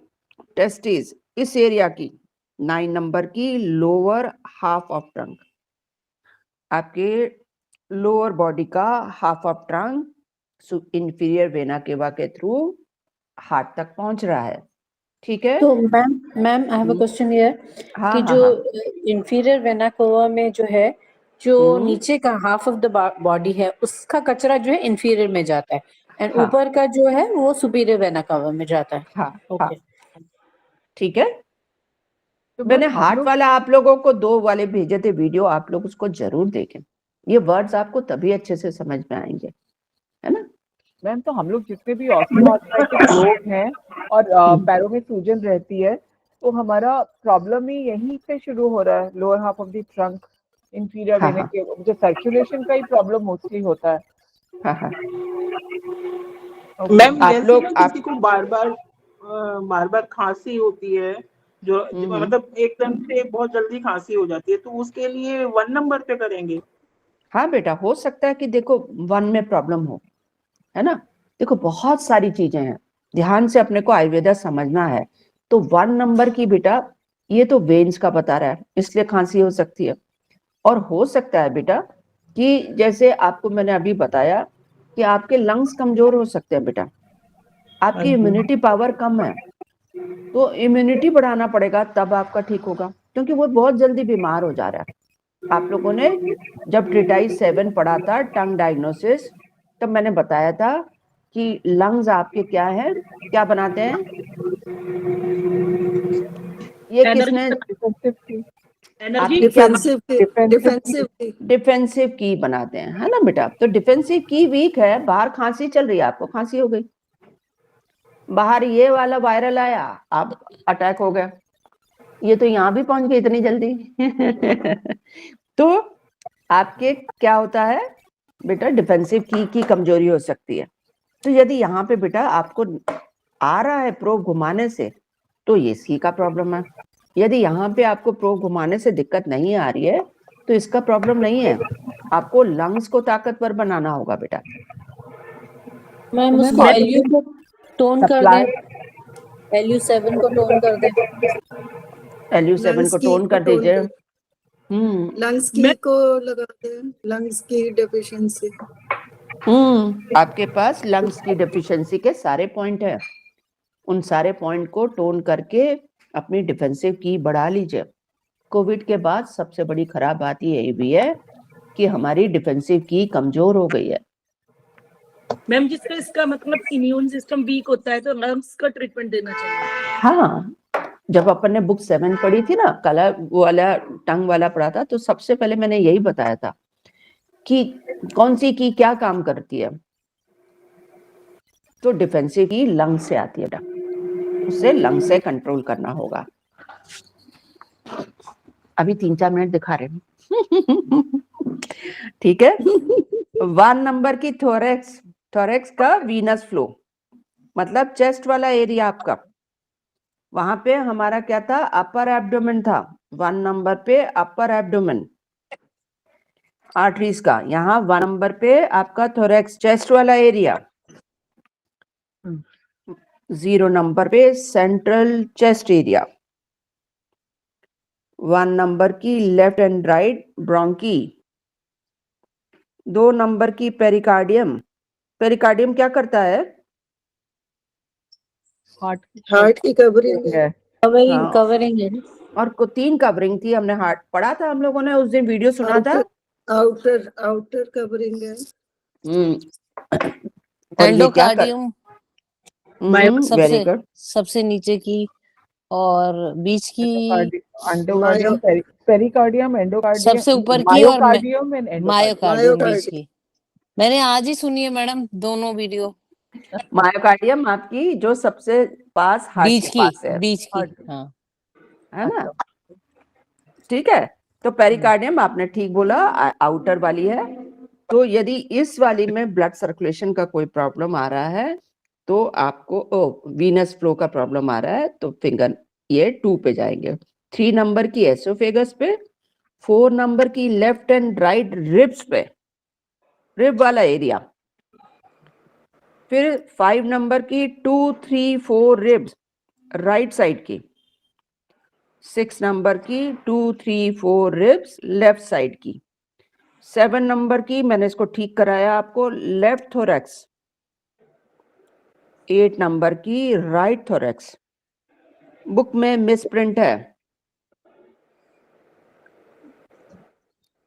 S6: टेस्टिस, इस एरिया की। 9 नंबर की लोअर हाफ ऑफ ट्रंक, आपके लोअर बॉडी का half of trunk inferior vena cava के थ्रू हार्ट तक पहुंच रहा है, ठीक है।
S4: तो ma'am I have a question here कि जो इंफीरियर वेना कोवा में जो है, जो नीचे का हाफ ऑफ द बॉडी है उसका कचरा जो है इंफीरियर में जाता है, एंड ऊपर का जो है वो सुपीरियर वेना कोवा में जाता है। ओके,
S6: ठीक है। तो मैंने हार्ट वाला आप लोगों को 2 वाले भेजे थे वीडियो, आप लोग उसको जरूर देखें। ये वर्ड्स आपको तभी अच्छे से समझ में आएंगे, है ना
S1: मैम। तो हम लोग जितने भी ऑस्टियोआर्थराइटिस लोग हैं और पैरों में सूजन रहती है, तो हमारा प्रॉब्लम ही यहीं से शुरू हो रहा है, lower half of the trunk, inferior vena के, जो सर्कुलेशन का ही प्रॉब्लम मोस्टली होता है।
S8: मैम जैसे किसी को बार बार खांसी होती है, जो मतलब एकदम से बहुत जल्दी खांसी हो जाती है, तो उसके लिए 1 नंबर पे करेंगे।
S6: हाँ बेटा, हो सकता है कि देखो 1 में प्रॉब्लम हो, है ना। देखो बहुत सारी चीजें हैं, ध्यान से अपने को आयुर्वेदा समझना है। तो 1 नंबर की बेटा, ये तो वेन्स का बता रहा है, इसलिए खांसी हो सकती है। और हो सकता है बेटा कि जैसे आपको मैंने अभी बताया कि आपके लंग्स कमजोर हो सकते हैं बेटा, आपकी इम्यूनिटी पावर कम है, तो इम्यूनिटी बढ़ाना पड़ेगा तब आपका ठीक होगा, क्योंकि वो बहुत जल्दी बीमार हो जा रहा है। आप लोगों ने जब ट्रिटाइज 7 पढ़ा था टंग डायग्नोसिस, तब मैंने बताया था कि लंग्स आपके क्या है, क्या बनाते हैं, ये किसने डिफेंसिव की बनाते हैं, है ना बेटा। तो डिफेंसिव की वीक है, बाहर खांसी चल रही है, आपको खांसी हो गई, बाहर ये वाला वायरल आया, आप अटैक हो गया, ये तो यहाँ भी पहुंच गई इतनी जल्दी तो आपके क्या होता है बेटा, डिफेंसिव की कमजोरी हो सकती है। तो यदि यहाँ पे बेटा आपको आ रहा है प्रोब घुमाने से, तो ये सी का प्रॉब्लम है। यदि यहाँ पे आपको प्रोब घुमाने से दिक्कत नहीं आ रही है, तो इसका प्रॉब्लम नहीं है, आपको लंग्स को ताकतवर बनाना होगा बेटा।
S4: मैम उसको एलयू को टोन कर दें, LU7 को टोन कर दें,
S6: LU7 को टोन कर दीजिए।
S7: लंग्स की को लगाते हैं, लंग्स की डेफिशिएंसी।
S6: आपके पास लंग्स की डेफिशिएंसी के सारे पॉइंट है, उन सारे पॉइंट को टोन करके अपनी डिफेंसिव की बढ़ा लीजिए। कोविड के बाद सबसे बड़ी खराब बात ये भी है कि हमारी डिफेंसिव की कमजोर हो गई है।
S13: मैम जिसका इसका मतलब इम्यून सिस्टम वीक होता है तो लंग्स का ट्रीटमेंट देना चाहिए।
S6: हाँ, जब अपन ने बुक 7 पढ़ी थी ना, कला वाला टंग वाला पढ़ा था, तो सबसे पहले मैंने यही बताया था कि कौन सी की क्या काम करती है। तो डिफेंसिव की लंग से आती है, उसे लंग से कंट्रोल करना होगा। अभी 3-4 मिनट दिखा रहे हैं ठीक है। 1 नंबर की थोरेक्स, थोरेक्स का वीनस फ्लो मतलब चेस्ट वाला एरिया आपका, वहां पे हमारा क्या था, अपर एब्डोमेन था। 1 नंबर पे अपर एब्डोमेन आर्टरीज का, यहाँ 1 नंबर पे आपका थोरेक्स चेस्ट वाला एरिया। 0 नंबर पे सेंट्रल चेस्ट एरिया। 1 नंबर की left and right bronchi. 2 number की पेरिकार्डियम। पेरिकार्डियम क्या करता है,
S7: हार्ट की कवरिंग है,
S4: कवरिंग है।
S6: और 3 कवरिंग थी, हमने हार्ट पढ़ा था हम लोगों ने उस दिन, वीडियो सुना था।
S7: आउटर कवरिंग है।
S6: और ये क्या कर,
S2: सबसे सबसे नीचे की और बीच की,
S1: एंडोकार्डियम, पेरिकार्डियम, एंडोकार्डियम,
S2: सबसे ऊपर की और मायोकार्डियम बीच की। मैंने आज ही सुनी है मैडम दोनों वीडियो।
S6: मायोकार्डियम आपकी जो सबसे पास हार्ट के पास है,
S2: बीच की हाँ,
S6: है ना, ठीक है। तो पेरिकार्डियम आपने ठीक बोला, आउटर वाली है। तो यदि इस वाली में ब्लड सर्कुलेशन का कोई प्रॉब्लम आ रहा है, तो आपको वीनस फ्लो का प्रॉब्लम आ रहा है, तो फिंगर ये 2 पे जाएंगे। 3 नंबर की एसोफेगस पे, 4 नंबर की लेफ्ट एंड राइट रिब्स पे, रिब वाला एरिया। फिर 5 नंबर की 2, 3, 4 रिब्स राइट साइड की। 6 नंबर की 2, 3, 4 रिब्स लेफ्ट साइड की। 7 नंबर की मैंने इसको ठीक कराया आपको, लेफ्ट थोरैक्स। 8 नंबर की राइट थोरैक्स, बुक में मिसप्रिंट है।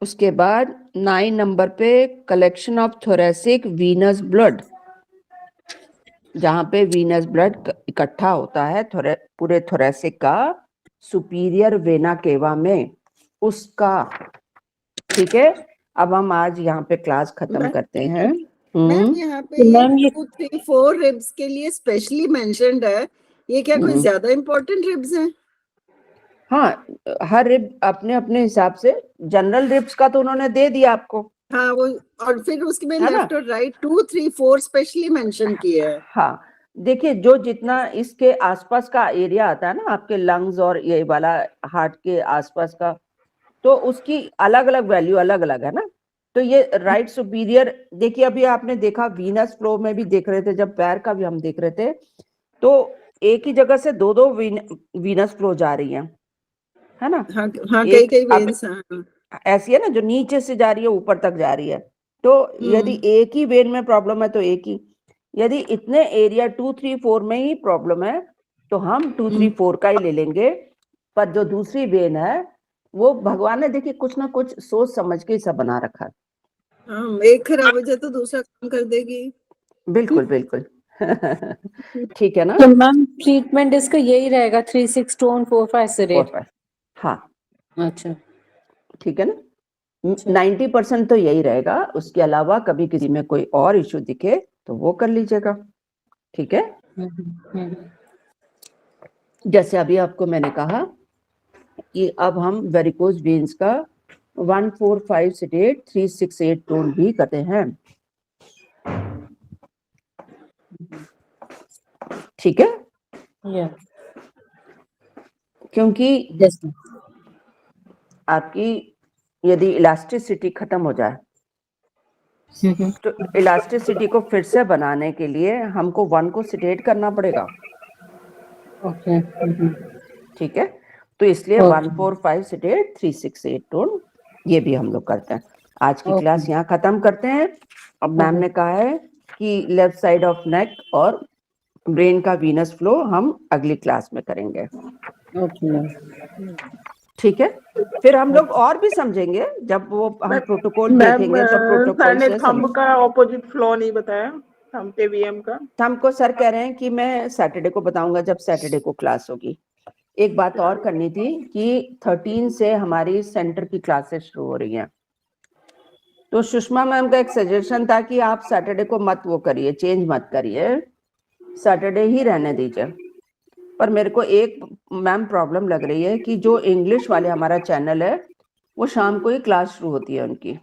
S6: उसके बाद 9 नंबर पे collection of thoracic venous blood, जहां पे वीनस ब्लड इकट्ठा होता है पूरे थोरेसिक का सुपीरियर वेना केवा में, उसका। ठीक है, अब हम आज यहाँ पे क्लास खत्म करते हैं।
S7: मैम यहाँ पे 2, 3, 4 रिब्स के लिए स्पेशली मेंशन्ड है, ये क्या कोई ज्यादा इम्पोर्टेंट रिब्स हैं?
S6: हाँ, हर रिब अपने अपने हिसाब से, जनरल रिब्स का तो उन्होंने दे दिया आपको।
S7: हाँ वो, और फिर उसके में लेफ्ट और राइट 2, 3, 4 स्पेशली मेंशन किया है।
S6: हाँ, देखिए जो जितना इसके आसपास का एरिया आता है ना, आपके लंग्स और ये वाला हार्ट के आसपास का, तो उसकी अलग अलग वैल्यू अलग अलग है ना। तो ये राइट सुपीरियर, देखिए अभी आपने देखा वीनस फ्लो में भी देख रहे थे, जब पैर का भी हम देख रहे थे, तो एक ही जगह से 2 वीनस फ्लो जा रही हैं, है ना।
S7: हाँ, कई वेन्स हैं।
S6: ऐसी है ना, जो नीचे से जा रही है ऊपर तक जा रही है। तो यदि एक ही वेन में प्रॉब्लम है तो एक ही, यदि इतने एरिया 2, 3, 4 में ही प्रॉब्लम है तो हम 2, 3, 4 का ही ले लेंगे। पर जो दूसरी वेन है वो भगवान ने देखिए कुछ ना कुछ सोच समझ के ही सब बना रखा है।
S7: एक खराब हो जाए तो दूसरा काम कर देगी।
S6: बिल्कुल बिल्कुल। ठीक है ना।
S4: तो मैम ट्रीटमेंट इसका यही रहेगा 3, 6 टोन 4, 5 सिरेट।
S6: हाँ
S4: अच्छा
S6: ठीक है ना। 90% तो यही रहेगा, उसके अलावा कभी किसी में कोई और इश्यू दिखे तो वो कर लीजिएगा। ठीक है। जैसे अभी आपको मैंने कहा कि अब हम वेरिकोज वेन्स का 1, 4, 5 सिडेट 3, 6, 8 टोन भी करते हैं। ठीक है। क्योंकि आपकी यदि इलास्टिसिटी खत्म हो जाए तो इलास्टिसिटी को फिर से बनाने के लिए हमको 1 को सिडेट करना पड़ेगा।
S4: ओके
S6: ठीक है। तो इसलिए 1, 4, 5 सिडेट 3, 6, 8 टोन ये भी हम लोग करते हैं। आज की क्लास यहाँ खत्म करते हैं। अब मैम ने कहा है कि लेफ्ट साइड ऑफ नेक और ब्रेन का वीनस फ्लो हम अगली क्लास में करेंगे। ठीक है। फिर हम लोग और भी समझेंगे जब वो हम प्रोटोकॉल देखेंगे तो प्रोटोकॉल से
S8: थंब का ऑपोजिट फ्लो नहीं बताया, थंब पे वीएम का।
S6: थंब को सर कह रहे हैं कि मैं सैटरडे को बताऊंगा जब सैटरडे को क्लास होगी। एक बात और करनी थी कि 13 से हमारी सेंटर की क्लासेस शुरू हो रही हैं। तो सुषमा मैम का एक सजेशन था कि आप सैटरडे को मत वो करिए, चेंज मत करिए, सैटरडे ही रहने दीजिए। पर मेरे को एक मैम प्रॉब्लम लग रही है कि जो इंग्लिश वाले हमारा चैनल है वो शाम को ही क्लास शुरू होती है उनकी,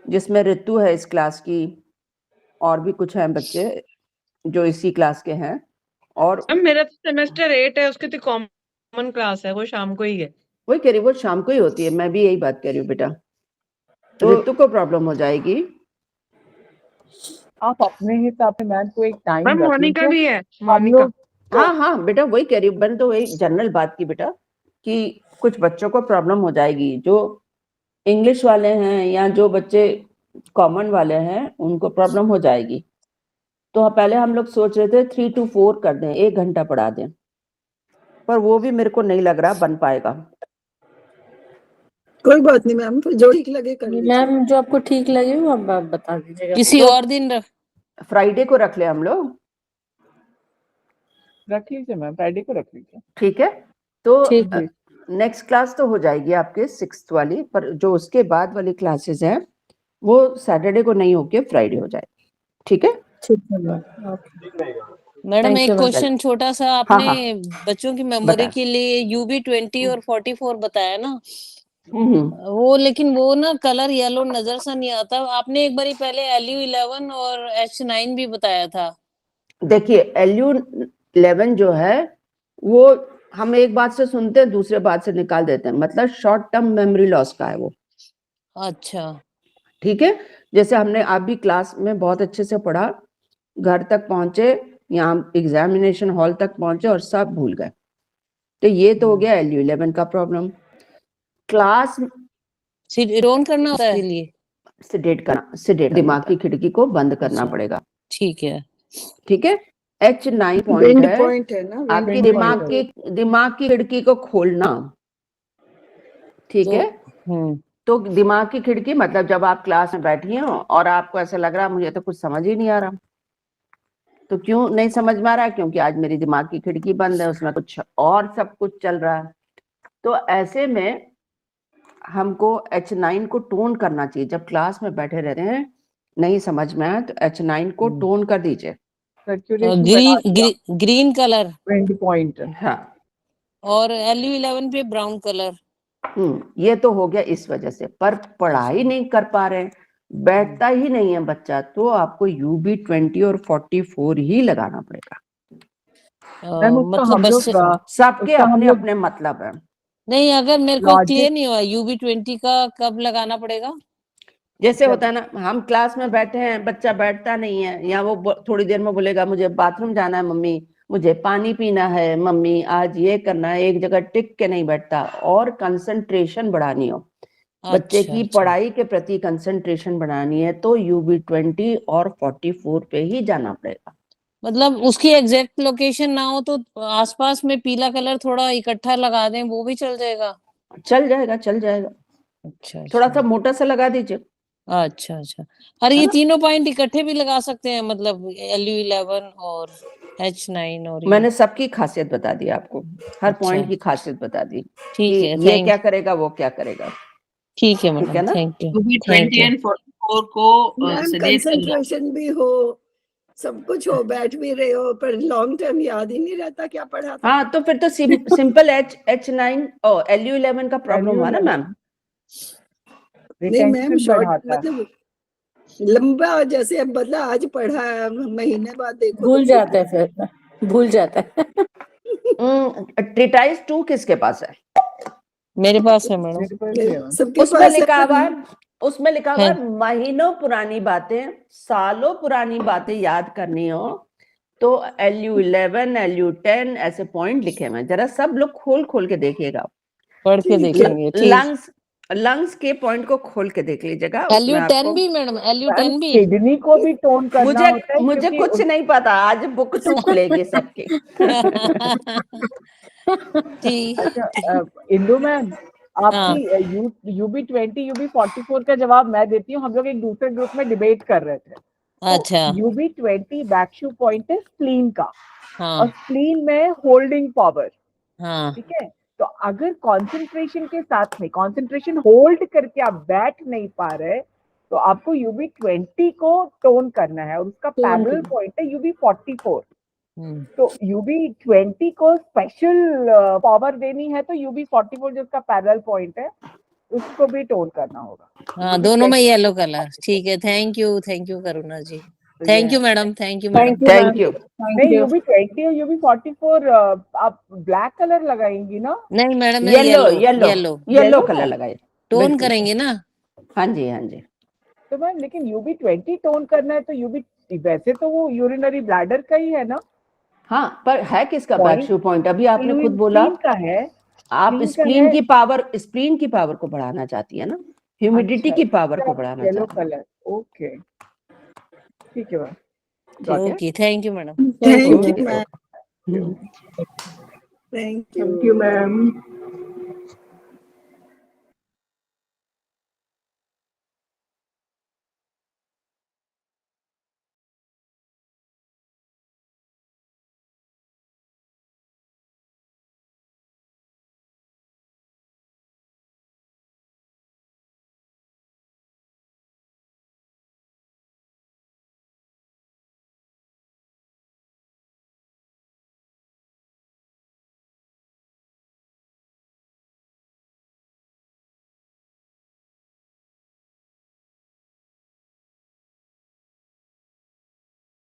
S6: जिसमें ऋतु है इस क्लास की और भी कुछ हैं बच्चे जो इसी क्लास के हैं। और
S5: मेरा सेमेस्टर 8 है, उसकी तो कॉमन क्लास है, वो शाम को ही है।
S6: वही कह रही, वो शाम को ही होती है। मैं भी यही बात कह रही हूँ बेटा। तो ऋतु को प्रॉब्लम हो जाएगी।
S1: आप अपने हिसाब से मैम को एक टाइम रख
S5: मोनिका
S1: लीजिए।
S5: भी है, मोनिका।
S6: हाँ हाँ बेटा वही कह रही हूँ। मैंने तो वही जनरल बात की बेटा कि कुछ बच्चों को प्रॉब्लम हो जाएगी, जो इंग्लिश वाले हैं या जो बच्चे कॉमन वाले हैं उनको प्रॉब्लम हो जाएगी। तो पहले हम लोग सोच रहे थे 3 to 4 कर दें, 1 घंटा पढ़ा दें, पर वो भी मेरे को नहीं लग रहा बन पाएगा।
S7: कोई बात नहीं मैम, जो ठीक लगे कर लीजिए।
S4: मैम जो आपको ठीक लगे वो आप बता दीजिएगा।
S2: किसी और दिन
S6: फ्राइडे को रख ले हम लोग।
S1: रख लीजिए मैम, फ्राइडे को रख लीजिए।
S6: ठीक है। तो नेक्स्ट क्लास तो हो जाएगी आपके 6th वाली, पर जो उसके बाद वाली क्लासेस हैं वो सैटरडे को नहीं होके फ्राइडे हो जाएगी। ठीक है।
S2: मैडम एक क्वेश्चन छोटा सा, आपने बच्चों की मेमोरी के लिए UB20 और 44 बताया ना, वो लेकिन वो ना कलर येलो नजर सा नहीं आता। आपने एक बारी पहले LU11 और H9 भी बताया था।
S6: देखिए LU11 जो है वो हम एक बात से सुनते हैं दूसरे बात से निकाल देते हैं, मतलब शॉर्ट टर्म मेमोरी लॉस का है वो।
S2: अच्छा
S6: ठीक है। जैसे हमने आप भी क्लास में बहुत अच्छे से पढ़ा, घर तक पहुंचे, यहाँ एग्जामिनेशन हॉल तक पहुंचे और सब भूल गए, तो ये तो हो गया LU11 का प्रॉब्लम। क्लास
S2: सिडोन करना होता है इसके लिए,
S6: सिडेट दिमाग की खिड़की को बंद करना पड़ेगा।
S2: ठीक है।
S6: ठीक है। H9 पॉइंट है ना, आपकी दिमाग की खिड़की को खोलना। ठीक है। तो दिमाग की खिड़की मतलब जब आप क्लास में बैठी हो और आपको ऐसा लग रहा मुझे तो कुछ समझ ही नहीं आ रहा, तो क्यों नहीं समझ में आ रहा? क्योंकि आज मेरी दिमाग की खिड़की बंद है, उसमें कुछ और सब कुछ चल रहा है। तो ऐसे में हमको H9 को टोन करना चाहिए। जब क्लास में बैठे रहते हैं नहीं समझ में आए तो H9 को टोन कर दीजिए।
S2: Green colour
S1: point.
S6: हाँ।
S2: और LU11 पे ब्राउन कलर।
S6: ये तो हो गया इस वजह से। पर पढ़ाई नहीं कर पा रहे, बैठता ही नहीं है बच्चा, तो आपको UB20 और 44 ही लगाना पड़ेगा।
S2: मतलब
S6: सबके अपने अपने मतलब है।
S2: नहीं, अगर मेरे को क्लियर नहीं हुआ UB20 का कब लगाना पड़ेगा?
S6: जैसे होता है ना, हम क्लास में बैठे हैं, बच्चा बैठता नहीं है, या वो थोड़ी देर में बोलेगा मुझे बाथरूम जाना है मम्मी, मुझे पानी पीना है, मम्मी आज ये करना है, एक जगह टिक के नहीं बैठता, और कंसंट्रेशन बढ़ानी हो, बच्चे की पढ़ाई के प्रति कंसंट्रेशन बढ़ानी है, तो UV20 और 44 पे ही जाना पड़ेगा।
S2: मतलब उसकी एग्जैक्ट लोकेशन ना हो तो आसपास में पीला कलर थोड़ा इकट्ठा लगा दें, वो भी चल जाएगा?
S6: चल जाएगा, चल जाएगा।
S2: अच्छा,
S6: थोड़ा सा मोटा सा लगा दीजिए।
S2: अच्छा अच्छा। और ये तीनों पॉइंट इकट्ठे भी लगा सकते हैं, मतलब LU11 और H9 और
S6: मैंने सबकी खासियत बता दी आपको, हर पॉइंट की खासियत बता दी
S2: ठीक है।
S6: ये क्या करेगा, वो क्या करेगा।
S2: ठीक है madam, thank you.
S11: UV20 and 44 को
S7: कंसंट्रेशन भी हो, सब कुछ हो, बैठ भी रहे हो, पर लॉन्ग टर्म याद ही नहीं रहता क्या पढ़ा था।
S6: हाँ, तो फिर तो सिंपल H9 और LU11 का प्रॉब्लम हुआ ना मैम।
S7: नहीं मैम, शॉर्ट मतलब लंबा, जैसे अब बदला, आज पढ़ा, महीने बाद देखो
S4: भूल जाता है, फिर भूल जाता है।
S6: ट्रिटाइज 2 किसके पास है?
S2: मेरे पास है मैडम।
S6: उसमें लिखा हुआ है, उसमें लिखा हुआ है महीनों पुरानी बातें, सालों पुरानी बातें याद करनी हो तो LU11, LU10 ऐसे पॉइंट लिखे हुए हैं। जरा सब लोग खोल खोल के देखिएगा,
S2: पढ़ के देखेंगे।
S6: लंग्स के पॉइंट को खोल के देख लीजिएगा।
S2: LU10 भी मैडम, LU10 भी
S1: किडनी को भी टोन करना होता है।
S6: मुझे कुछ नहीं पता, आज बुक चुप लेगी सबकी।
S1: अच्छा इंदु मैम, आपकी UB20 UB44 का जवाब मैं देती हूँ। हम लोग एक दूसरे ग्रुप में डिबेट कर रहे थे।
S2: अच्छा।
S1: UB20 बैकशू पॉइंट है स्प्लीन का, और स्प्लीन में होल्डिंग पावर, ठीक है। तो अगर कंसंट्रेशन के साथ में कंसंट्रेशन होल्ड करके आप बैठ नहीं पा रहे, तो आपको UB20 को टोन करना है, और उसका पैरेलल पॉइंट है UB44। तो UB20 को स्पेशल पावर देनी है तो UB44 जो उसका पैरेलल पॉइंट है उसको भी टोन करना होगा।
S2: हाँ, दोनों में येलो कलर। ठीक है, thank you Karuna ji. Thank you madam, thank you madam.
S6: Thank you.
S1: नहीं, UB20 और UB44 आप ब्लैक कलर लगाएंगी ना?
S2: नहीं मैडम,
S6: येलो कलर लगाए,
S2: टोन करेंगे ना।
S6: हाँ जी, हाँ जी।
S1: तो मैम लेकिन UB20 टोन करना है तो वैसे तो वो यूरिनरी ब्लैडर का ही है ना?
S6: हाँ, पर है किसका बैकशू पॉइंट? अभी आपने खुद बोला
S1: का है।
S6: आप स्प्लीन की पावर को बढ़ाना चाहती है ना, ह्यूमिडिटी की पावर को बढ़ाना
S1: येलो
S6: चाहती है।
S1: कलर, ओके, ठीक है ma'am.
S2: Okay, thank you madam.
S7: Thank you ma'am.
S8: Thank you ma'am.